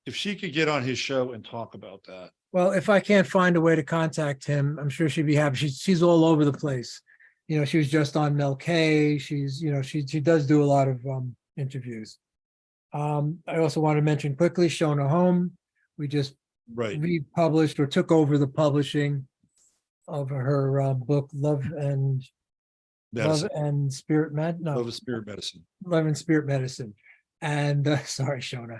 S1: if she could get on his show and talk about that.
S3: well, if I can't find a way to contact him, I'm sure she'd be happy. She's all over the place. She was just on Mel K. She's, she does do a lot of interviews. I also want to mention quickly Shona Home. We just
S1: Right.
S3: republished or took over the publishing of her book,
S1: Medicine.
S3: Love and Spirit
S1: Love of Spirit Medicine.
S3: Love and Spirit Medicine. And sorry, Shona.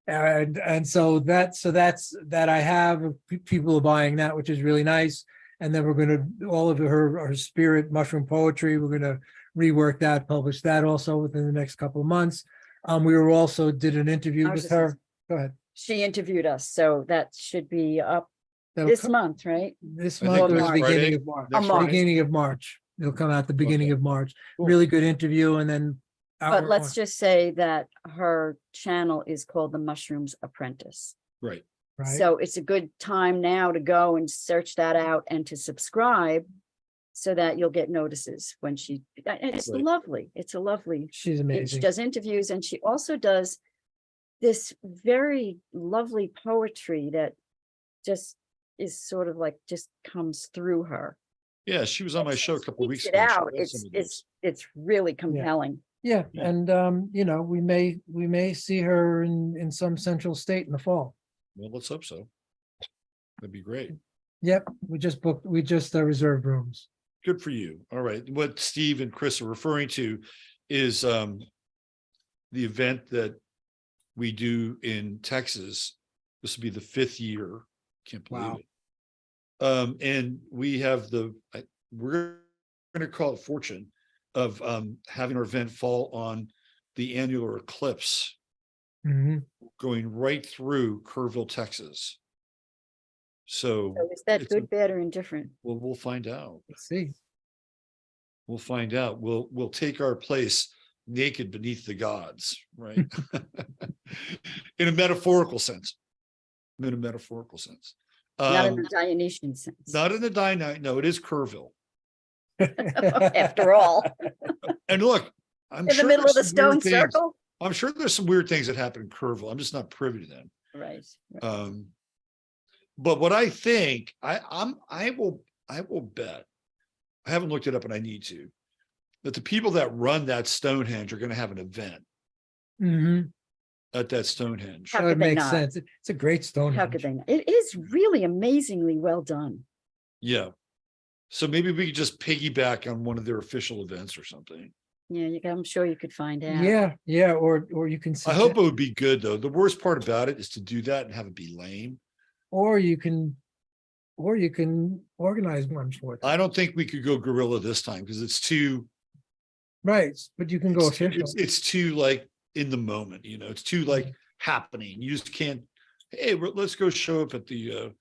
S3: And so that's that I have people are buying that, which is really nice. And then we're going to all of her spirit mushroom poetry. We're going to rework that, publish that also within the next couple of months. We were also did an interview
S2: I was
S3: with
S2: just-
S3: her. Go ahead.
S2: She interviewed us, so that should be up
S3: That'll
S2: this
S3: come
S2: month, right?
S3: this
S1: I think
S3: month or the
S2: March.
S3: beginning
S1: Friday,
S3: of March.
S1: next
S2: March.
S1: Friday.
S3: Beginning of March. It'll come out the beginning
S1: Okay.
S3: of March.
S1: Cool.
S3: Really good interview, and then.
S2: But let's just say that her channel is called The Mushrooms Apprentice.
S1: Right.
S3: right.
S2: So it's a good time now to go and search that out and to subscribe so that you'll get notices when it's
S1: Right.
S2: lovely. It's a lovely,
S3: She's
S2: she
S3: amazing.
S2: does interviews, and she also does this very lovely poetry that just is sort of like just comes through her.
S1: Yeah, she was on my show a couple of weeks
S2: Speaks it
S1: ago. She
S2: out.
S1: read some of those.
S2: It's really compelling.
S3: Yeah,
S1: Yeah.
S3: and we may see her in some central state in the fall.
S1: Well, let's hope so. That'd be great.
S3: Yep, we just reserved rooms.
S1: Good for you. All right. What Steve and Krys are referring to is the event that we do in Texas. This will be the 5th year. Can't believe
S3: Wow.
S1: it. And we have we're going to call it fortune of having our event fall on the annular eclipse
S3: Mhm.
S1: going right through Kerrville, Texas. So
S2: So is that
S1: It's a-
S2: good, bad, or indifferent?
S1: we'll find out.
S3: Let's see.
S1: We'll find out. We'll take our place naked beneath the gods, right? In a metaphorical sense. In a metaphorical sense.
S2: Not in the Dionysian sense.
S1: Not in the Dionysian. No, it is Kerrville.
S2: After all,
S1: And look, I'm
S2: in
S1: sure
S2: the middle of the
S1: there's some weird
S2: stone
S1: things-
S2: circle.
S1: I'm sure there's some weird things that happen in Kerrville. I'm just not privy to them.
S2: Right.
S1: But what I think, I will bet, I haven't looked it up and I need to, that the people that run that Stonehenge are going to have an event
S3: Mhm.
S1: at that Stonehenge.
S2: How
S3: That would
S2: could they
S3: make
S2: not?
S3: sense. It's a great stone.
S2: How could they not? It is really amazingly well done.
S1: Yeah. So maybe we could just piggyback on one of their official events or something.
S2: Yeah, I'm sure you could find out.
S3: Yeah, or you can.
S1: I hope it would be good though. The worst part about it is to do that and have it be lame.
S3: Or you can or you can organize one for them.
S1: I don't think we could go guerrilla this time because it's too,
S3: Right, but you can go
S1: it's too,
S3: official.
S1: it's too like in the moment, you know, it's too like happening. You just can't, hey, let's go show up at the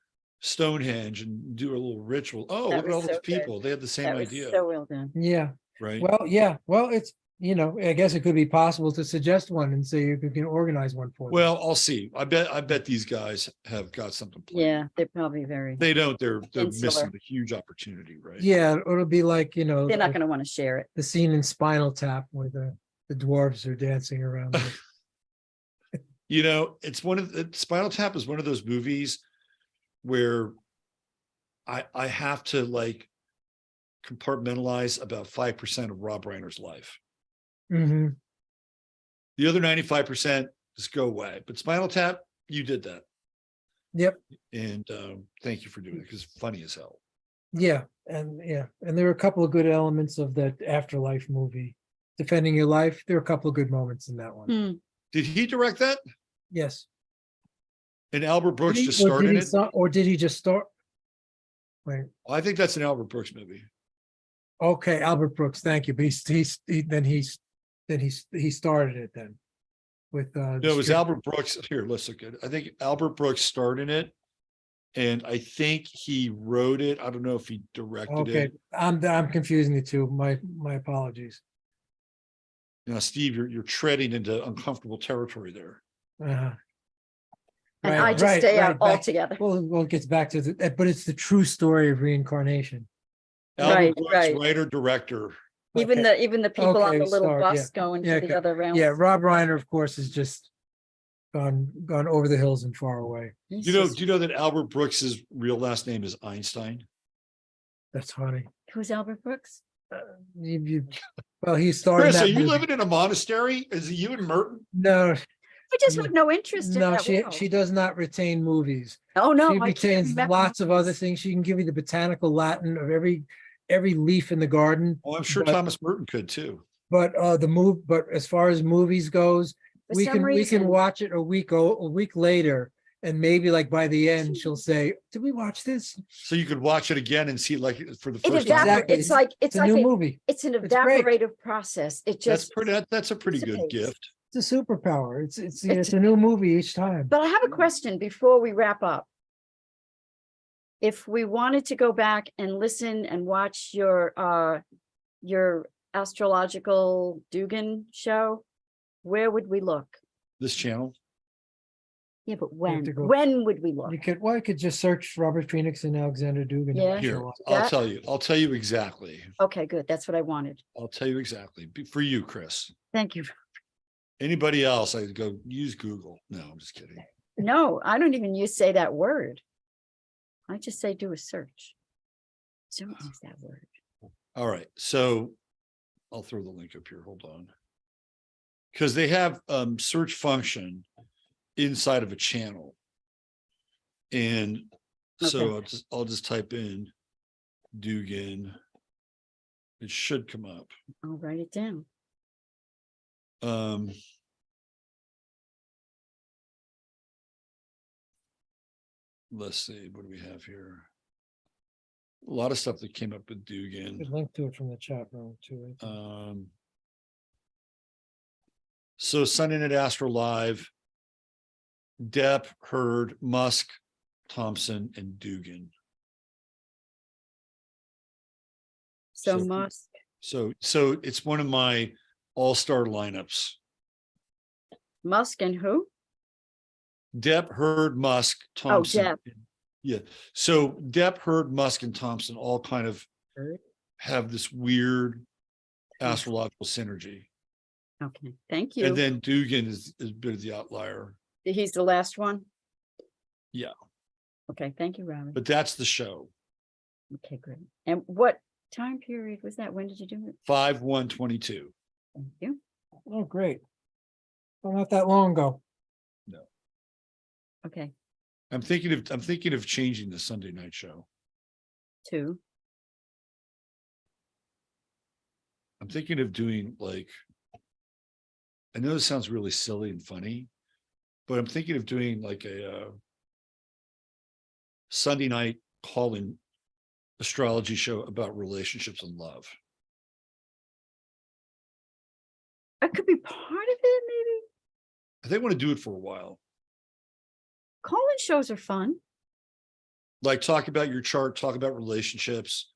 S1: Stonehenge and do a little ritual. Oh,
S2: That
S1: look at
S2: was
S1: all
S2: so
S1: those
S2: good.
S1: people. They had the same
S2: That was
S1: idea,
S2: so well done.
S3: Yeah,
S1: right?
S3: well, yeah, well, it's, you know, I guess it could be possible to suggest one and say you can organize one for them.
S1: Well, I'll see. I bet these guys have got something planned.
S2: Yeah, they're probably very,
S1: They don't, they're
S2: Insular.
S1: missing a huge opportunity, right?
S3: Yeah, it'll be like, you know,
S2: they're not going to want to share it.
S3: the scene in Spinal Tap where the dwarves are dancing around.
S1: You know, it's one of the Spinal Tap is one of those movies where I have to like compartmentalize about 5% of Rob Reiner's life.
S3: Hmm.
S1: The other 95% just go away. But Spinal Tap, you did that.
S3: Yep.
S1: And thank you for doing it because it's funny as hell.
S3: Yeah, and there are a couple of good elements of that Afterlife movie. Defending Your Life, there are a couple of good moments in that one.
S2: Hmm.
S1: Did he direct that?
S3: Yes.
S1: And Albert Brooks
S3: Did he-
S1: just
S3: or
S1: starred
S3: did
S1: in
S3: he
S1: it?
S3: start- or did he just start? Wait,
S1: I think that's an Albert Brooks movie.
S3: okay, Albert Brooks, thank you. But he started it then with
S1: No, it was Albert Brooks. Here, let's look at it. I think Albert Brooks starred in it. And I think he wrote it. I don't know if he directed
S3: Okay,
S1: it.
S3: I'm confusing the two. My apologies.
S1: Now, Steve, you're treading into uncomfortable territory there.
S3: Uh-huh.
S2: And
S3: Right,
S2: I just
S3: right,
S2: stay
S3: right,
S2: out
S3: back-
S2: altogether.
S3: Well, it gets back to but it's the true story of reincarnation.
S1: Albert
S2: Right,
S1: Brooks,
S2: right.
S1: writer, director.
S2: Even
S3: Okay.
S2: the people on
S3: Okay,
S2: the little
S3: sorry,
S2: bus going
S3: Yeah,
S2: to the other realm.
S3: Yeah, Rob Reiner, of course, has just gone over the hills and far away.
S2: He's
S1: Do
S2: just-
S1: you know that Albert Brooks's real last name is Einstein?
S3: That's funny.
S2: Who's Albert Brooks?
S3: Well, he starred in
S1: Chris,
S3: that
S1: are you
S3: movie.
S1: living in a monastery? Is it you and Merton?
S3: No,
S2: I just have no interest in
S3: no,
S2: that
S3: she
S2: world.
S3: does not retain movies.
S2: Oh, no.
S3: She
S2: I can't
S3: retains
S2: remember
S3: lots of other
S2: movies.
S3: things. She can give you the botanical Latin of every leaf in the garden.
S1: Oh, I'm sure
S3: But-
S1: Thomas Merton could too.
S3: But but as far as movies goes,
S2: For
S3: we
S2: some
S3: can
S2: reason-
S3: watch it a week later, and maybe like by the end she'll say, "Did we watch this?"
S1: So you could watch it again and see like for the
S2: It
S1: first time.
S3: Exactly.
S2: It's like
S3: It's a new movie.
S2: it's an
S3: It's great.
S2: evaporative process. It
S1: That's
S2: just.
S1: pretty. That's a pretty good
S2: dissipates.
S1: gift.
S3: It's a superpower. It's a new movie each time.
S2: But I have a question before we wrap up. If we wanted to go back and listen and watch your astrological Dugin show, where would we look?
S1: This channel.
S2: Yeah, but
S3: have to go-
S2: when would we look?
S3: You could just search Robert Phoenix and Alexander Dugin.
S2: Yeah.
S1: Here,
S3: Sure.
S1: I'll
S2: That-
S1: tell you. I'll tell you exactly.
S2: Okay, good. That's what I wanted.
S1: I'll tell you exactly. For you, Chris.
S2: Thank you.
S1: Anybody else, I'd go use Google. No, I'm just kidding.
S2: No, I don't even say that word. I just say do a search. Don't use that word.
S1: All right. So I'll throw the link up here. Hold on. Because they have search function inside of a channel. And so I'll just type in Dugin. It should come up.
S2: I'll write it down.
S1: Let's see, what do we have here? A lot of stuff that came up with Dugin.
S3: Could link to it from the chat room too.
S1: So Sunday Night Astro Live, Depp, Hurd, Musk, Thompson, and Dugin.
S2: So
S1: So-
S2: Musk,
S1: So it's one of my all-star lineups.
S2: Musk and who?
S1: Depp, Hurd, Musk, Thompson.
S2: Depp.
S1: Yeah. So Depp, Hurd, Musk, and Thompson all kind of
S2: Hurd.
S1: have this weird astrological synergy.
S2: Okay, thank you.
S1: And then Dugin is a bit of the outlier,
S2: He's the last one?
S1: Yeah.
S2: Okay, thank you, Robin.
S1: but that's the show.
S2: Okay, great. And what time period was that? When did you do it?
S1: 5/1/22.
S2: Thank you.
S3: Oh, great. Well, not that long ago.
S2: Okay,
S1: I'm thinking of changing the Sunday night show.
S2: 2.
S1: I'm thinking of doing like, I know this sounds really silly and funny, but I'm thinking of doing like a Sunday night calling astrology show about relationships and love.
S2: That could be part of it, maybe.
S1: They want to do it for a while.
S2: Call-in shows are fun.
S1: Like talk about your chart, talk about relationships,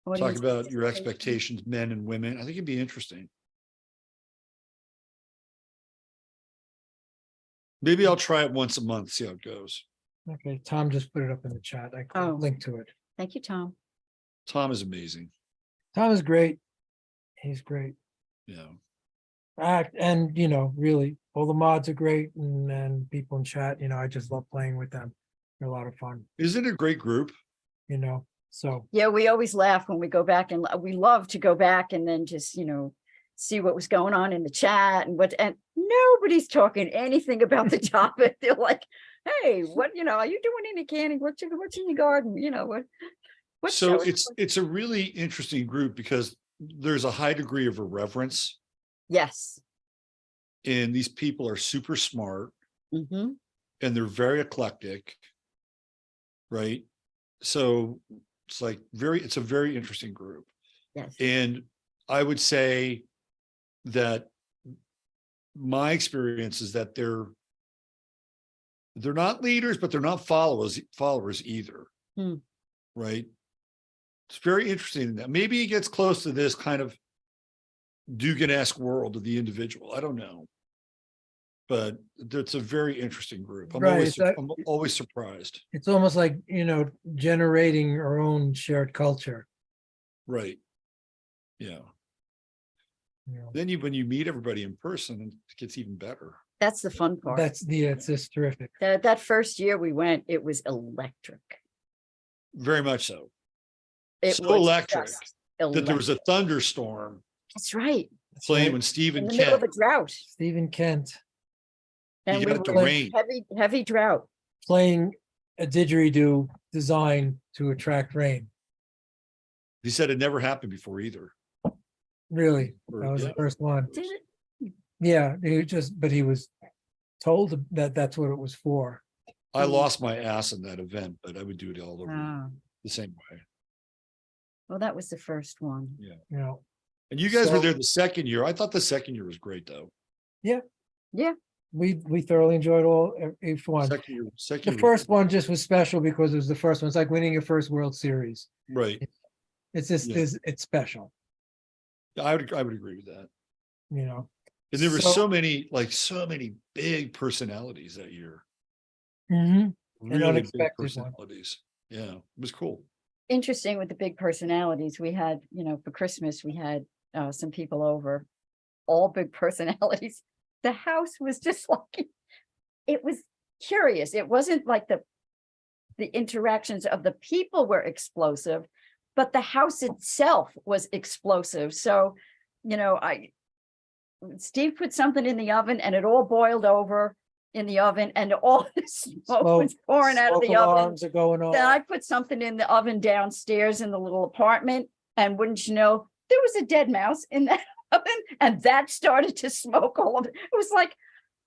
S1: talk
S2: Audience
S1: about your
S2: participation.
S1: expectations, men and women. I think it'd be interesting. Maybe I'll try it once a month, see how it goes.
S3: Okay, Tom just put it up in the chat. I
S2: Oh.
S3: can link to it.
S2: Thank you, Tom.
S1: Tom is amazing.
S3: Tom is great. He's great.
S1: Yeah.
S3: And really, all the mods are great, and people in chat, I just love playing with them. They're a lot of fun,
S1: Isn't it a great group?
S3: so.
S2: Yeah, we always laugh when we go back, and we love to go back and then just, see what was going on in the chat and nobody's talking anything about the topic. They're like, hey, what, are you doing any canning? What's in your garden? What
S1: So
S2: show?
S1: it's a really interesting group because there's a high degree of irreverence,
S2: Yes.
S1: and these people are super smart
S2: Mm-hmm.
S1: and they're very eclectic, right? So it's it's a very interesting group.
S2: Yes.
S1: And I would say that my experience is that they're not leaders, but they're not followers either.
S2: Hmm.
S1: Right. It's very interesting that maybe it gets close to this kind of Dugin-esque world of the individual. I don't know. But it's a very interesting group. I'm always surprised.
S3: It's almost like, generating our own shared culture.
S1: Right. Yeah.
S3: you know.
S1: Then when you meet everybody in person, it gets even better.
S2: That's the fun part.
S3: It's just terrific.
S2: That first year we went, it was electric.
S1: Very much so.
S2: It
S1: So
S2: was
S1: electric
S2: just
S1: that there was a thunderstorm
S2: That's right.
S3: That's
S1: playing
S3: right.
S1: when Stephen
S2: In the middle of
S1: Kent,
S2: a drought.
S3: Stephen Kent
S2: And
S1: he
S2: we
S1: got the
S2: were in
S1: rain.
S2: heavy drought.
S3: playing a didgeridoo designed to attract rain.
S1: He said it never happened before either.
S3: Really,
S1: Or-
S3: that was
S1: yeah.
S3: the first one.
S2: Did it?
S3: Yeah, but he was told that that's what it was for.
S1: I lost my ass in that event, but I would do it all over
S2: Ah,
S1: the same way.
S2: well, that was the first one.
S1: And you guys were
S3: So-
S1: there the second year. I thought the second year was great though.
S3: We thoroughly enjoyed each one.
S1: Second year
S3: The
S1: was
S3: first
S1: great.
S3: one just was special because it was the first one. It's like winning your first World Series.
S1: Right.
S3: It's just
S1: Yeah.
S3: it's special,
S1: I would agree with that.
S3: you know.
S1: And there were
S3: So-
S1: so many big personalities that year.
S3: Mhm.
S1: Really big
S3: unexpected one.
S1: personalities. Yeah, it was cool.
S2: Interesting with the big personalities. We had, for Christmas, we had some people over, all big personalities. The house was just like, it was curious. It wasn't like the interactions of the people were explosive, but the house itself was explosive. So, Steve put something in the oven and it all boiled over in the oven and all the smoke was pouring out of
S3: Smoke
S2: the oven.
S3: alarms are going
S2: Then I
S3: on.
S2: put something in the oven downstairs in the little apartment, and wouldn't you know, there was a dead mouse in that oven, and that started to smoke all of it. It was like,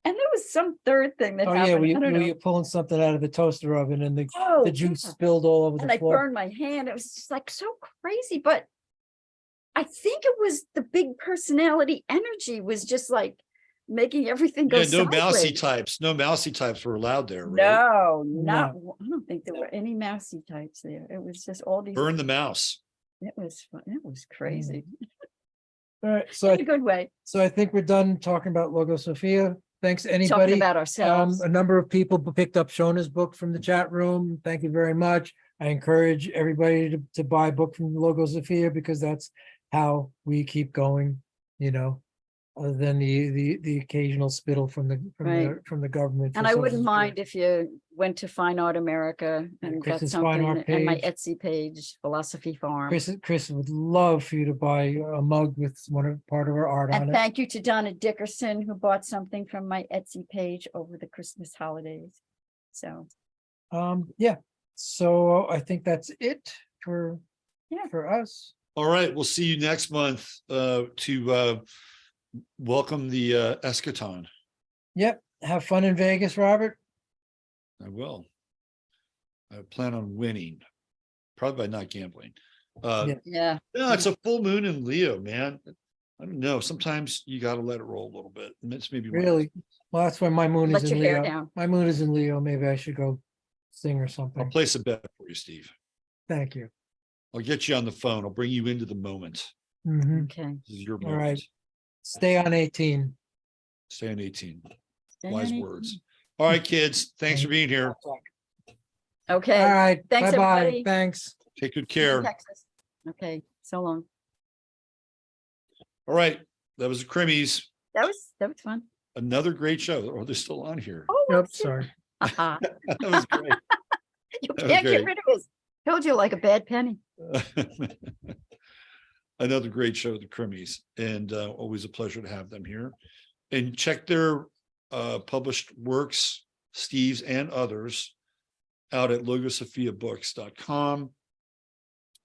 S2: and there was some third thing that
S3: Oh
S2: happened.
S3: yeah,
S2: I don't
S3: were
S2: know.
S3: you pulling something out of the toaster oven and the
S2: Oh,
S3: juice
S2: yeah.
S3: spilled all over
S2: And
S3: the
S2: I
S3: floor?
S2: burned my hand. It was just like so crazy, but I think it was the big personality energy was just like making everything go
S1: Yeah, no mousy
S2: sideways.
S1: types were allowed there, right?
S2: No, I don't think there were any mousy types there. It was just all these.
S1: Burn the mouse.
S2: It was fun. It was crazy
S3: All right, so
S2: in a good way.
S3: I think we're done talking about Logo Sophia. Thanks,
S2: Talking
S3: anybody.
S2: about ourselves.
S3: A number of people picked up Shona's book from the chat room. Thank you very much. I encourage everybody to buy a book from Logo Sophia because that's how we keep going, other than the occasional spittle from the government.
S2: And
S3: for
S2: I
S3: Social
S2: wouldn't mind
S3: Security.
S2: if you went to Fine Art America and got
S3: Chris's Fine
S2: something,
S3: Art
S2: and my
S3: page.
S2: Etsy page, Philosophy Farm.
S3: Chris would love for you to buy a mug with part of our art on
S2: And
S3: it.
S2: thank you to Donna Dickerson, who bought something from my Etsy page over the Christmas holidays. So,
S3: Yeah. So I think that's it for
S2: Yeah.
S3: for us.
S1: All right, we'll see you next month to welcome the eschaton.
S3: Yep. Have fun in Vegas, Robert.
S1: I will. I plan on winning. probably by not gambling.
S2: Yeah.
S1: No, it's a full moon in Leo, man. I don't know. Sometimes you got to let it roll a little bit. And that's maybe my-
S3: Really? Well, that's why my moon
S2: Let
S3: is in
S2: your hair
S3: Leo.
S2: down.
S3: My moon is in Leo. Maybe I should go sing or
S1: I'll
S3: something.
S1: place a bet for you, Steve.
S3: Thank you.
S1: I'll get you on the phone. I'll bring you into the moment.
S3: Mhm.
S2: Okay.
S1: This is your
S3: All
S1: moment.
S3: right. Stay on 18.
S1: Stay on 18.
S2: Stay
S1: Wise
S2: on
S1: words. All right, kids. Thanks for being here.
S2: Okay.
S3: All right.
S2: Thanks,
S3: Bye-bye.
S2: everybody.
S3: Thanks.
S1: Take good
S2: See you in
S1: care.
S2: Texas. Okay. So long.
S1: All right. That was the Crimis.
S2: That was fun.
S1: Another great show. Oh, they're still on here.
S2: Oh,
S3: Oops,
S2: let's see.
S3: sorry.
S2: Uh-huh.
S1: That was great.
S2: You
S1: That was
S2: can't get
S1: great.
S2: rid of us. Told you like a bad penny.
S1: Another great show, the Crimis, and always a pleasure to have them here. And check their published works, Steve's and others, out at logosophiabooks.com.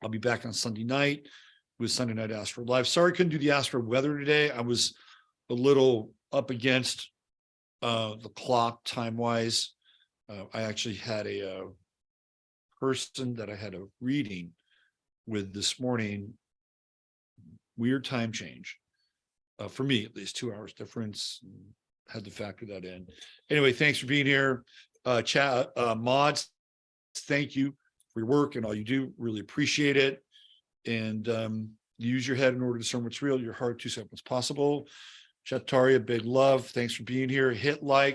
S1: I'll be back on Sunday night with Sunday Night Astro Live. Sorry, I couldn't do the Astro weather today. I was a little up against the clock time-wise. I actually had a person that I had a reading with this morning, weird time change, for me at least, 2 hours difference, had to factor that in. Anyway, thanks for being here. Mods, thank you for your work and all you do, really appreciate it. And use your head in order to discern what's real, your heart to discern what's possible. Chataria, big love, thanks for being here. Hit like,